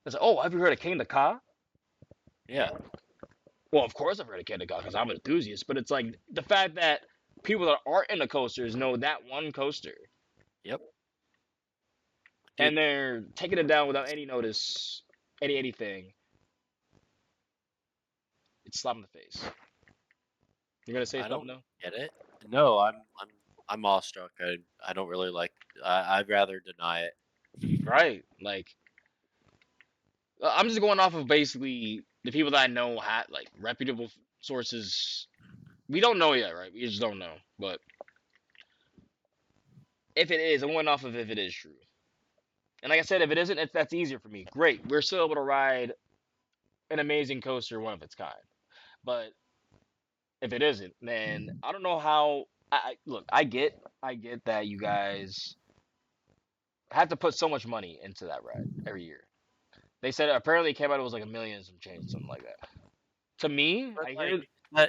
It's like, oh, have you heard of Kingda Ka? Yeah. Well, of course I've heard of Kingda Ka because I'm an enthusiast, but it's like the fact that people that aren't into coasters know that one coaster, Yep. and Dude, they're taking it down without any notice, anything. It's slap in the face. You're gonna say I something don't though? get it. No, I'm awestruck. I don't really like. I'd rather deny it. Right. Like I'm just going off of basically the people that I know had like reputable sources. We don't know yet, right? We just don't know. But if it is, I'm going off of if it is true. And like I said, if it isn't, that's easier for me. Great, we're still able to ride an amazing coaster, one of its kind. But if it isn't, then I don't know how. Look. I get that you guys have to put so much money into that ride every year. They said apparently it came out it was like a million and some change, something like that. To me, But I like, hear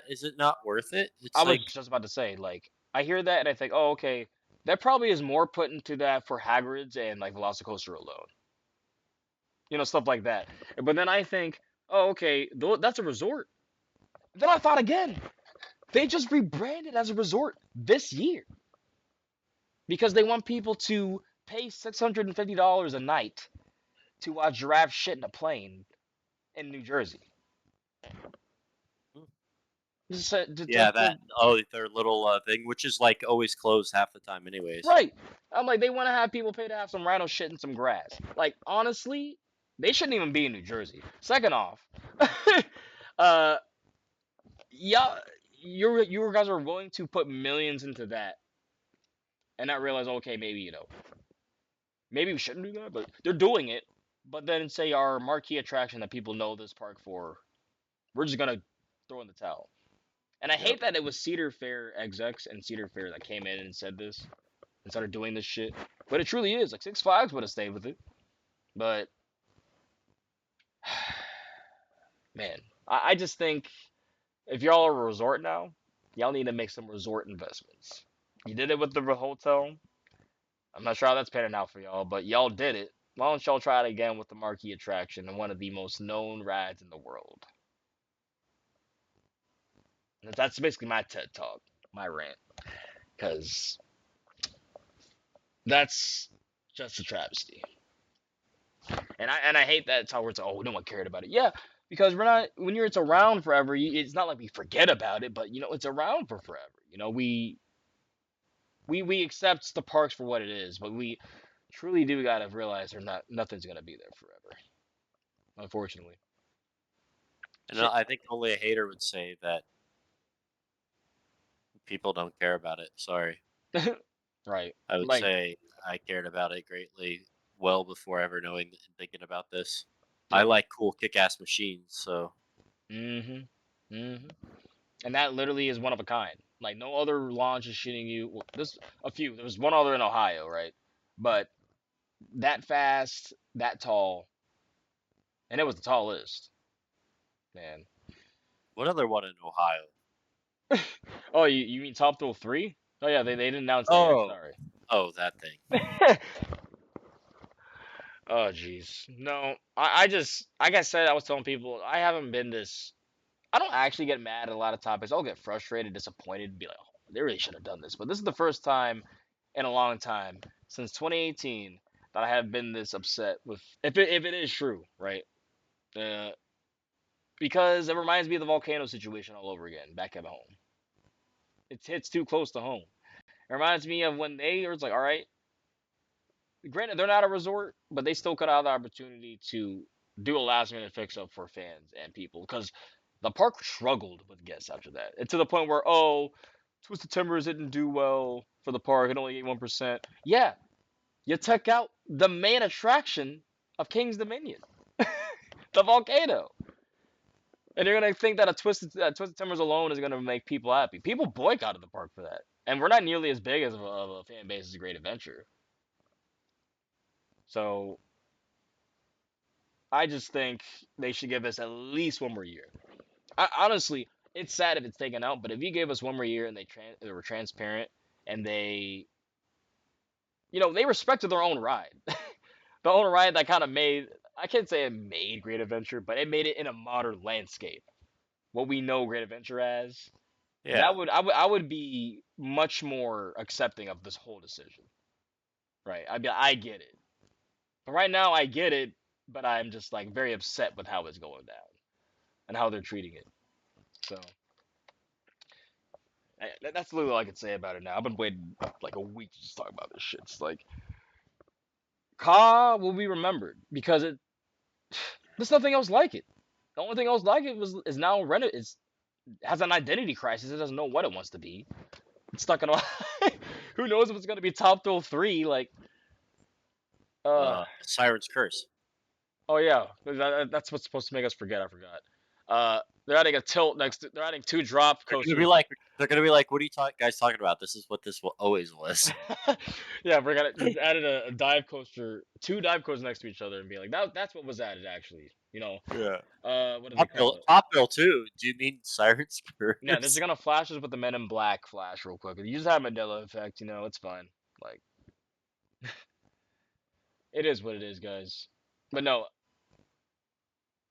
is it not worth it? I It's was like, just about to say, like, I hear that and I think, oh, okay, that probably is more put into that for Hagrid's and like Velocicoaster alone, stuff like that. But then I think, oh, okay, that's a resort. Then I thought again, they just rebranded as a resort this year because they want people to pay $650 a night to watch giraffe shit in a plane in New Jersey. hmm, yeah, that their little thing, which is like always closed half the time, anyways. Right. I'm like, they want to have people pay to have some rhino shit and some grass. Like, honestly, they shouldn't even be in New Jersey. Second off, uh, yeah, you guys are willing to put millions into that and not realize, okay, maybe maybe we shouldn't do that, but they're doing it. But then say our marquee attraction that people know this park for, we're just gonna throw in the towel. And I Yep. hate that it was Cedar Fair execs and Cedar Fair that came in and said this and started doing this shit. But it truly is like Six Flags would have stayed with it. But man, I just think if y'all are a resort now, y'all need to make some resort investments. You did it with the hotel. I'm not sure how that's panning out for y'all, but y'all did it. Why don't y'all try it again with the marquee attraction and one of the most known rides in the world? That's basically my TED talk, my rant, because that's just a travesty. And I hate that it's how it's oh no one cared about it. Yeah, because we're not when it's around forever. It's not like we forget about it, but it's around for forever. We accept the parks for what it is, but we truly do gotta realize nothing's gonna be there forever. Unfortunately, And shit. I think only a hater would say that people don't care about it. Sorry. Right. I would Like, say I cared about it greatly well before ever knowing and thinking about this. I yep. like cool kick-ass machines, so Mhm. Mhm. And that literally is one of a kind. Like no other launch is shooting you. Well, this a few. There was one other in Ohio, right? But that fast, that tall, and it was the tallest. Man. what other one in Ohio? Oh, you mean Top Thrill 3? Oh yeah, they didn't announce that yet. Oh, Sorry. oh, that thing. Oh jeez. No, I just like I said, I was telling people I haven't been this. I don't actually get mad at a lot of topics. I'll get frustrated, disappointed, and be like, oh, they really should have done this. But this is the first time in a long time since 2018 that I have been this upset with if it is true, right? Uh, because it reminds me of the volcano situation all over again back at home. It hits too close to home. It reminds me of when they was like, all right, granted they're not a resort, but they still could have the opportunity to do a last minute fix up for fans and people because the park struggled with guests after that. And to the point where Twisted Timbers didn't do well for the park. It only ate 1%. Yeah, You took out the main attraction of King's Dominion, the volcano. And you're gonna think that a Twisted Timbers alone is gonna make people happy. People boycotted the park for that, and we're not nearly as big as of a fan base as Great Adventure. So I just think they should give us at least one more year. Honestly, it's sad if it's taken out, but if you gave us one more year and they were transparent and they respected their own ride, the own ride that kind of made, I can't say it made Great Adventure, but it made it in a modern landscape. What we know Great Adventure as, Yeah. I would be much more accepting of this whole decision. Right? I'd be like, I get it. But right now I get it, but I'm just like very upset with how it's going down and how they're treating it. So that's literally all I can say about it now. I've been waiting like a week to just talk about this shit. It's like Ka will be remembered because there's nothing else like it. The only thing else like it is now has an identity crisis. It doesn't know what it wants to be. It's stuck in a who knows if it's gonna be top thrill 3, like Siren's Curse. oh yeah, that's what's supposed to make us forget. I forgot. They're adding a tilt next. They're adding 2 drop They're coasters. gonna be like, what are you guys talking about? This is what this always was. Yeah, we're gonna just added a dive coaster, 2 dive coasters next to each other, and be like, that's what was added actually. Yeah. What do they call it? Top Bill too. Do you mean Siren's Curse? Yeah, this is gonna flash us with the Men in Black flash real quick. You just have Mandela effect, it's fine. Like, it is what it is, guys. But no,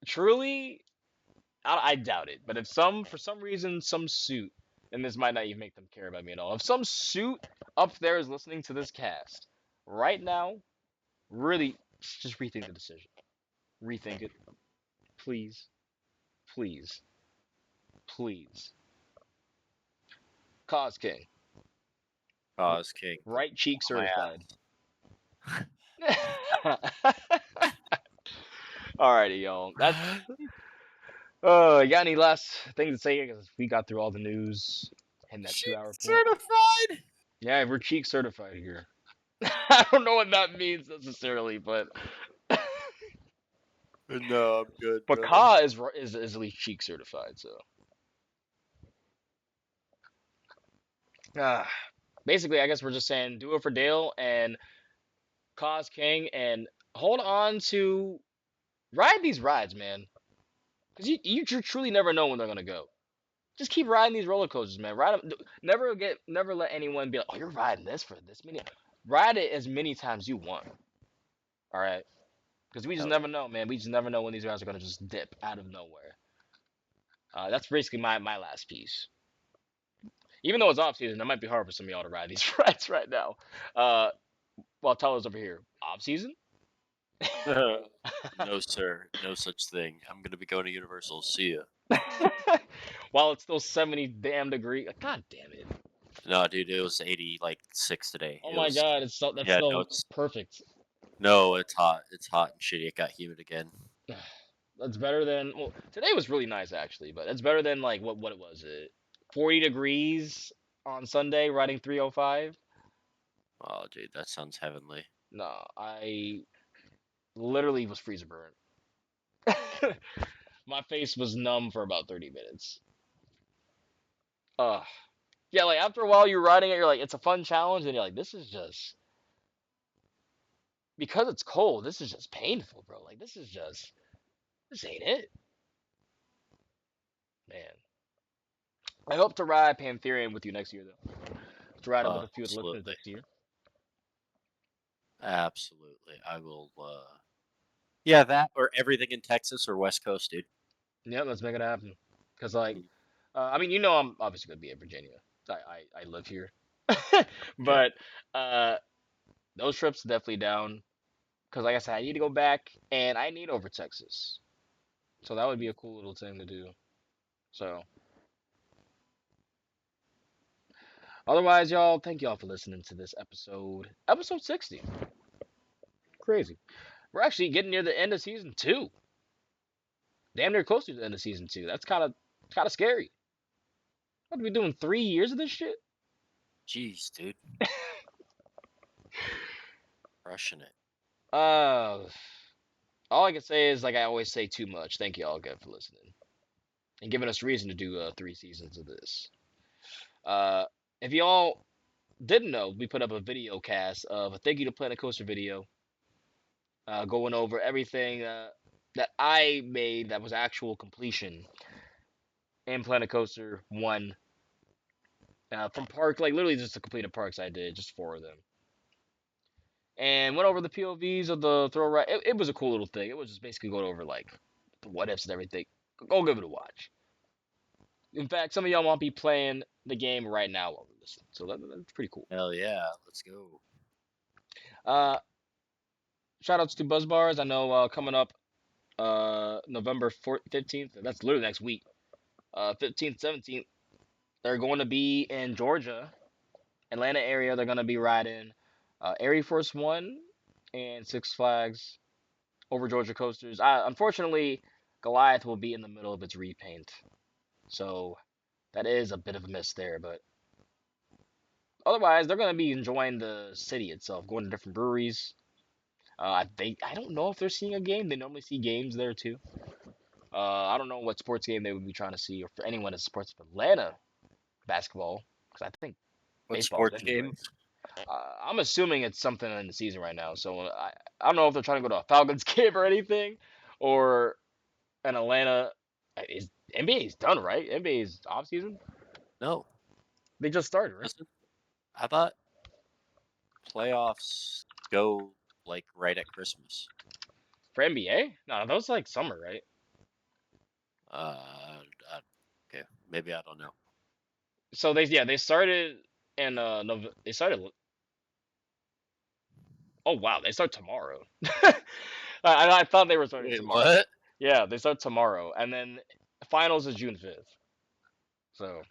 truly, I doubt it. But if for some reason, some suit, and this might not even make them care about me at all. If some suit up there is listening to this cast right now, really, just rethink the decision. Rethink it, please, please, please. Cause King, Cause King. right cheek On my certified. Alrighty, y'all. That's. You got any last things to say? Because we got through all the news in that 2 hour point. Certified. Yeah, we're cheek certified here. I don't know what that means necessarily, but No, I'm good. but Brother. Ka is at least cheek certified. So basically, I guess we're just saying do it for Dale and Ka's King, and hold on to ride these rides, man, because you truly never know when they're gonna go. Just keep riding these roller coasters, man. Ride them. Never let anyone be like, oh, you're riding this for this many. Ride it as many times you want. All right, because we just never know, man. We just never know when these rides are gonna just dip out of nowhere. That's basically my last piece. Even though it's off season, it might be hard for some of y'all to ride these rides right now. Well, tell us over here, off season. No, sir. No such thing. I'm gonna be going to Universal. See ya. While it's still 70 damn degree. God damn it. No, dude, it was 86 today. Oh It my was. god, that's Yeah, still no, it's perfect. no, it's hot. It's hot and shitty. It got humid again. That's better than today was really nice actually, but it's better than like what it was. 40 degrees on Sunday riding 305. Oh, dude, that sounds heavenly. No, I literally was freezer burnt. My face was numb for about 30 minutes. Yeah, like after a while you're riding it, you're like, it's a fun challenge, and you're like, this is just because it's cold, this is just painful, bro. Like this ain't it. Man. I hope to ride Pantherian with you next year though. To ride it with a few of the listeners Absolutely. next year. Absolutely. I will. Yeah, that or everything in Texas or West Coast, dude. Yeah, let's make it happen. Cause like, Mm. I mean, I'm obviously gonna be in Virginia. I live here, Yeah. but those trips definitely down. Cause like I said, I need to go back, and I need over Texas. So that would be a cool little thing to do. So otherwise, y'all, thank y'all for listening to this episode 60. Crazy. We're actually getting near the end of season 2. Damn near close to the end of season 2. That's kind of scary. What are we doing? 3 years of this shit? Jeez, dude. Crushing it. Uh, all I can say is like I always say too much. Thank you all again for listening and giving us reason to do 3 seasons of this. Uh, if y'all didn't know, we put up a video cast of a Thank You to Planet Coaster video, going over everything that I made that was actual completion in Planet Coaster 1, from park, like literally just the completed parks I did, just 4 of them. And went over the POVs of the throw right. It was a cool little thing. It was just basically going over like the what ifs and everything. Go give it a watch. In fact, some of y'all won't be playing the game right now while we're listening, so that's pretty cool. Hell yeah, let's go. Uh, Shout outs to Buzz Bars. I know coming up November 15th. That's literally next week. 15th, 17th. They're going to be in Georgia, Atlanta area. They're going to be riding Air Force One and Six Flags over Georgia coasters. Unfortunately, Goliath will be in the middle of its repaint, so that is a bit of a miss there. But otherwise, they're going to be enjoying the city itself, going to different breweries. I don't know if they're seeing a game. They normally see games there too. I don't know what sports game they would be trying to see, or for anyone that supports Atlanta basketball, because I think What baseball is sports ended, right? game? I'm assuming it's something in the season right now. So I don't know if they're trying to go to a Falcons game or anything, or an Atlanta. Is NBA's done, right? NBA's off season. No, They just started, right? listen. I thought playoffs go like right at Christmas. For NBA? No, that was like summer, right? Okay, maybe I don't know. So they started in they started. Oh wow, they start tomorrow. I thought they were starting Wait, tomorrow. what? Yeah, they start tomorrow, and then finals is June 5th. So,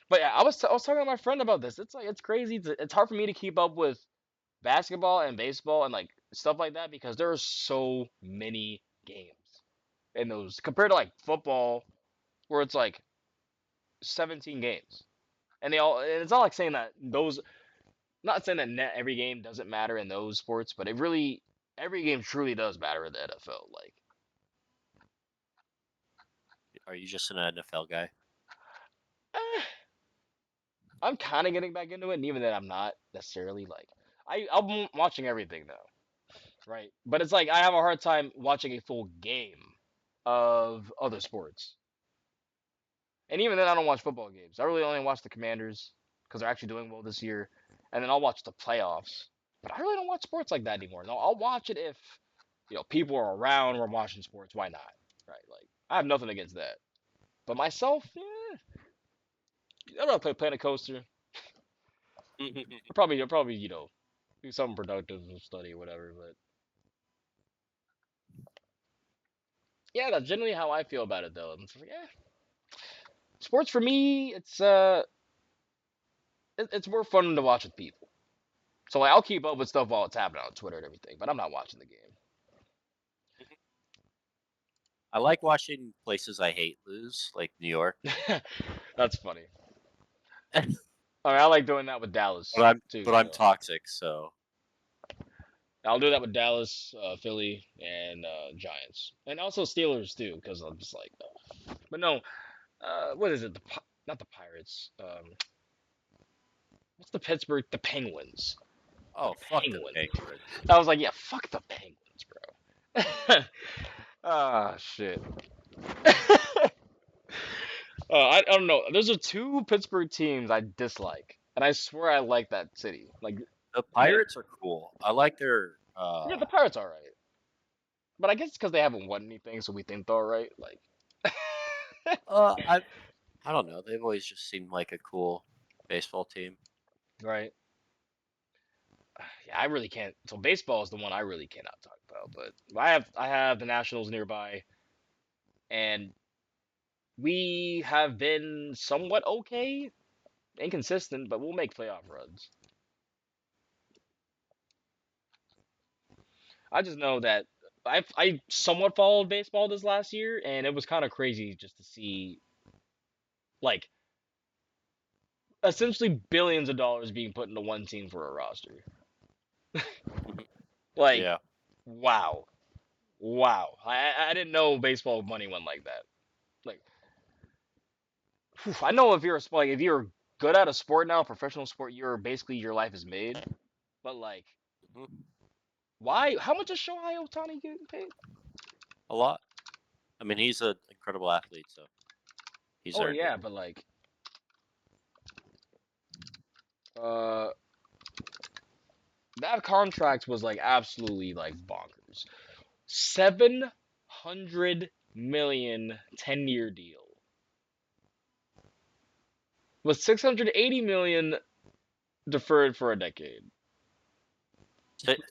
but yeah, I was talking to my friend about this. It's like it's crazy. It's hard for me to keep up with basketball and baseball and like stuff like that because there are so many games in those compared to like football where it's like 17 games. And it's not like saying that those not saying that every game doesn't matter in those sports, but it really every game truly does matter in the NFL. Like Are you just an NFL guy? eh, I'm kind of getting back into it, and even then I'm not necessarily like I'm watching everything though, right? But it's like I have a hard time watching a full game of other sports. And even then, I don't watch football games. I really only watch the Commanders because they're actually doing well this year, and then I'll watch the playoffs. But I really don't watch sports like that anymore. No, I'll watch it if people are around or I'm watching sports. Why not? Right? Like I have nothing against that. But myself, I don't know, play Planet Coaster. I'll probably do something productive, study or whatever. But yeah, that's generally how I feel about it though. It's like, sports for me, it's more fun to watch with people. So like I'll keep up with stuff while it's happening on Twitter and everything, but I'm not watching the I like watching places I hate lose, like New York. game. That's funny. I mean, I like doing that with Dallas too. But I'm So toxic, so I'll do that with Dallas, Philly, and Giants, and also Steelers too, because I'm just like, but no, what is it? Not the Pirates. What's the Pittsburgh? The Penguins. The oh fuck the Penguins. Penguins. I was like, yeah, fuck the Penguins, bro. Ah, shit. I don't know. Those are two Pittsburgh teams I dislike, and I swear I like that city. Like, The man, Pirates are cool. I like their yeah, the Pirates are right, but I guess it's because they haven't won anything, so we think they're all right. Like, uh I I don't know. They've always just seemed like a cool baseball team. right? Yeah, I really can't. So baseball is the one I really cannot talk about. But I have the Nationals nearby, and we have been somewhat okay, inconsistent, but we'll make playoff runs. I just know that I somewhat followed baseball this last year, and it was kind of crazy just to see like essentially billions of dollars being put into one team for a roster. Like, Yeah. wow, wow. I didn't know baseball money went like that. Like, I know if you're like if you're good at a sport now, professional sport, you're basically your life is made. But like, Mhm. why? How much is Shohei Ohtani getting paid? A lot. I mean, he's an incredible athlete, so he's Oh earned it. yeah, but like, uh, that contract was like absolutely like bonkers. 700 million 10-year deal with 680 million deferred for a decade.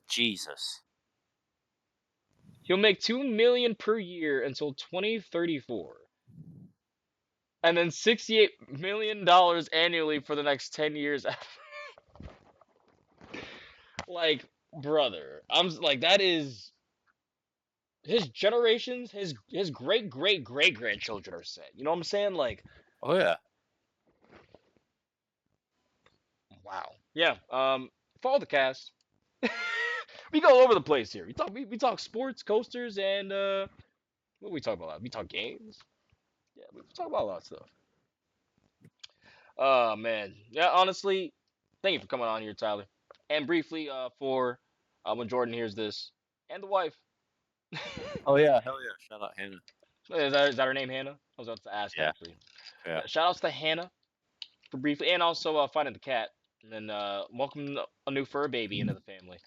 Jesus. He'll make 2 million per year until 2034, and then 68 million dollars annually for the next 10 years. Like, brother, like that is his generations, his great great great grandchildren are set. You know what I'm saying? Like, Oh yeah. wow. Yeah. Follow the cast. We go all over the place here. We talk sports, coasters, and what we talk about? We talk games. Yeah, we talk about a lot of stuff. Oh man. Yeah, honestly, thank you for coming on here, Tyler. And briefly, for when Jordan hears this, and the wife. Oh yeah. Hell yeah. Shout out Hannah. Is that her name, Hannah? I was about to ask Yeah. actually. Yeah. Shout outs to Hannah for briefly, and also finding the cat, and then welcome a new fur baby into the family,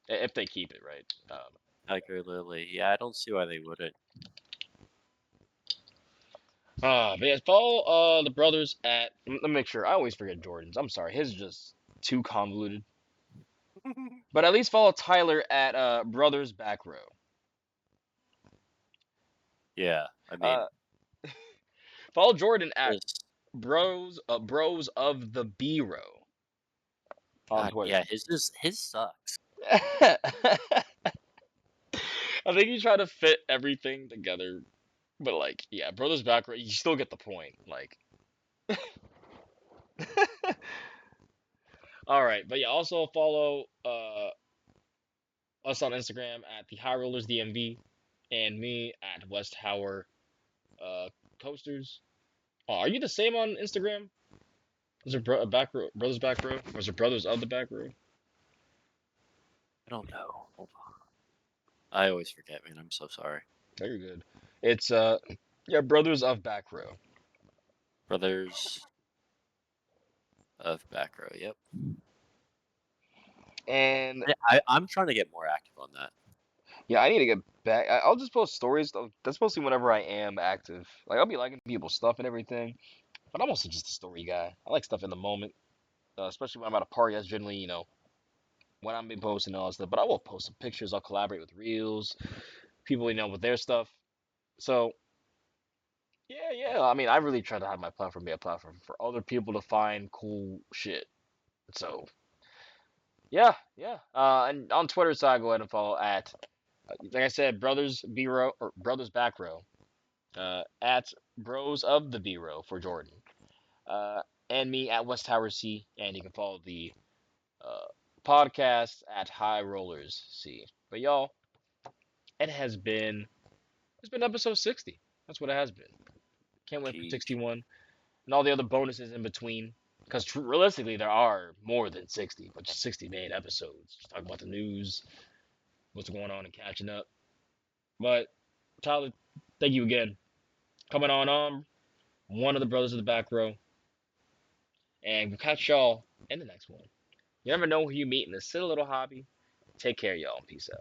if they keep it right. Tiger Lily. Yeah, I don't see why they wouldn't. But yeah, follow the brothers at. Let me make sure. I always forget Jordan's. I'm sorry. His is just too convoluted. But at least follow Tyler at Brothers Backrow. Yeah. I mean, Uh, follow Jordan at just Bros of the B Row on God. Twitter. Yeah. His sucks. I think you try to fit everything together, but like, yeah, Brothers Backrow. You still get the point. Like, all right, but yeah, also follow us on Instagram at the High Rollers DMV and me at West Tower Coasters. Oh, are you the same on Instagram? Is there a back row, Brothers Back Row? Or is it Brothers of the Back Row? I don't know. Hold on. I always forget, man. I'm so sorry. Very good. It's yeah, Brothers of Back Row. Brothers of Backrow. Yep. And I'm trying to get more active on that. yeah, I need to get back. I'll just post stories. That's mostly whenever I am active. Like I'll be liking people's stuff and everything, but I'm also just a story guy. I like stuff in the moment, especially when I'm at a party. That's generally, when I'm been posting all that stuff. But I will post some pictures. I'll collaborate with reels, people, with their stuff. So yeah, yeah. I mean, I really try to have my platform be a platform for other people to find cool shit. So yeah, yeah. And on Twitter, so I go ahead and follow at, like I said, Brothers B Row or Brothers Back Row, at Bros of the B Row for Jordan, uh, and me at West Tower C, and you can follow the uh, podcast at High Rollers C. But y'all, it's been episode 60. That's what it has been. Can't wait for Jeez. 61 and all the other bonuses in between. Because realistically, there are more than 60, but just 60 main episodes. Just talking about the news, what's going on, and catching up. But Tyler, thank you again. Coming on, one of the brothers of the back row, and we'll catch y'all in the next one. You never know who you meet in this silly little hobby. Take care, y'all, and peace out.